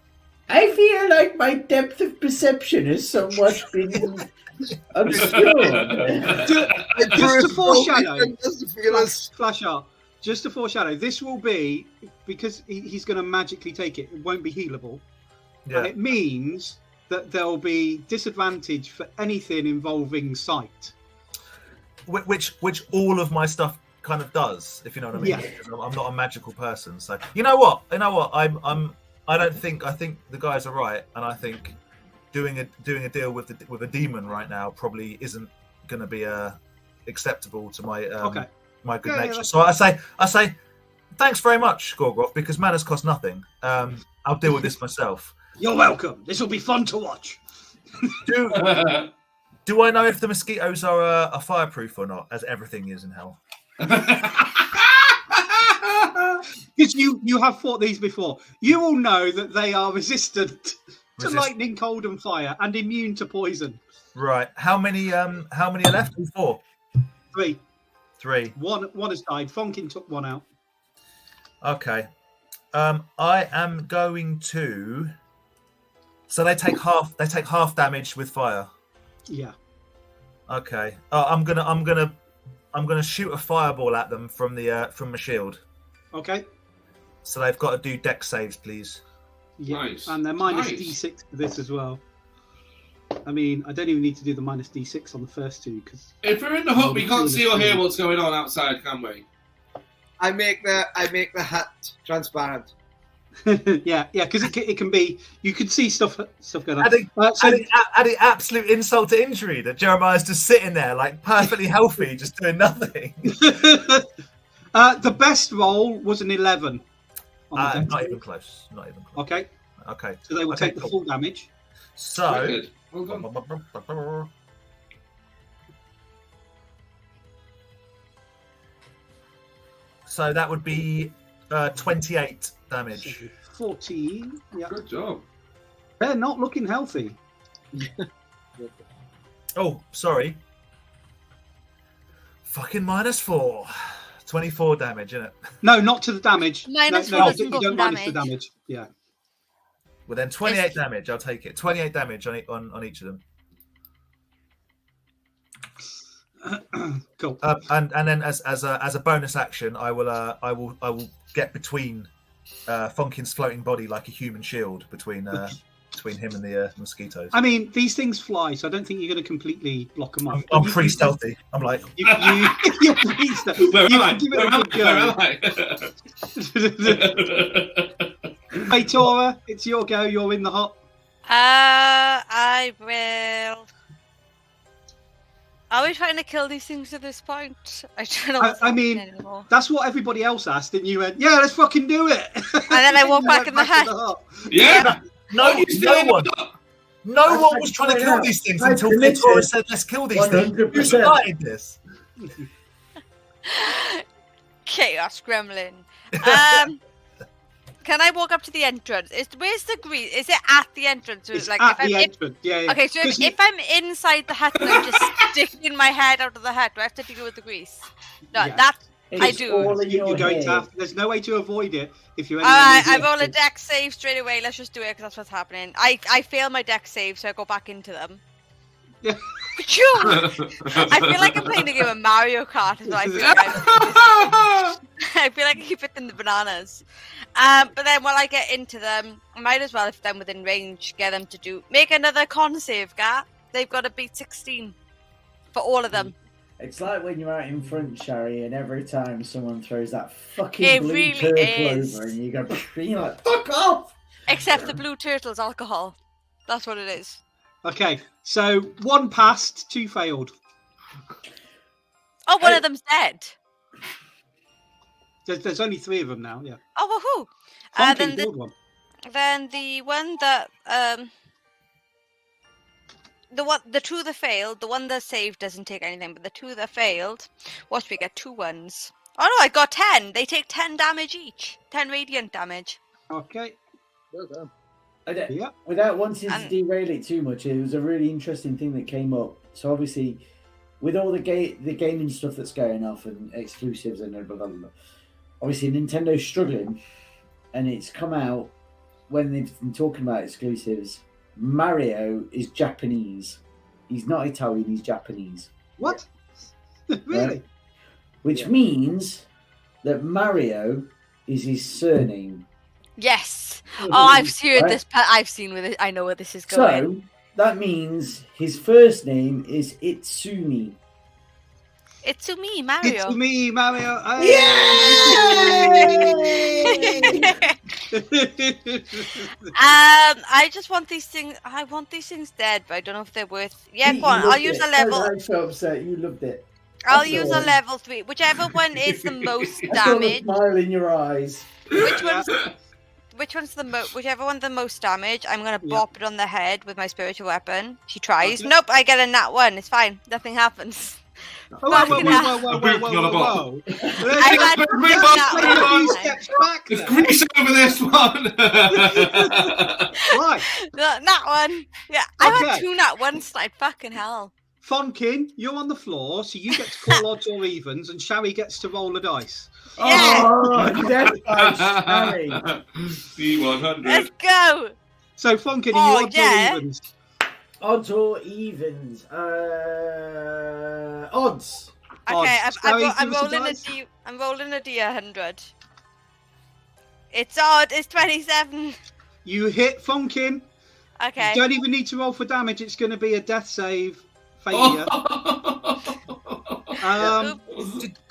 feel like my depth of perception has somewhat been obscured. Just to foreshadow, Just to feel us. flash up. Just to foreshadow, this will be because he's going to magically take it. It won't be healable, and Yeah. it means that there'll be disadvantage for anything involving sight. Which all of my stuff kind of does, if you know what I mean. Yeah. Because I'm not a magical person, so you know what? I'm I think the guys are right, and I think doing a deal with a demon right now probably isn't going to be acceptable to my my good nature. So I say thanks very much, Gorgoroth, because manners cost nothing. I'll deal with this myself. You're welcome. This will be fun to watch. Do I know if the mosquitoes are fireproof or not, as everything is in hell? Because you have fought these before. You all know that they are resistant to lightning, cold, and fire, and immune to poison. Right. How many are left? 4. 3. 3. One has died. Fonkin took one out. Okay. I am going to. So they take half. They take half damage with fire. Yeah. Okay. I'm gonna shoot a fireball at them from my shield. Okay. So they've got to do dex saves, please. Yeah. Nice. And they're minus D6 for this as well. I mean, I don't even need to do the minus D6 on the first two because if we're in the hut, we can't see or hear what's going on outside, can we? I make the hut transparent. yeah, because it can be. You can see stuff going on. Adding absolute insult to injury that Jeremiah's just sitting there like perfectly healthy, just doing nothing. The best roll was an 11. Not even close. Okay. Okay. So they will take the full damage. So. Well done. So that would be 28 damage. 14. Yeah. Good job. They're not looking healthy. Oh, sorry. Fucking -4. 24 damage, isn't it? No, not to the damage. -4 doesn't go you don't for minus the damage. Yeah. Well, then 28 damage. I'll take it. 28 damage on each of them. Cool. And then as a bonus action, I will get between Funkin's floating body like a human shield between him and the mosquitoes. I mean, these things fly, so I don't think you're going to completely block them off. I'm pretty stealthy. I'm like, you're pretty stealthy. Where am I? Give it Where a good go. Hey, Tora, it's your go. You're in the hut. I will. Are we trying to kill these things at this point? I mean, anymore. That's what everybody else asked, and you went, "Yeah, let's fucking do it." And then I walked back in the hut. Yeah. No one was trying to kill these things until Tora said, "Let's kill these things." Who started this? Chaos gremlin. Can I walk up to the entrance? Where's the grease? Is it at the entrance? It's like at the entrance. Yeah. Okay, so if I'm inside the hut and I'm just sticking my head out of the hut, do I have to deal with the grease? No, that I do. You're going to have. There's no way to avoid it if you're. I roll a dex save straight away. Let's just do it because that's what's happening. I fail my dex save, so I go back into them. Yeah. I feel like I'm playing a game of Mario Kart. So I feel like I keep hitting the bananas. But then when I get into them, I might as well, if they're within range, get them to make another con save, Gat. They've got to beat 16 for all of them. It's like when you're out in front, Sherry, and every time someone throws that fucking blue turtle over, and you go, you're like, fuck off! Except the blue turtle's alcohol. That's what it is. Okay, so 1 passed, 2 failed. Oh, one of them's dead. There's only 3 of them now, yeah. Oh, woohoo! Then the one that the 2 that failed, the one that saved doesn't take anything, but the 2 that failed, what we get 2 1s. Oh no, I got 10. They take 10 damage each, 10 radiant damage. Okay. Well done. Without wanting to derail it too much, it was a really interesting thing that came up. So obviously, with all the gaming stuff that's going off and exclusives and blah, blah, blah, obviously Nintendo's struggling, and it's come out when they've been talking about exclusives. Mario is Japanese. He's not Italian. He's Japanese. What? Really? Right? Which means that Mario is his surname. Yes. Oh, I've heard this. I've seen with it. I know where this is going. So that means his first name is Itsumi. Itsumi, Mario. Itsumi, Mario. Yay! I just want these things. I want these things dead, but I don't know if they're worth. Yeah, Pete, go on. you I'll loved use it. a level. I'm so upset you loved it. I'll That's use all a right. level 3, whichever one is the most I saw the damage. smile in your eyes. Which one's the whichever one's the most damage, I'm gonna bop it on the head with my spiritual weapon. She tries. Okay. Nope, I get a nat 1. It's fine. Nothing happens. Whoa. I had a steps back. There's grease over this one. Right. Nat 1. Yeah, I've had 2 nat 1s tonight. Fucking hell. Fonkin, you're on the floor, so you get to call odds or evens, and Sherry gets to roll a dice. Yeah. Oh, death by Sherry. D100. Let's go. So Fonkin, are you odds or evens? Odds or evens? Odds. Okay, Odds. I'm Sherry, give us a rolling a dice. D. I'm rolling a D100. It's odd. It's 27. You hit Fonkin. Okay. You don't even need to roll for damage. It's going to be a death save failure.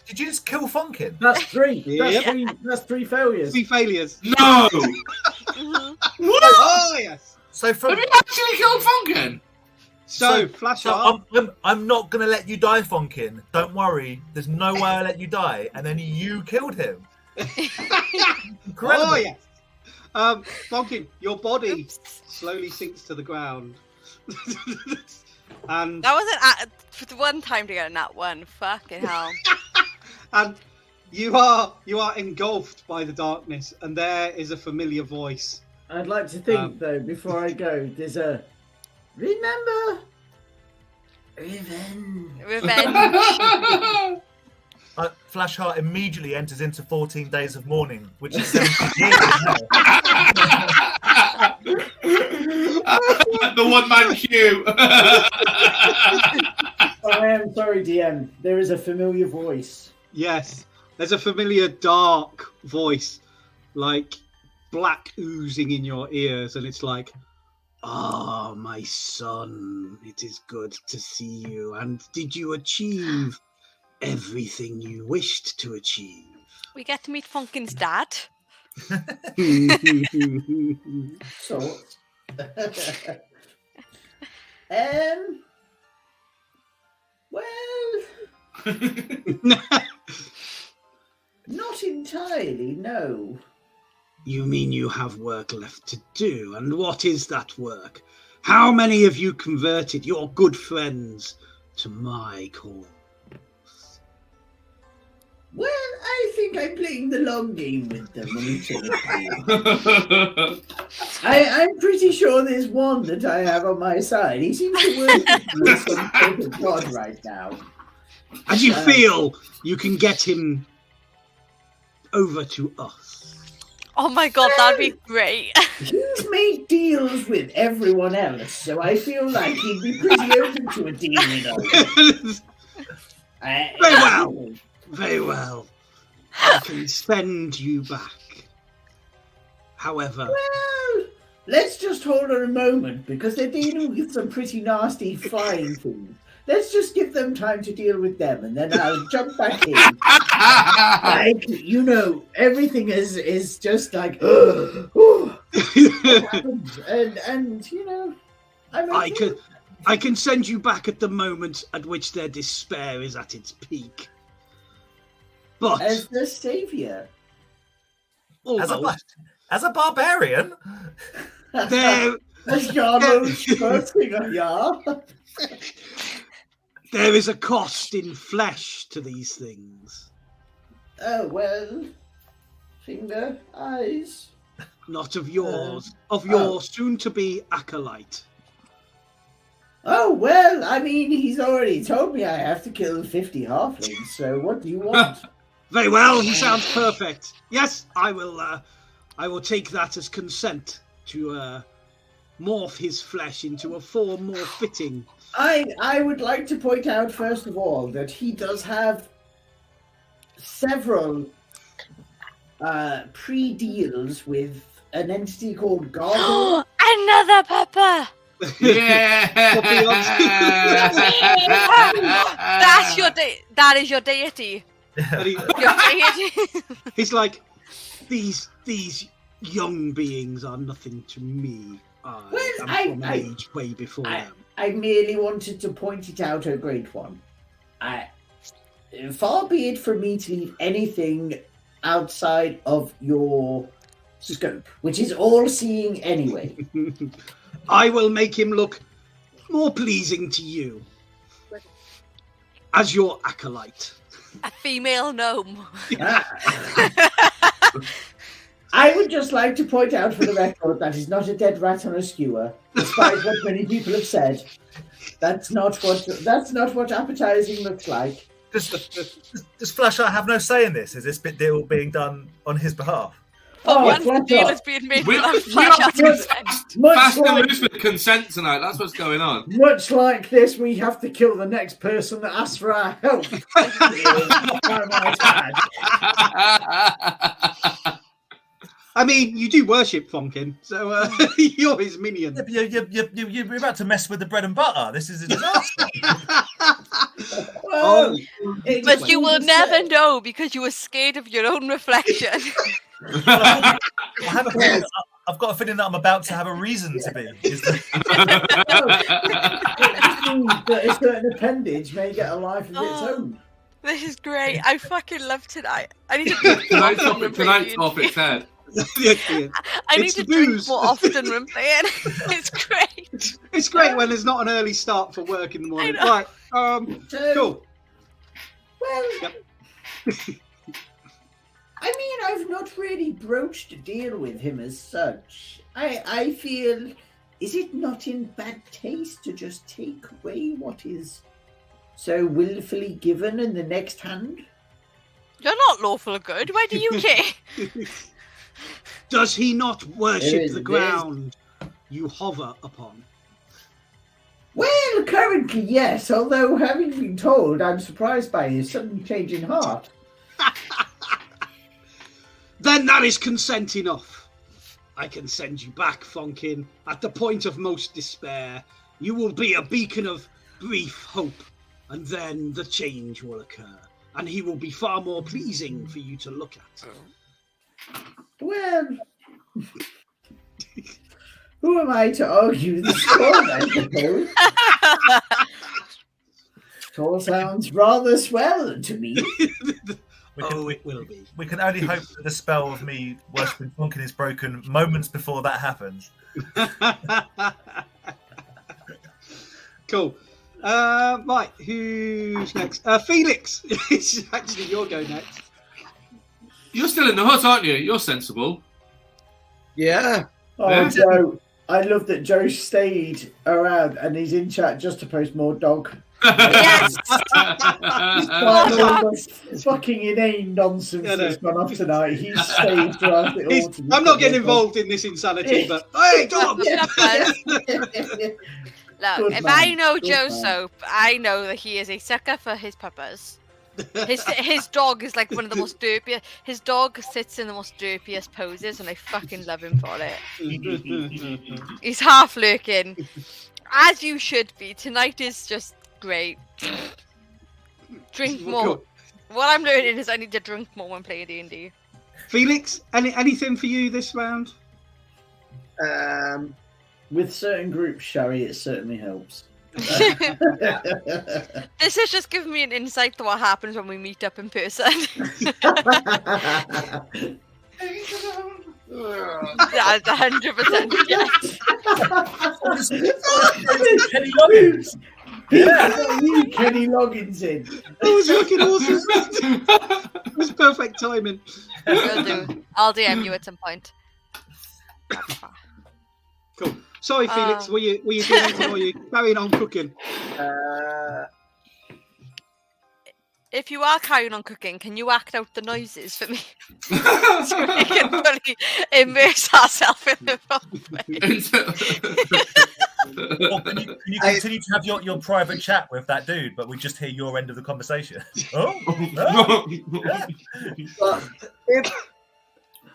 Did you just kill Fonkin? That's 3. Yep. That's 3 failures. 3 failures. No. Oh yes. So from Have you actually killed Fonkin? So flash up. I'm not gonna let you die, Fonkin. Don't worry. There's no way I'll let you die. And then you killed him. Incredible. Oh yes. Fonkin, your body slowly sinks to the ground. And That wasn't for the one time to get a nat 1. Fucking hell. and you are engulfed by the darkness, and there is a familiar voice. I'd like to think, though, before I go, there's a remember Revenge. Flashheart immediately enters into 14 days of mourning, which is 17 years now. The one-man queue. I am sorry, DM. There is a familiar voice. Yes, there's a familiar dark voice, like black oozing in your ears, and it's like, "Ah, my son, it is good to see you. And did you achieve everything you wished to achieve?" We get to meet Fonkin's dad. So, well, not entirely, no. You mean you have work left to do? And what is that work? How many have you converted your good friends to my cause? Well, I think I'm playing the long game with them a little bit. I'm pretty sure there's one that I have on my side. He seems to work with some sort of god right now. And you feel you can get him over to us? Oh my god, that'd be great. He's made deals with everyone else, so I feel like he'd be pretty open to a deal with us. Very well. Very well. I can send you back. However... Well, let's just hold on a moment, because they're dealing with some pretty nasty flying things. Let's just give them time to deal with them, and then I'll jump back in. Like, you know, everything is just like, what happened? And you know, I can send you back at the moment at which their despair is at its peak. But as the savior, as a barbarian, there is a cost in flesh to these things. Oh well, finger, eyes. Not of yours, of your soon-to-be acolyte. Oh, well, I mean, he's already told me I have to kill 50 halflings, so what do you want? Very well, he sounds perfect. Yes, I will take that as consent to morph his flesh into a form more fitting. I would like to point out, first of all, that he does have several pre-deals with an entity called Gargle. Another pepper! Yeah. That's your that is your deity. And Your deity. he's like, these young beings are nothing to me. I'm from an age way before them. I merely wanted to point it out, O Great One. Far be it from me to leave anything outside of your scope, which is all-seeing anyway. I will make him look more pleasing to you as your acolyte. A female gnome. I would just like to point out for the record that he's not a dead rat on a skewer, despite what many people have said. That's not what appetizing looks like. Does Flashheart have no say in this? Is this bit deal being done on his behalf? One deal is being made without Fast like, and loose with consent tonight. That's what's going on. Much like this, we have to kill the next person that asks for our help. I mean, you do worship Fonkin, so you're his minion. You're about to mess with the bread and butter. This is a disaster. But you will never know because you were scared of your own reflection. I've got a feeling that I'm about to have a reason to be. That a certain appendage may get a life of its own. This is great. I fucking love tonight. I need to Tonight's topic's head. I need to drink more often when playing. It's great. It's great when there's not an early start for work in the morning. Right. Cool. Well, I mean, I've not really broached a deal with him as such. I feel, is it not in bad taste to just take away what is so willfully given in the next hand? You're not lawful good. Why do you care? Does he not worship the ground you hover upon? Well, currently, yes. Although, having been told, I'm surprised by his sudden change in heart. Then that is consent enough. I can send you back, Fonkin. At the point of most despair, you will be a beacon of brief hope, and then the change will occur, and he will be far more pleasing for you to look at. Well, who am I to argue the score, I suppose? It all sounds rather swell to me. It will be. We can only hope that the spell of me worshipping Funkin is broken moments before that happens. Cool. Right, who's next? Felix. It's actually your go next. You're still in the hut, aren't you? You're sensible. Yeah. Oh, Joe. I love that Joe stayed around and he's in chat just to post more dog. Yes! Fucking inane nonsense that's gone off tonight. He's stayed throughout it all. I'm not getting involved in this insanity, but hey, dog! Look, if I know Joe Soap, I know that he is a sucker for his puppas. His dog is like one of the most derpiest. His dog sits in the most derpiest poses, and I fucking love him for it. He's half lurking, as you should be. Tonight is just great. Drink more. What I'm learning is I need to drink more when playing D&D. Felix, anything for you this round? With certain groups, Sherry, it certainly helps. This has just given me an insight to what happens when we meet up in person. That's 100% yes. Kenny Loggins. You, Kenny Loggins in. That was fucking awesome. It was perfect timing. I'll DM you at some point. Cool. Sorry, Felix. Were you doing anything, or were you carrying on cooking? If you are carrying on cooking, can you act out the noises for me? So we can fully immerse ourselves in the Or can you continue to have your private chat with that dude, but we just hear your end of the conversation?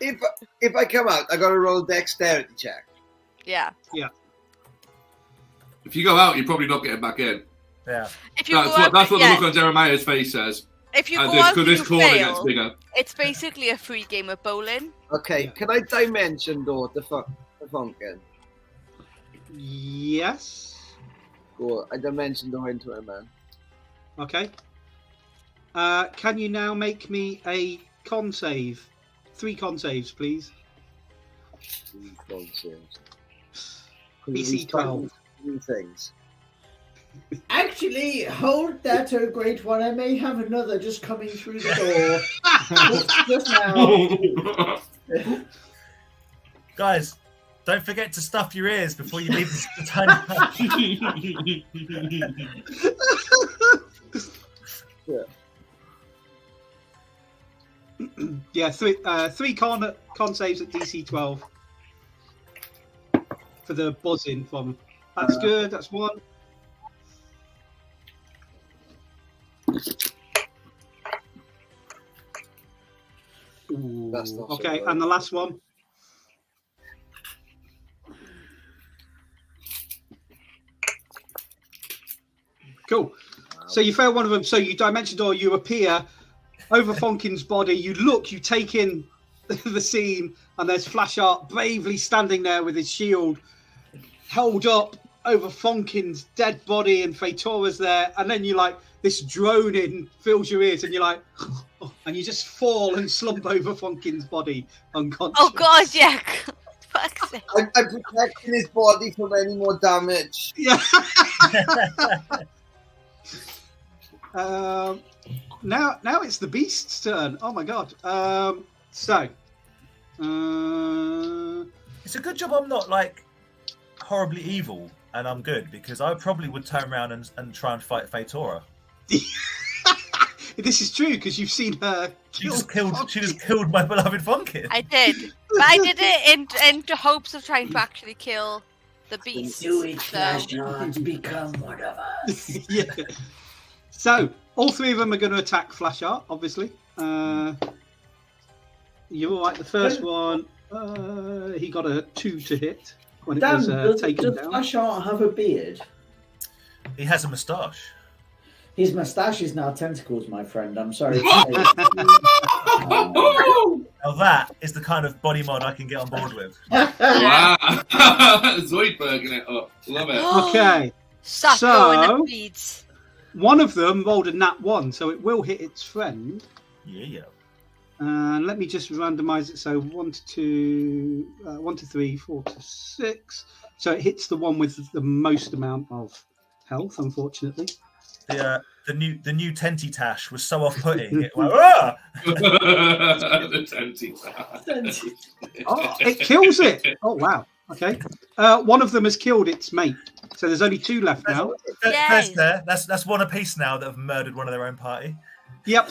If I come out, I got to roll dexterity check. Yeah. If you go out, you're probably not getting back in. Yeah. If you That's what the look on Jeremiah's face says. If you And go out because this and corner gets fail, bigger. it's basically a free game of bowling. Okay, can I dimension door the Funkin? Yes. Cool, I dimension door into it, man. Okay. Can you now make me a con save? 3 con saves, please. BC 12. Things. Actually, hold that, oh great one. I may have another just coming through the door. Just now. Guys, don't forget to stuff your ears before you leave the tiny Yeah, three con saves at DC 12 for the buzzing from. That's good. That's 1. Ooh, That's not so okay, good. and the last one. Cool. So you fail one of them. So you dimension door. You appear over Fonkin's body. You look. You take in the scene, and there's Flash Art bravely standing there with his shield held up over Fonkin's dead body, and Feitora's there. And then you like this droning fills your ears, and you're like, and you just fall and slump over Fonkin's body unconscious. Oh god, yeah. Fuck's sake. I'm protecting his body from any more damage. Yeah. Now it's the beast's turn. Oh my god. It's a good job I'm not like horribly evil and I'm good, because I probably would turn around and try and fight Feitora. This is true because you've seen her. She just killed my beloved Funkin. I did, but I did it in the hopes of trying to actually kill the beast. Do it, So- Flash Art, become one of us. Yeah. So all 3 of them are going to attack Flash Art, obviously. You're all right. The first one, he got a 2 to hit when it Dan, was taken does down. Flash Art have a beard? He has a moustache. His moustache is now tentacles, my friend. I'm sorry. Now that is the kind of body mod I can get on board with. Wow. Zoidberging it up. Love it. Okay. Stop going the beads. One of them rolled a nat 1, so it will hit its friend. Yeah. And let me just randomize it. So 1 to 2, 1 to 3, 4 to 6. So it hits the one with the most amount of health, unfortunately. The new Tenty Tash was so off-putting. It went, ah! The Tenty. Oh, it kills it. Oh wow. Okay. One of them has killed its mate, so there's only 2 left now. That's there. That's one apiece now that have murdered one of their own party. Yep.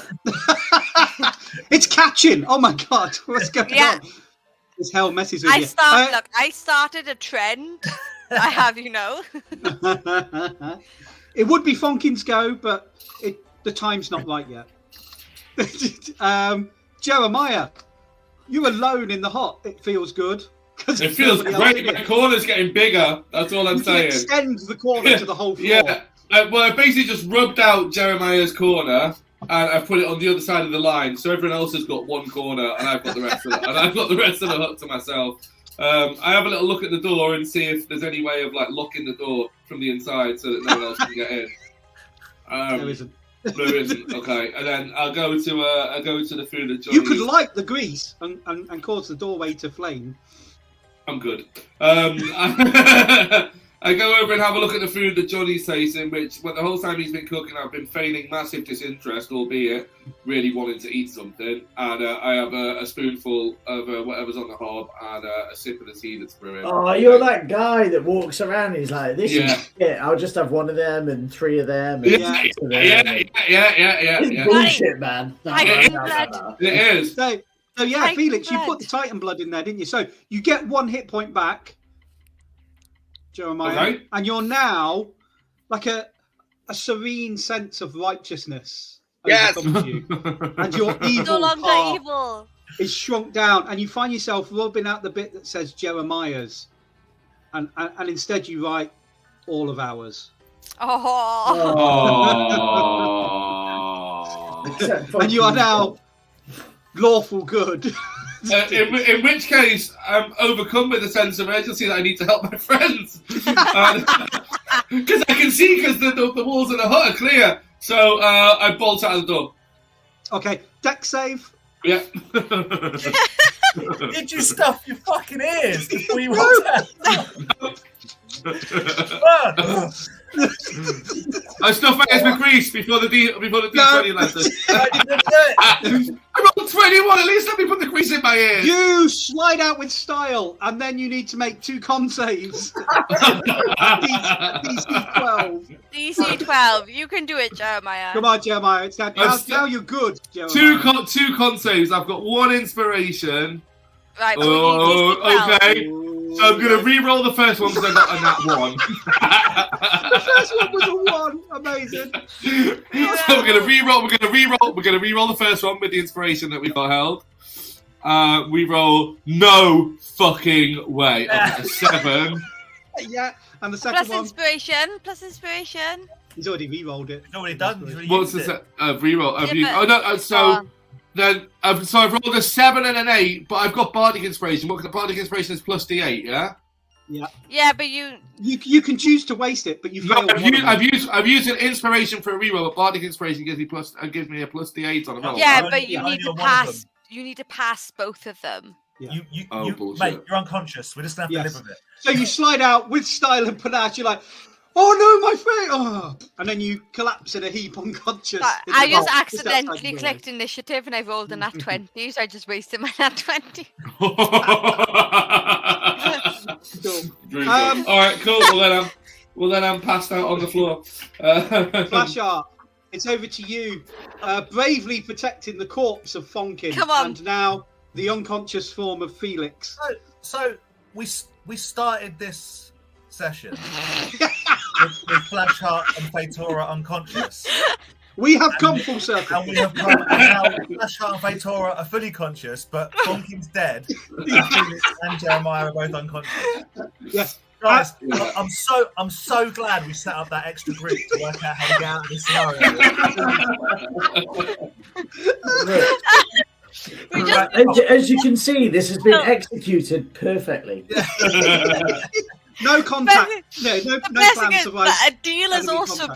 It's catching. Oh my god, what's going on? This hell messes with you. I started a trend. I have, you know. It would be Fonkin's go, but the time's not right yet. Jeremiah, you alone in the hot. It feels good. It feels great. My corner's getting bigger. That's all I'm saying. Extend the corner to the whole floor. Yeah. Well, I basically just rubbed out Jeremiah's corner and I put it on the other side of the line, so everyone else has got one corner, and I've got the rest of it. And I've got the rest of the hut to myself. I have a little look at the door and see if there's any way of like locking the door from the inside so that no one else can get in. There isn't. There isn't. Okay, and then I'll go to the food that Johnny. You could light the grease and cause the doorway to flame. I'm good. I go over and have a look at the food that Johnny's tasting, which, well, the whole time he's been cooking, I've been feigning massive disinterest, albeit really wanting to eat something. And I have a spoonful of whatever's on the hob and a sip of the tea that's brewing. Oh, you're that guy that walks around and he's like, this Yeah. is shit. I'll just have 1 of them and 3 of them. And Yeah. 6 of them. Yeah. It's bullshit, man. No. It is. So yeah, Titan Felix, you blood. put the Titan blood in there, didn't you? So you get 1 hit point back, Jeremiah, Okay. and you're now like a serene sense of righteousness Yes. overcomes you, and your No evil longer part evil. is shrunk down, and you find yourself rubbing out the bit that says Jeremiah's, and instead you write all of ours. Oh. Oh. And you are now lawful good. In which case, I'm overcome with a sense of urgency that I need to help my friends. Because I can see because the walls of the hut are clear. So I bolt out of the door. Okay, deck save. Yeah. Did you stuff your fucking ears before you walked out? I stuffed my ears with grease before the D20 landed. I rolled 21. At least let me put the grease in my ears. You slide out with style, and then you need to make 2 con saves. DC 12. DC 12. You can do it, Jeremiah. Come on, Jeremiah. It's now you're good, Jeremiah. Two con saves. I've got 1 inspiration. Right, but we need DC 12. Okay. So I'm going to re-roll the first one because I got a nat 1. The first one was a 1. Amazing. So we're going to re-roll. We're going to re-roll the first one with the inspiration that we got held. We roll no fucking way. I got a 7. Yeah, and the second one. Plus inspiration. He's already re-rolled it. It's already done. What's the re-roll? Then I've rolled a 7 and an 8, but I've got bardic inspiration. What? The bardic inspiration is plus D8, yeah. Yeah, but you can choose to waste it, but you failed. I've used an inspiration for a reroll, but bardic inspiration gives me a plus D8 on a roll. Yeah, but you need to pass. You need to pass both of them. Yeah. Mate, you're unconscious. We're just gonna have to live with it. So you slide out with style and panache. You're like, oh no, my face! Oh. And then you collapse in a heap unconscious. I just accidentally clicked initiative and I rolled a nat 20, so I just wasted my nat 20. Cool. All right, cool. Well then I'm passed out on the floor. Flash art. It's over to you. Bravely protecting the corpse of Fonkin. Come on. And now the unconscious form of Felix. So we started this session with Flashheart and Fatora unconscious. We have come full circle. And we have come now. Flashheart and Fatora are fully conscious, but Fonkin's dead. And Jeremiah are both unconscious. Yes. Guys, I'm so glad we set up that extra group to work out how to get out of this scenario. As you can see, this has been executed perfectly. No contact. No plan to survive. A deal has also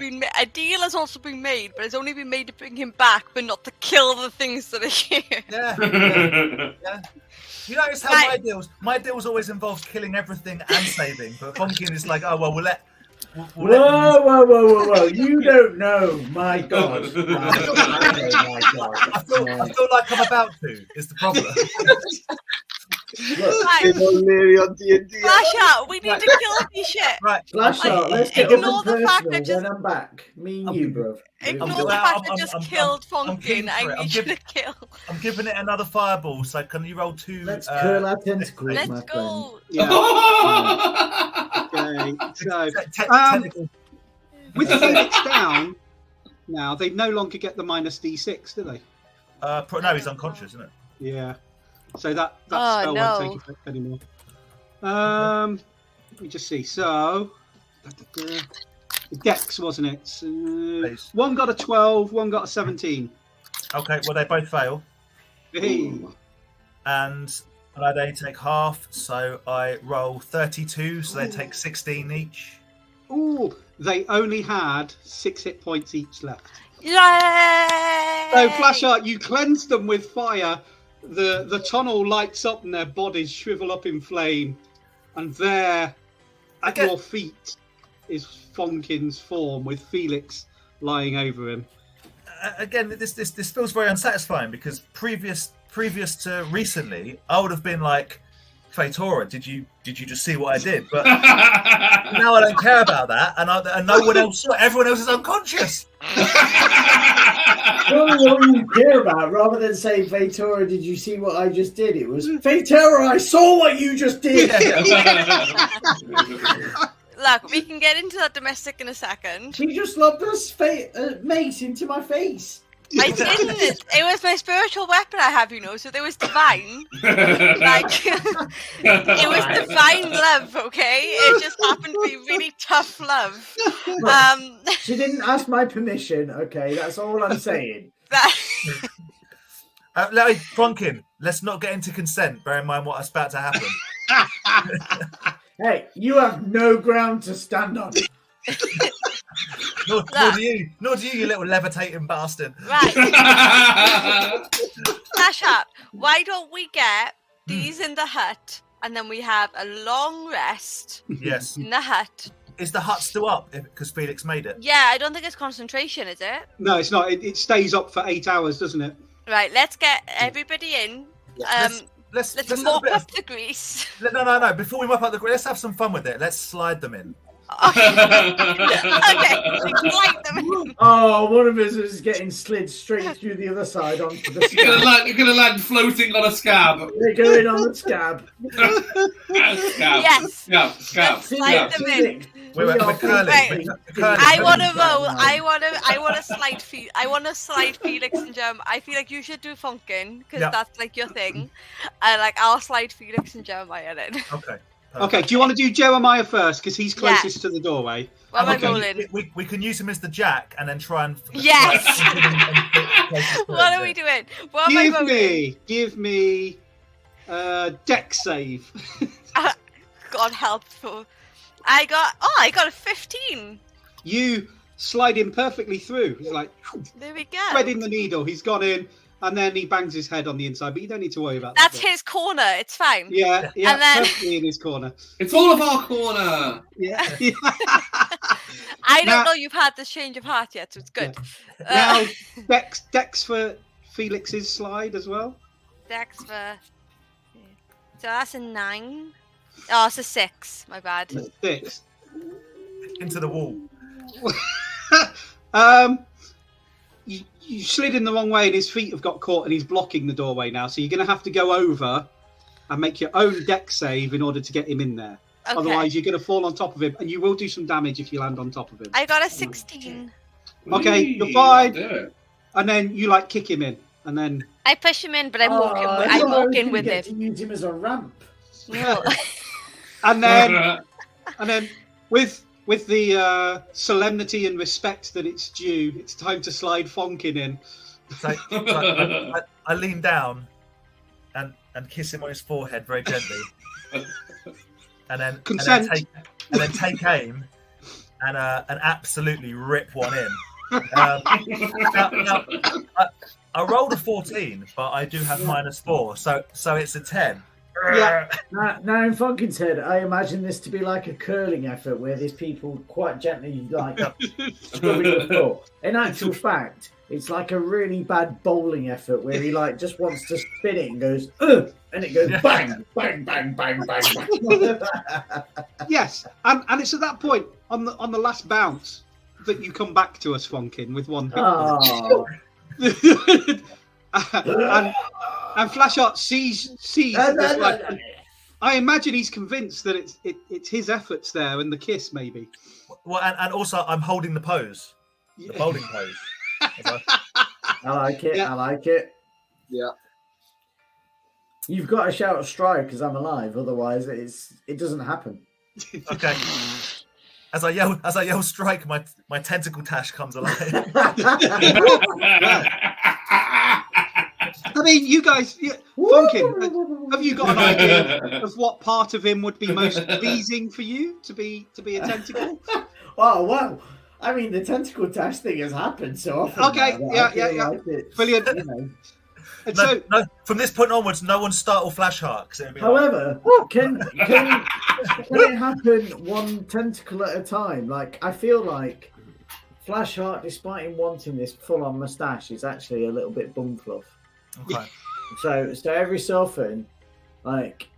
been made, but it's only been made to bring him back, but not to kill the things that are here. Yeah. You notice how my deals always involved killing everything and saving, but Fonkin is like, oh well, we'll let. Whoa! You don't know, my God! I feel like I'm about to. Is the problem? Flash out! We need to kill this shit. Right, Flash out. Let's get ignore the fact that then I'm back. Me and you, bro. Ignore the fact that just killed Fonkin. I need you to kill. I'm giving it another fireball. So can you roll 2? Let's curl our tentacles, Let's my go. Yeah. Okay. So, with Felix down, now they no longer get the minus D6, do they? No, he's unconscious, isn't it? Yeah. So that spell won't take effect anymore. Let me just see. So the Dex, wasn't it? One got a 12, one got a 17. Okay, well they both fail. Hey. And they take half, so I roll 32, so they take 16 each. Ooh, they only had 6 hit points each left. Yay! So Flashheart, you cleanse them with fire. The tunnel lights up and their bodies shrivel up in flame, and there at your feet is Fonkin's form with Felix lying over him. Again, this feels very unsatisfying because previous to recently, I would have been like, Fatora, did you just see what I did? But now I don't care about that, and no one else. Everyone else is unconscious. Tell me what you care about, rather than saying, Fatora, did you see what I just did? It was, Fatora, I saw what you just did. Look, we can get into that domestic in a second. She just lobbed us mace into my face. I didn't. It was my spiritual weapon I have, so there was divine. It was divine love, okay? It just happened to be really tough love. She didn't ask my permission, okay? That's all I'm saying. Funkin, let's not get into consent. Bear in mind what's about to happen. Hey, you have no ground to stand on. Nor do you, you little levitating bastard. Right. Flash up. Why don't we get these in the hut, and then we have a long rest Yes. in the hut. Is the hut still up because Felix made it? Yeah, I don't think it's concentration, is it? No, it's not. It stays up for 8 hours, doesn't it? Right, let's get everybody in. Let's mop up the grease. No. Before we mop up the grease, let's have some fun with it. Let's slide them in. Okay, slide them in. Oh, one of us is getting slid straight through the other side onto the scab. You're gonna land floating on a scab. They're going on the scab. Scab. Yes. Scab. Slide them in. We're curling. Right. We're curling. I want to vote. I want to slide. I want to slide Felix and Gem. I feel like you should do Funkin because that's like your thing. And I'll slide Felix and Jeremiah in. Okay. Okay, do you want to do Jeremiah first because he's closest to the doorway? What am I rolling? We can use him as the jack and then try and. Yes. What are we doing? What am I rolling? Give me deck save. God help. I got a 15. You slide him perfectly through. He's like, there we go. Threading the needle. He's gone in, and then he bangs his head on the inside. But you don't need to worry about that. That's his corner. It's fine. Yeah. And then perfectly in his corner. It's all of our corner. Yeah. I don't know you've had this change of heart yet, so it's good. Yeah. Now, Dex for Felix's slide as well. Dex for. So that's a 9. Oh, it's a 6. My bad. 6. Into the wall. You slid in the wrong way and his feet have got caught and he's blocking the doorway now. So you're going to have to go over and make your own deck save in order to get him in there. Okay. Otherwise, you're going to fall on top of him and you will do some damage if you land on top of him. I got a 16. Okay, you're fine. And then you kick him in and then... I push him in, but I walk in with him. To use him as a ramp. No. and then with the solemnity and respect that it's due, it's time to slide Fonkin in. So I lean down and kiss him on his forehead very gently, and then take aim and absolutely rip one in. I rolled a 14, but I do have -4, so it's a 10. Yeah. Now in Funkin's head, I imagine this to be like a curling effort where there's people quite gently scrubbing the floor. In actual fact, it's like a really bad bowling effort where he just wants to spin it and goes, and it goes bang, bang, bang, bang, bang, bang. Yes, and it's at that point on the last bounce that you come back to us, Funkin, with one hit. Oh. and Flashheart sees this, I imagine he's convinced that it's his efforts there and the kiss maybe. Well, and also I'm holding the pose, the bowling pose. I like it. Yeah. I like it. Yeah. You've got to shout strike because I'm alive. Otherwise, it doesn't happen. Okay. As I yell strike, my tentacle tash comes alive. I mean, you guys, Funkin, have you got an idea of what part of him would be most pleasing for you to be a tentacle? Oh wow! I mean, the tentacle tash thing has happened so often. Okay, yeah. Brilliant. No, from this point onwards, no one startle Flashheart. However, can it happen one tentacle at a time? I feel like Flashheart, despite him wanting this full-on moustache, is actually a little bit bum fluff. Okay. So every so often,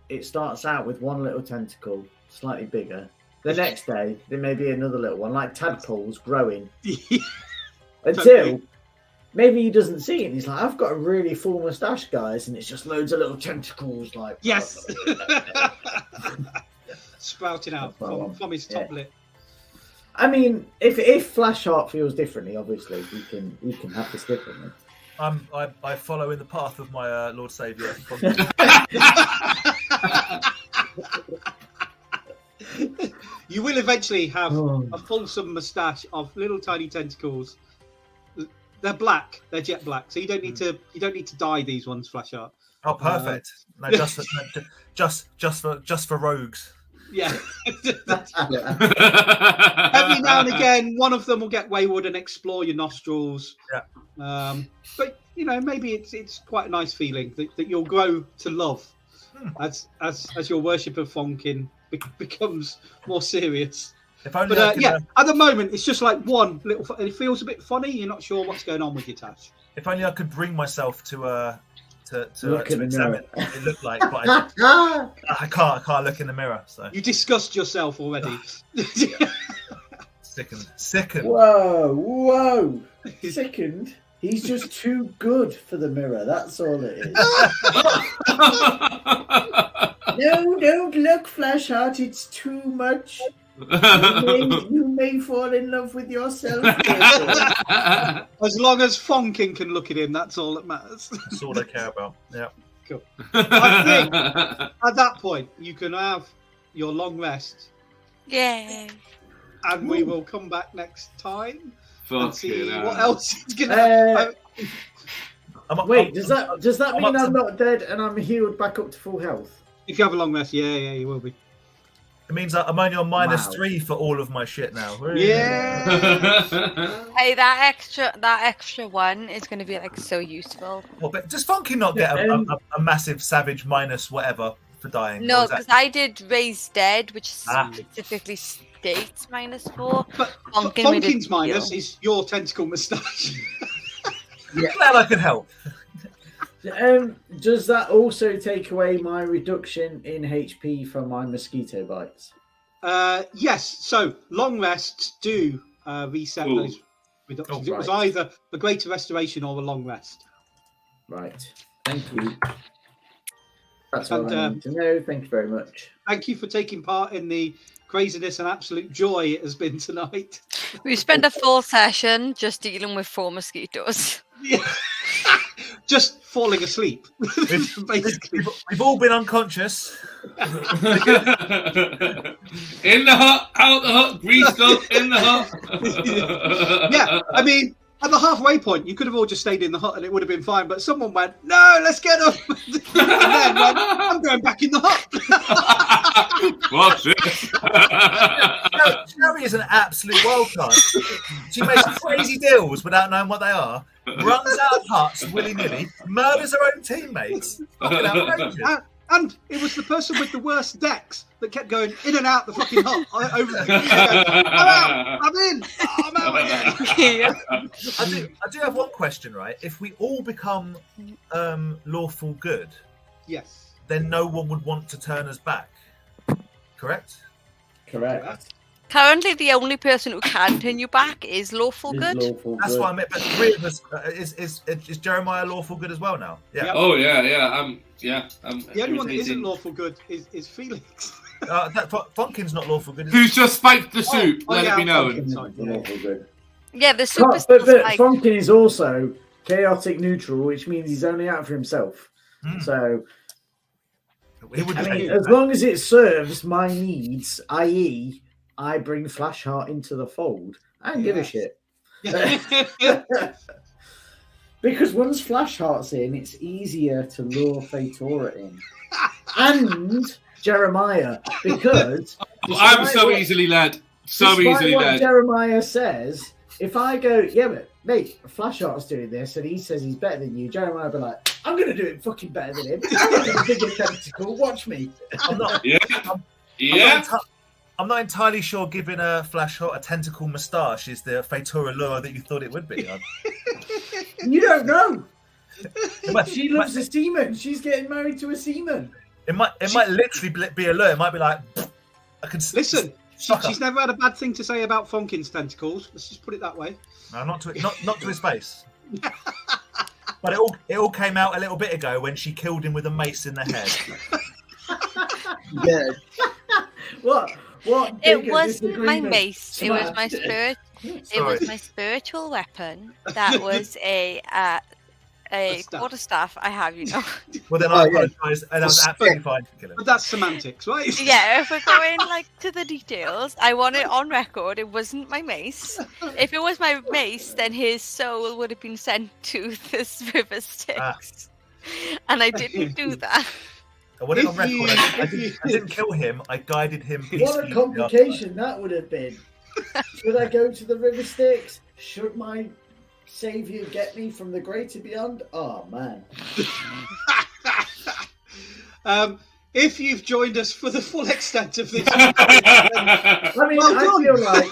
it starts out with one little tentacle, slightly bigger. The next day, there may be another little one, like tadpoles growing. Until maybe he doesn't see it and he's like, I've got a really full moustache, guys, and it's just loads of little tentacles yes. Sprouting out from his top lip. I mean, if Flashheart feels differently, obviously we can have this differently. I follow in the path of my Lord Saviour. You will eventually have a fulsome moustache of little tiny tentacles they're black. They're jet black, so you don't need to dye these ones, Flashheart. Oh, perfect. No, just for rogues. Yeah. Every now and again, one of them will get wayward and explore your nostrils. Yeah. But maybe it's quite a nice feeling that you'll grow to love as your worship of Fonkin becomes more serious. If only But at the moment it's just like one little. It feels a bit funny. You're not sure what's going on with your Tash. If only I could bring myself to Look in the examine mirror. it looked like, but I can't look in the mirror. So You discussed yourself already. sickened. Whoa! Sickened. He's just too good for the mirror. That's all it is. No, don't look, Flashheart. It's too much. You may fall in love with yourself. As long as Fonkin can look at him, that's all that matters. That's all I care about. Yeah. Cool. I think at that point you can have your long rest, Yay. and we will come back next time and see Fucking what hell. else is gonna. Wait, does that mean I'm not dead and I'm healed back up to full health? If you have a long rest, yeah, you will be. It means that I'm only on Wow. -3 for all of my shit now. Yeah. Hey, that extra one is going to be like so useful. Well, but does Funky not get a massive savage minus whatever for dying? No, Or is that- because I did Raise Dead, which Ah. specifically states -4. But Funkin we did Fonkin's minus heal. is your tentacle moustache. Glad I can help. Does that also take away my reduction in HP from my mosquito bites? Yes. So long rests do reset Ooh. those reductions. Oh, It was right. either a greater restoration or a long rest. Right. Thank you. That's And, all I need to know. Thank you very much. Thank you for taking part in the craziness and absolute joy it has been tonight. We spent a full session just dealing with 4 mosquitoes. Yeah. Just falling asleep, basically. We've all been unconscious. In the hut, out the hut, greased up, in the hut. Yeah, I mean, at the halfway point, you could have all just stayed in the hut and it would have been fine. But someone went, "No, let's get up," and then went, "I'm going back in the hut." What's this? Sherry is an absolute wildcard. She makes crazy deals without knowing what they are, runs out of huts willy-nilly, murders her own teammates. Fucking outrageous. And it was the person with the worst decks that kept going in and out the fucking hut over the I'm out, I'm in, I'm out again. I do have one question, right? If we all become lawful good, Yes. then no one would want to turn us back. Correct? Correct. Currently, the only person who can turn you back is Lawful Is Good. lawful That's good. what I meant. But 3 of us is Jeremiah lawful good as well now? Yeah. Yep. Oh yeah. The only one that isn't irritating. lawful good is Felix. Funkin's not lawful good. Is Who's just spiked the soup? Oh, Let yeah, it be known. Funkin. Sorry, yeah. Lawful good. Yeah, the super But still spike. Funkin is also chaotic neutral, which means he's only out for himself. So, He would I just mean, hate as it. long as it serves my needs, i.e., I bring Flashheart into the fold, I don't give a Yes. shit. Yeah. Because once Flashheart's in, it's easier to lure Fatora in. And Jeremiah, because I'm so what- easily led. So despite easily what led. Jeremiah says, if I go, yeah, but mate, Flashheart's doing this, and he says he's better than you, Jeremiah will be like, I'm going to do it fucking better than him. I'm going to get a bigger tentacle. Watch me. I'm not. Yeah. I'm not entirely sure giving a Flashheart a tentacle moustache is the Fatora lure that you thought it would be. You don't know. might- She loves a seaman. She's getting married to a seaman. It might literally be a lure. It might be like, I can Listen, sucker. she's never had a bad thing to say about Fonkin's tentacles. Let's just put it that way. No, not to his face. But it all came out a little bit ago when she killed him with a mace in the head. Yeah. What? It bigger wasn't my disagreement? mace. It was my Smashed. spirit. It Sorry. was my spiritual weapon. That was a a quarterstaff, I have, you know. Well, then I apologise, and that was absolutely fine. But that's semantics, right? Yeah, if we're going like to the details, I want it on record. It wasn't my mace. If it was my mace, then his soul would have been sent to this river Styx, and I didn't do that. I want it on record. I didn't kill him. I guided him peacefully. What a complication that would have been. Should I go to the river Styx? Should my saviour get me from the greater beyond? Oh, man. If you've joined us for the full extent of this, I mean, I feel like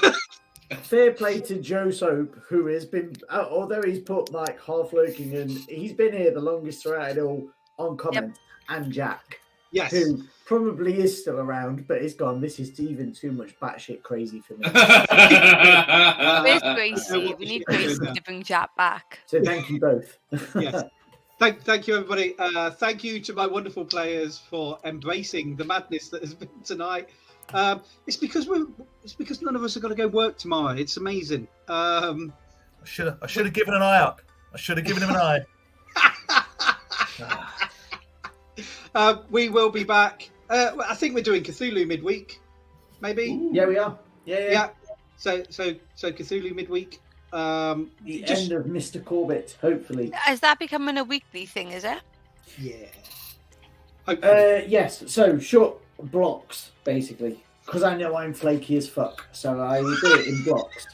fair play to Joe Soap, who has been, although he's put like half lurking, and he's been here the longest throughout it all on comment, and Jack, who probably is still around, but is gone. This is even too much batshit crazy for me. Where's Gracie? We need Gracie to bring Jack back. So thank you both. Yes. Thank you, everybody. Thank you to my wonderful players for embracing the madness that has been tonight. It's because none of us are going to go work tomorrow. It's amazing. I should have given an eye out. I should have given him an eye. We will be back. I think we're doing Cthulhu midweek, maybe. Ooh. Yeah, we are. Yeah. So Cthulhu midweek. The end of Mr. Corbett, hopefully. Is that becoming a weekly thing, is it? Yeah. Yes, so short blocks, basically. Because I know I'm flaky as fuck, so I will do it in blocks.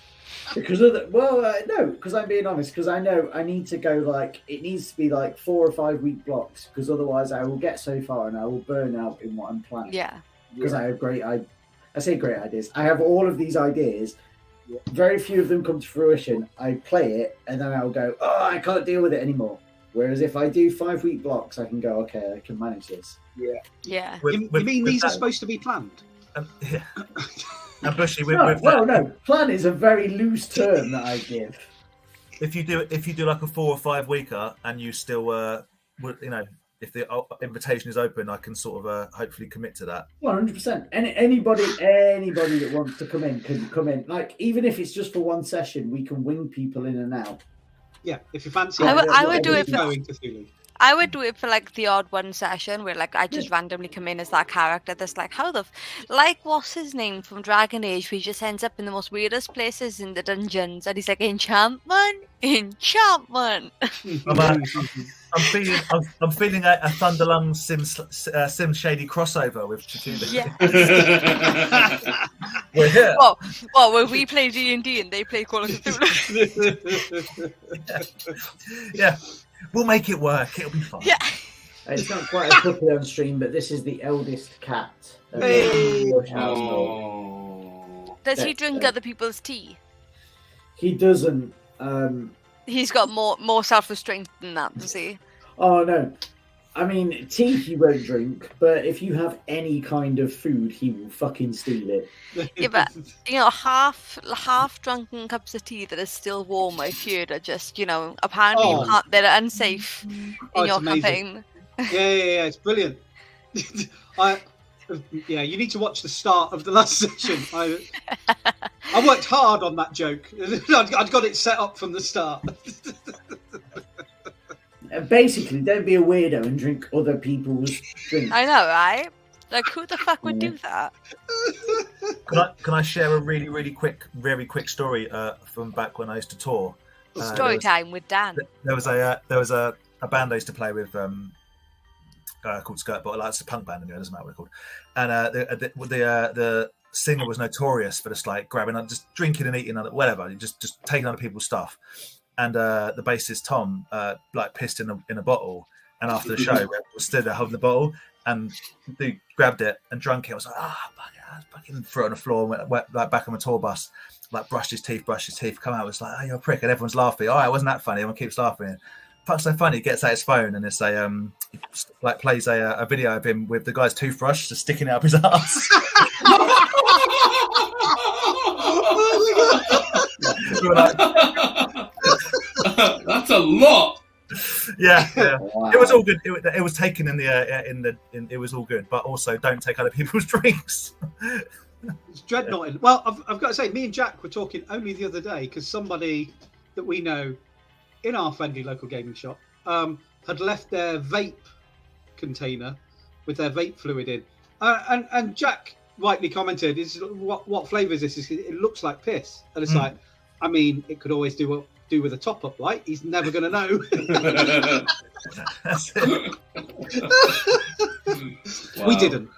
Because of because I'm being honest, because I know I need to go it needs to be 4 or 5 week blocks, because otherwise I will get so far and I will burn out in what I'm planning. Yeah. Because I have great ideas. I have all of these ideas. Very few of them come to fruition. I play it and then I'll go, I can't deal with it anymore. Whereas if I do 5 week blocks, I can go, okay, I can manage this. Yeah. You mean these are supposed to be planned? Yeah. And Bushy, no. Plan is a very loose term that I give. If you do like a 4 or 5 weeker and you still, if the invitation is open, I can sort of hopefully commit to that. 100%. Anybody that wants to come in can come in. Even if it's just for one session, we can wing people in and out. Yeah, if you fancy. I would do it going to Cthulhu. I would do it for the odd one session where I just randomly come in as that character that's what's his name from Dragon Age, where he just ends up in the most weirdest places in the dungeons and he's like, enchantment. I'm feeling a Thunderlung Sim Shady crossover with Cthulhu. Yeah. We're here. Well, when we play D&D and they play Call of Cthulhu. Yeah. We'll make it work. It'll be fun. Yeah. It's not quite a puppy on stream, but this is the eldest cat. Hey. Does he drink other people's tea? He doesn't. He's got more self-restraint than that, does he? Oh, no. I mean, tea he won't drink, but if you have any kind of food, he will fucking steal it. Yeah, but, half drunken cups of tea that are still warm, I've heard, are just, apparently they're unsafe in your campaign. Yeah, it's brilliant. You need to watch the start of the last session. I worked hard on that joke. I'd got it set up from the start. Basically, don't be a weirdo and drink other people's drinks. I know, right? Who the fuck would do that? Can I share a really, really very quick story from back when I used to tour? Story time with Dan. There was a band I used to play with called Skirt Bottle. It's a punk band, anyway, it doesn't matter what it's called. And the singer was notorious for just grabbing, just drinking and eating, whatever, just taking other people's stuff. And the bassist Tom pissed in a bottle, and after the show, we stood there holding the bottle, and he grabbed it and drunk it. I was like, fucking threw it on the floor, and went back on the tour bus, brushed his teeth, come out, was like, oh, you're a prick, and everyone's laughing. All right, wasn't that funny? Everyone keeps laughing. Fuck's so funny. He gets out his phone and it's plays a video of him with the guy's toothbrush just sticking out of his ass. That's a lot. Yeah. Wow. It was all good. It was taken it was all good, but also don't take other people's drinks. It's dreadnoughting. Well, I've got to say, me and Jack were talking only the other day because somebody that we know in our friendly local gaming shop had left their vape container with their vape fluid in, and Jack rightly commented, "Is what flavour is this? It looks like piss." And it's like, I mean, it could always do with a top up, right? He's never going to know. We didn't.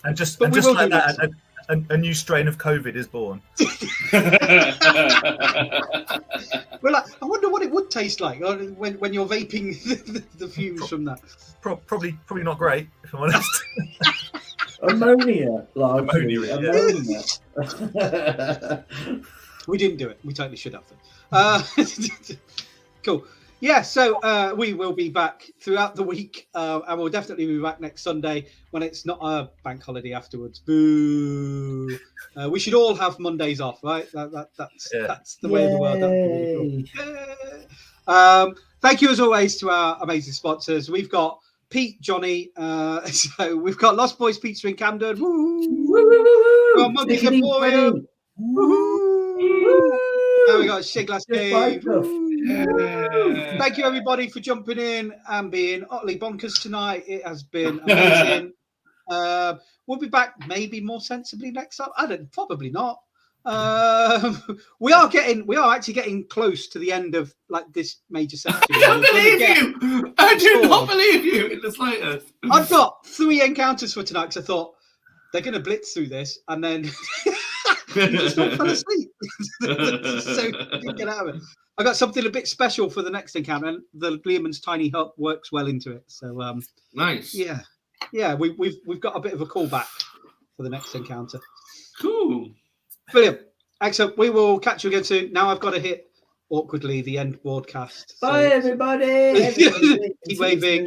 And just But we like will do that, a new strain of COVID is born. Well, I wonder what it would taste like when you're vaping the fumes from that. Probably not great, if I'm honest. Ammonia, largely. Ammonia, Ammonia. We didn't do it. We totally should have. Cool. Yeah, so we will be back throughout the week, and we'll definitely be back next Sunday when it's not a bank holiday afterwards. Boo! We should all have Mondays off, right? That's the way of the world. That'd be really cool. Thank you as always to our amazing sponsors. We've got Pete, Johnny. So we've got Lost Boys Pizza in Camden. Woo! We've got Monkey's Emporium. Woo! Now we got Shiglass Cave. Thank you everybody for jumping in and being utterly bonkers tonight. It has been amazing. We'll be back maybe more sensibly next time. Probably not. We are actually getting close to the end of like this major section. I don't believe you. I do not believe you in the slightest. I've got 3 encounters for tonight because I thought they're going to blitz through this and then you just all fell asleep. So you can get out of it. I got something a bit special for the next encounter, and the Gleeman's tiny hut works well into it. So nice. Yeah. We've got a bit of a callback for the next encounter. Cool. Brilliant. Excellent. We will catch you again soon. Now I've got to hit awkwardly the end broadcast. Bye, everybody. Keep waving.